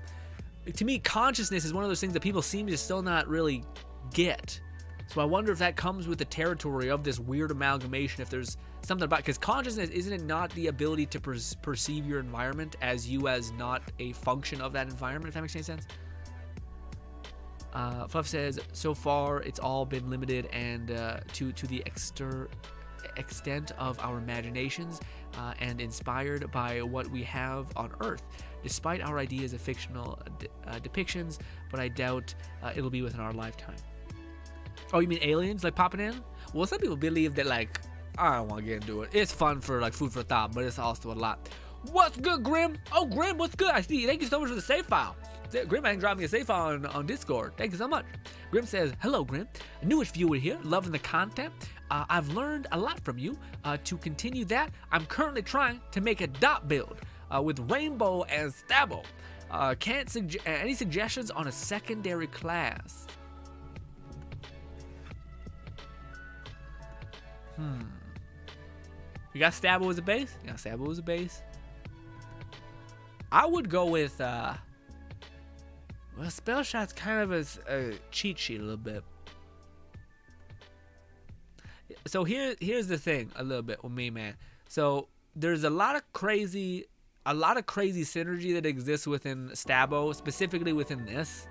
to me, consciousness is one of those things that people seem to still not really get. So I wonder if that comes with the territory of this weird amalgamation, if there's something about, because consciousness, isn't it not the ability to perceive your environment as you as not a function of that environment, if that makes any sense? Fluff says, so far it's all been limited and to the extent of our imaginations and inspired by what we have on Earth, despite our ideas of fictional depictions, but I doubt it'll be within our lifetime. Oh, you mean aliens, like, popping in? Well, some people believe that, like, I don't want to get into it. It's fun for, like, food for thought, but it's also a lot. What's good, Grim? Oh, Grim, what's good? I see. Thank you so much for the save file. Grim, I can drop me a save file on Discord. Thank you so much. Grim says, hello, Grim. A newish viewer here, loving the content. I've learned a lot from you. To continue that, I'm currently trying to make a dot build with Rainbow and Stabbo. Any suggestions on a secondary class? You got Stabbo as a base? Yeah, Stabbo as a base. I would go with, well, Spell Shot's kind of a cheat sheet a little bit. So here's the thing a little bit with me, man. So there's a lot of crazy synergy that exists within Stabbo, specifically within this.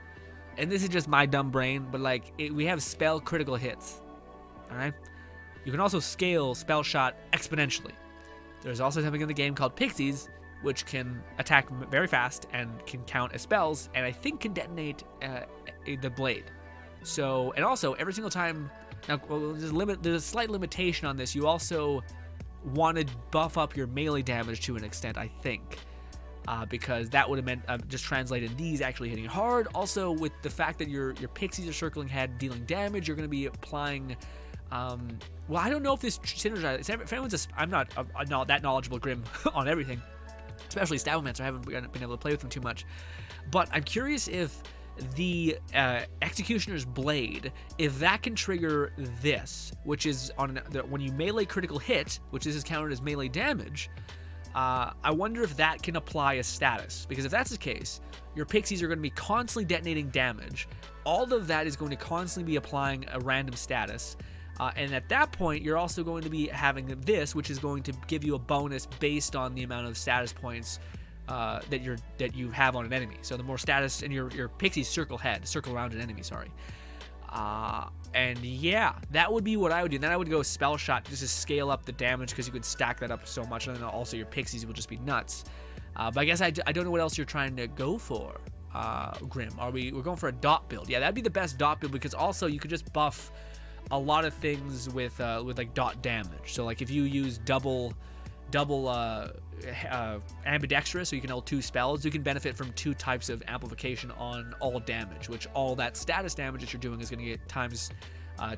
And this is just my dumb brain, but like, we have spell critical hits. Alright? You can also scale Spell Shot exponentially. There's also something in the game called Pixies, which can attack very fast and can count as spells, and I think can detonate the blade. So, and also every single time, now there's a slight limitation on this. You also want to buff up your melee damage to an extent, I think, because that would have meant just translated these actually hitting hard. Also, with the fact that your Pixies are circling head, dealing damage, you're going to be applying. Well, I don't know if this synergizes. If anyone's I'm not that knowledgeable, Grim, on everything, especially Stabbomancer. I haven't been able to play with them too much, but I'm curious if the Executioner's Blade, if that can trigger this, which is when you melee critical hit, which this is counted as melee damage. I wonder if that can apply a status, because if that's the case, your Pixies are going to be constantly detonating damage. All of that is going to constantly be applying a random status. And at that point, you're also going to be having this, which is going to give you a bonus based on the amount of status points that you have on an enemy. So the more status, and your Pixies circle around an enemy. Sorry. And yeah, that would be what I would do. And then I would go Spell Shot just to scale up the damage, because you could stack that up so much, and then also your Pixies will just be nuts. But I guess I don't know what else you're trying to go for, Grim. We're going for a dot build? Yeah, that'd be the best dot build, because also you could just buff a lot of things with like dot damage. So like if you use double ambidextrous, so you can hold 2 spells, you can benefit from 2 types of amplification on all damage, which all that status damage that you're doing is going to get times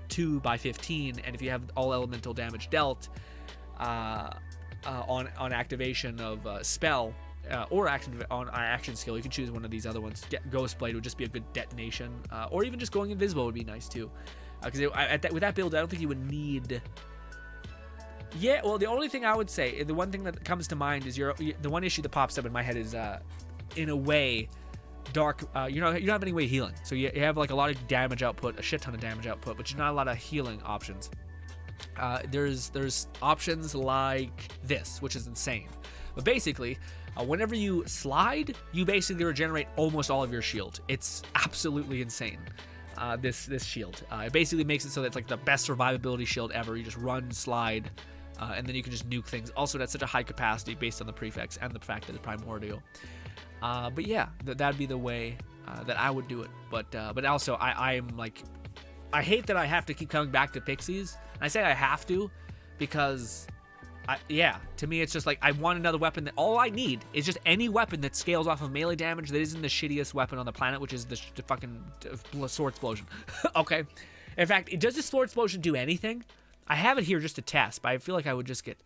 2 by 15. And if you have all elemental damage dealt on activation of spell or action skill, you can choose one of these other ones. Ghost Blade would just be a good detonation, or even just going invisible would be nice too, because with that build I don't think you would need. Yeah, well, the only thing I would say, the one thing that comes to mind is the one issue that pops up in my head is, in a way, dark. You don't have any way of healing, so you have like a lot of damage output, a shit ton of damage output, but you're not a lot of healing options. There's options like this, which is insane. But basically, whenever you slide, you basically regenerate almost all of your shield. It's absolutely insane. This shield. It basically makes it so that it's like the best survivability shield ever. You just run, slide, and then you can just nuke things. Also, that's such a high capacity based on the prefix and the fact that it's primordial. But yeah, that'd be the way that I would do it. But also, I'm like, I hate that I have to keep coming back to pixies. And I say I have to because, to me it's just like I want another weapon that all I need is just any weapon that scales off of melee damage that isn't the shittiest weapon on the planet, which is the fucking sword explosion. Okay. In fact, does the sword explosion do anything? I have it here just to test, but I feel like I would just get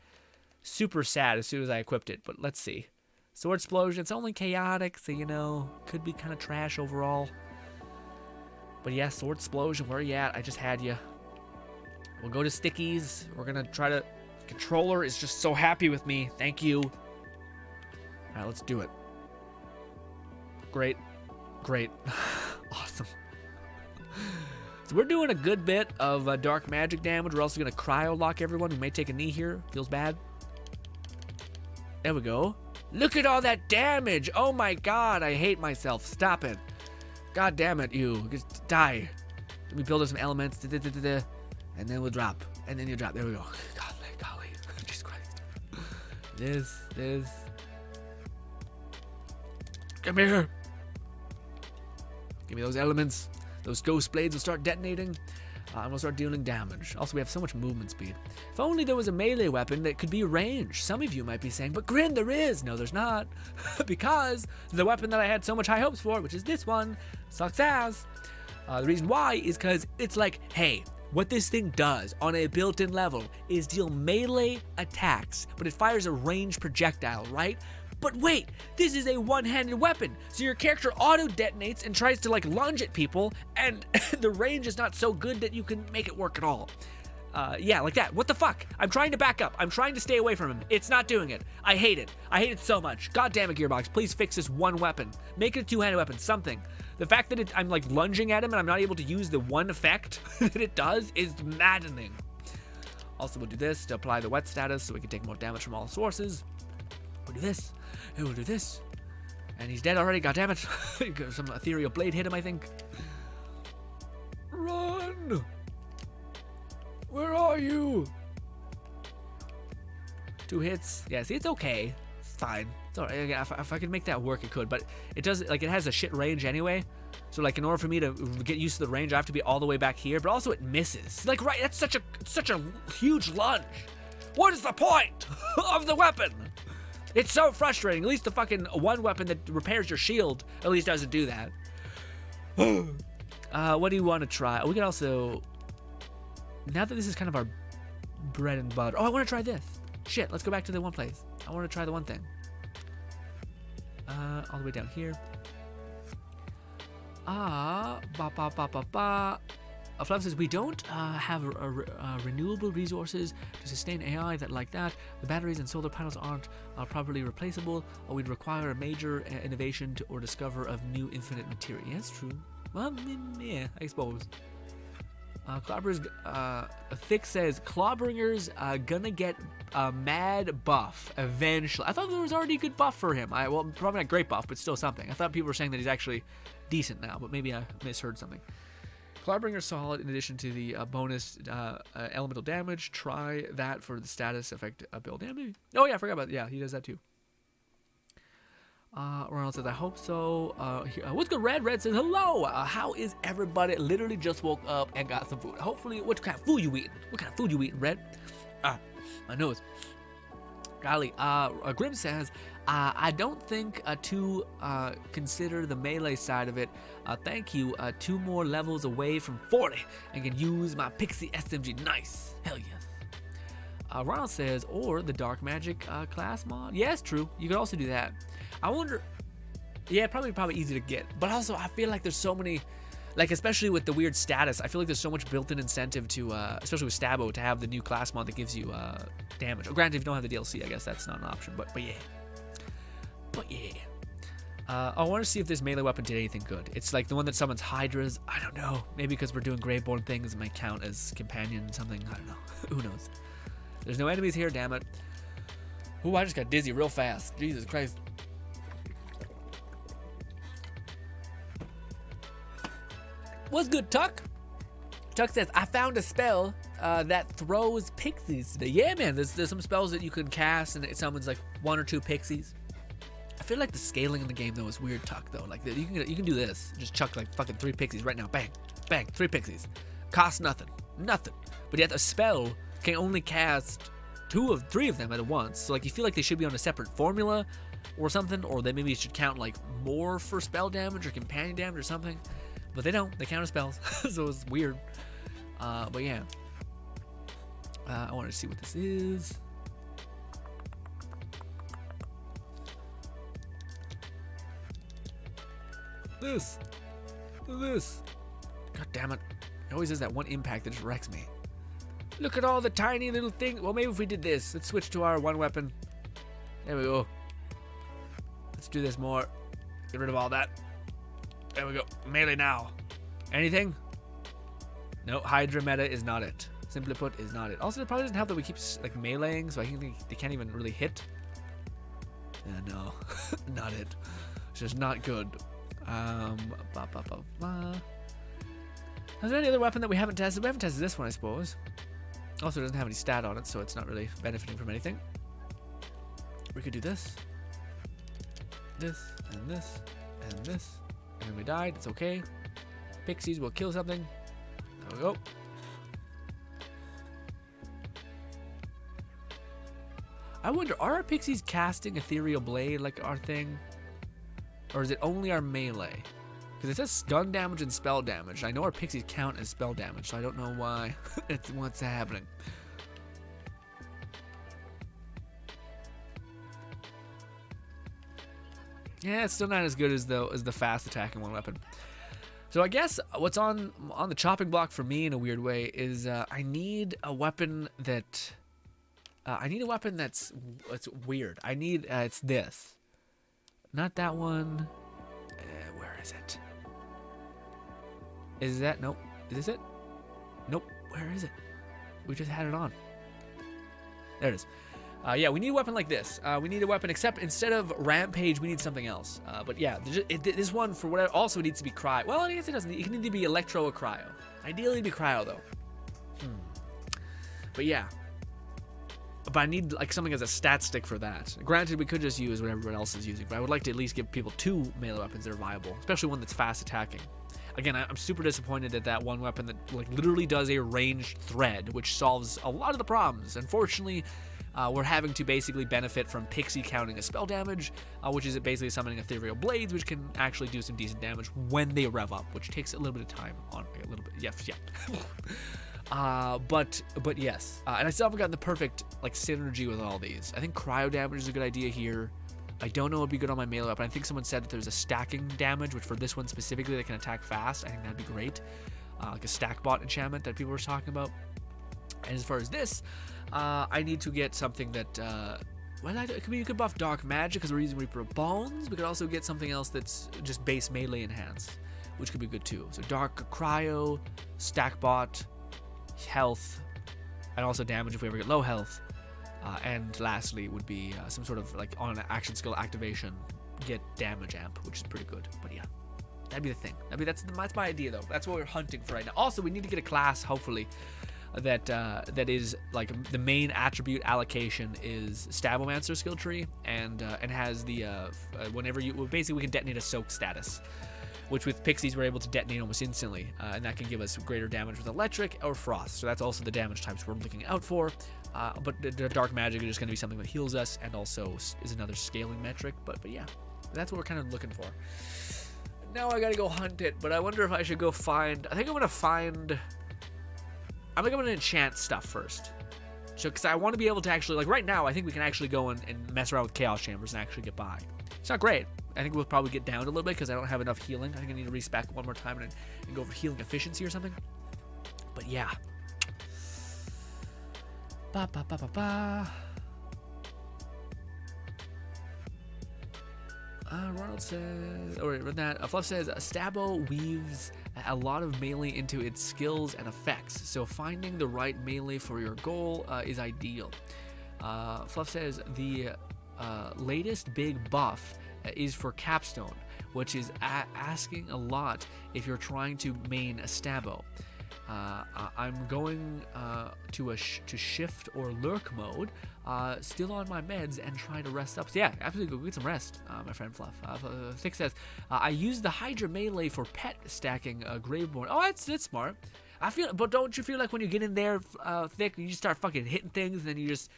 super sad as soon as I equipped it. But let's see. Sword explosion, it's only chaotic, so could be kind of trash overall. But yeah, sword explosion, where are you at? I just had you. We'll go to stickies. We're gonna try to. Controller is just so happy with me. Thank you. All right, let's do it. Great. Awesome. So we're doing a good bit of dark magic damage. We're also gonna cryo lock everyone who may take a knee here. Feels bad. There we go. Look at all that damage. Oh my god, I hate myself. Stop it. God damn it, you. Just die. Let me build up some elements. And then we'll drop. And then you drop. There we go. Golly. Jesus Christ. This. Come here. Give me those elements. Those ghost blades will start detonating. And we'll start dealing damage. Also, we have so much movement speed. If only there was a melee weapon that could be ranged. Some of you might be saying, but Grin, there is. No, there's not. Because the weapon that I had so much high hopes for, which is this one, sucks ass. The reason why is because it's like, hey, what this thing does on a built-in level is deal melee attacks, but it fires a ranged projectile, right? But wait, this is a one-handed weapon, so your character auto-detonates and tries to like lunge at people, and the range is not so good that you can make it work at all. Yeah, like that. What the fuck? I'm trying to back up. I'm trying to stay away from him. It's not doing it. I hate it. I hate it so much. God damn it, Gearbox. Please fix this one weapon. Make it a two-handed weapon. Something. The fact that I'm like lunging at him and I'm not able to use the one effect that it does is maddening. Also, we'll do this to apply the wet status so we can take more damage from all sources. We'll do this. And we'll do this. And he's dead already. God damn it. Some ethereal blade hit him, I think. Run! Where are you? 2 hits. Yeah, see, it's okay. It's fine. It's alright. If I could make that work, it could. But it does, like, it has a shit range anyway. So, like, in order for me to get used to the range, I have to be all the way back here. But also, it misses. Like, right, that's such a huge lunge. What is the point of the weapon? It's so frustrating. At least the fucking one weapon that repairs your shield at least doesn't do that. What do you want to try? We can also... Now that this is kind of our bread and butter... Oh, I want to try this. Shit, let's go back to the one place. I want to try the one thing. All the way down here. Fluff says, we don't have renewable resources to sustain AI that like that. The batteries and solar panels aren't properly replaceable, or we'd require a major innovation or discover of new infinite material. Yeah, that's true. Well, yeah, I suppose. Thick says, Clawbringer's gonna get a mad buff eventually. I thought there was already a good buff for him. Well, probably not great buff, but still something. I thought people were saying that he's actually decent now, but maybe I misheard something. Clawbringer's solid in addition to the bonus elemental damage. Try that for the status effect build. Yeah, maybe. Oh yeah, I forgot about that. Yeah, he does that too. Ronald says, I hope so. What's good, Red? Red says, hello. How is everybody? Literally just woke up and got some food. Hopefully, what kind of food you eating? What kind of food you eating, Red? My nose. Golly. Grim says, I don't think to consider the melee side of it. Thank you. 2 more levels away from 40 and can use my Pixie SMG. Nice. Hell yes. Ronald says, or the Dark Magic class mod. Yes, true. You could also do that. I wonder. Yeah, probably easy to get. But also, I feel like there's so many, like especially with the weird status. I feel like there's so much built-in incentive to, especially with Stabo, to have the new class mod that gives you damage. Granted, if you don't have the DLC, I guess that's not an option. But yeah. I want to see if this melee weapon did anything good. It's like the one that summons Hydras. I don't know. Maybe because we're doing Graveborn things, it might count as companion something. I don't know. Who knows? There's no enemies here, damn it. Ooh, I just got dizzy real fast. Jesus Christ. What's good, Tuck? Tuck says, I found a spell that throws pixies today. Yeah, man, there's some spells that you can cast and it summons like 1 or 2 pixies. I feel like the scaling in the game, though, is weird, Tuck, though. Like, you can do this. Just chuck like fucking 3 pixies right now. Bang, bang, 3 pixies. Cost nothing. Nothing. But yet a spell can only cast 2 of 3 of them at once. So like you feel like they should be on a separate formula or something, or they maybe should count like more for spell damage or companion damage or something. But they don't. They count as spells. So it's weird. But yeah. I want to see what this is. This. God damn it. It always is that one impact that just wrecks me. Look at all the tiny little things. Well, maybe if we did this. Let's switch to our 1 weapon. There we go. Let's do this more. Get rid of all that. There we go. Melee now. Anything? No, Hydra meta is not it. Simply put, is not it. Also, it probably doesn't help that we keep like meleeing, so I think they can't even really hit. No, not it. It's just not good. Is there any other weapon that we haven't tested? We haven't tested this one, I suppose. Also, it doesn't have any stat on it, so it's not really benefiting from anything. We could do this, and this, and this. And then we died. It's okay. Pixies will kill something. There we go. I wonder, are our pixies casting Ethereal Blade like our thing? Or is it only our melee? Because it says stun damage and spell damage. I know our pixies count as spell damage, so I don't know why it's what's happening. Yeah, it's still not as good as the fast attacking 1 weapon. So I guess what's on the chopping block for me in a weird way is I need a weapon that that's weird. I need it's this, not that one. Where is it? Is that nope? Is this it? Nope. Where is it? We just had it on. There it is. Yeah, we need a weapon like this. We need a weapon, except instead of Rampage, we need something else. But yeah, this one, for whatever, also needs to be Cryo. Well, I guess it doesn't. It can need to be Electro or Cryo. Ideally, it'd be Cryo, though. But yeah. But I need like something as a stat stick for that. Granted, we could just use what everyone else is using, but I would like to at least give people 2 melee weapons that are viable, especially one that's fast attacking. Again, I'm super disappointed at that 1 weapon that like literally does a ranged thread, which solves a lot of the problems. Unfortunately, we're having to basically benefit from Pixie counting as spell damage, which is basically summoning Ethereal Blades, which can actually do some decent damage when they rev up, which takes a little bit of time on a little bit. Yeah. But yes, and I still haven't gotten the perfect like synergy with all these. I think cryo damage is a good idea here. I don't know what would be good on my melee weapon. I think someone said that there's a stacking damage, which for this one specifically, they can attack fast. I think that'd be great. Like a stack bot enchantment that people were talking about. And as far as this, I need to get something that, you could buff Dark Magic because we're using Reaper of Bones. We could also get something else that's just base melee enhanced, which could be good too. So Dark Cryo, Stack Bot, health, and also damage if we ever get low health. And lastly would be some sort of like on an action skill activation, get damage amp, which is pretty good. But yeah, that'd be the thing. That's my idea though. That's what we're hunting for right now. Also, we need to get a class, hopefully, that is like the main attribute allocation is Stabomancer skill tree, and has the whenever you basically we can detonate a soak status, which with pixies we're able to detonate almost instantly, and that can give us greater damage with electric or frost. So that's also the damage types we're looking out for. But the dark magic is just going to be something that heals us and also is another scaling metric. But yeah, that's what we're kind of looking for. Now I gotta go hunt it, but I wonder if I should go find. I think I'm gonna enchant stuff first. So, because I want to be able to actually, like right now, I think we can actually go and mess around with chaos chambers and actually get by. It's not great. I think we'll probably get down a little bit because I don't have enough healing. I think I need to respec one more time and go for healing efficiency or something. But yeah. Ba ba ba ba ba. Ronald says, or that Fluff says, Stabo weaves a lot of melee into its skills and effects, so finding the right melee for your goal is ideal. Fluff says the latest big buff is for Capstone, which is asking a lot if you're trying to main a Stabo. I'm going to shift or lurk mode, still on my meds and trying to rest up. So yeah, absolutely go get some rest, my friend Fluff. Thick says, I use the Hydra melee for pet stacking Graveborn. Oh, that's smart. But don't you feel like when you get in there, Thick, you just start fucking hitting things and then you just,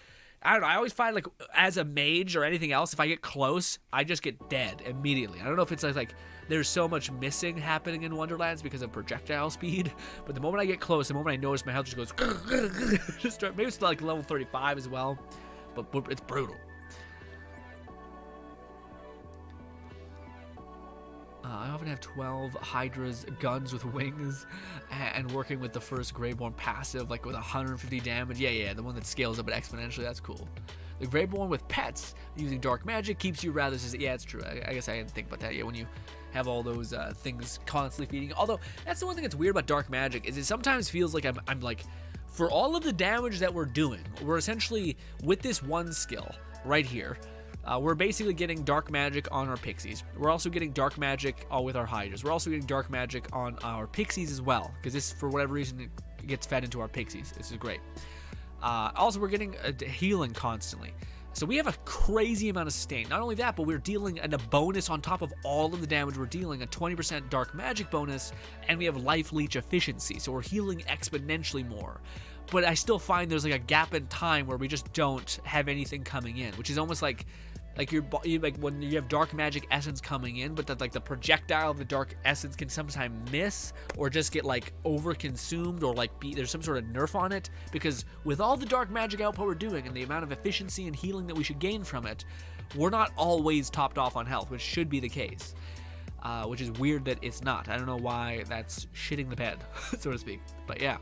I don't know, I always find like as a mage or anything else, if I get close, I just get dead immediately. I don't know if it's like there's so much missing happening in Wonderlands because of projectile speed, but the moment I get close, the moment I notice my health just goes, maybe it's like level 35 as well, but it's brutal. I often have 12 Hydras, guns with wings, and working with the first Graveborn passive, like with 150 damage. Yeah, the one that scales up exponentially, that's cool. The Graveborn with pets, using dark magic, keeps you rather... Yeah, it's true. I guess I didn't think about that yet. When you have all those things constantly feeding. Although, that's the one thing that's weird about dark magic, is it sometimes feels like I'm like... For all of the damage that we're doing, we're essentially, with this one skill right here, we're basically getting dark magic on our pixies. We're also getting dark magic with our hydras. We're also getting dark magic on our pixies as well, because this, for whatever reason, it gets fed into our pixies. This is great. Also, we're getting healing constantly. So we have a crazy amount of stain. Not only that, but we're dealing a bonus on top of all of the damage we're dealing, a 20% dark magic bonus, and we have life leech efficiency. So we're healing exponentially more. But I still find there's like a gap in time where we just don't have anything coming in, which is almost like like when you have dark magic essence coming in, but that like the projectile of the dark essence can sometimes miss or just get like over consumed, or like there's some sort of nerf on it, because with all the dark magic output we're doing and the amount of efficiency and healing that we should gain from it, we're not always topped off on health, which should be the case. Which is weird that it's not. I don't know why that's shitting the bed, so to speak. But yeah.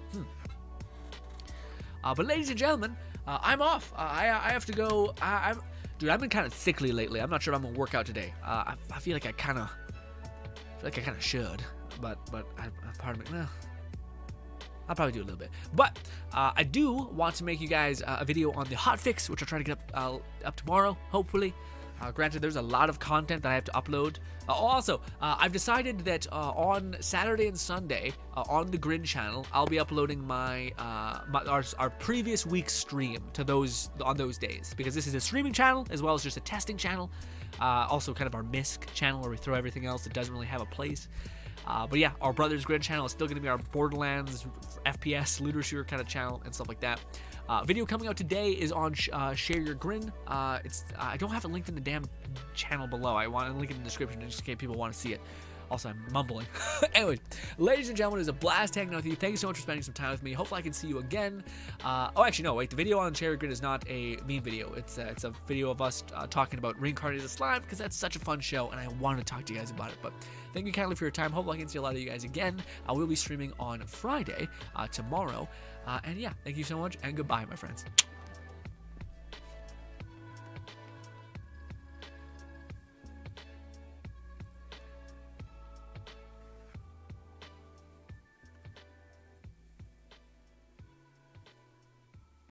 But ladies and gentlemen, I'm off. I have to go. Dude, I've been kind of sickly lately. I'm not sure if I'm gonna work out today. I feel like I kind of should, but pardon me. No, I'll probably do a little bit. But I do want to make you guys a video on the hotfix, which I'll try to get up tomorrow, hopefully. Granted, there's a lot of content that I have to upload. Also, I've decided that on Saturday and Sunday, on the GRINN channel, I'll be uploading our previous week's stream to on those days, because this is a streaming channel as well as just a testing channel. Also, kind of our MISC channel where we throw everything else that doesn't really have a place. But yeah, our Brothers GRINN channel is still going to be our Borderlands, FPS, looter shooter kind of channel and stuff like that. Video coming out today is on Share Your GRINN. I don't have it linked in the damn channel below. I want to link it in the description just in case people want to see it. Also, I'm mumbling. Anyways, ladies and gentlemen, it was a blast hanging out with you. Thank you so much for spending some time with me. Hopefully I can see you again. Actually, no, wait. The video on Share Your GRINN is not a meme video. It's a video of us talking about Reincarnated Slime, because that's such a fun show, and I want to talk to you guys about it. But thank you kindly for your time. Hopefully I can see a lot of you guys again. I will be streaming on Friday, tomorrow. And yeah, thank you so much, and goodbye, my friends.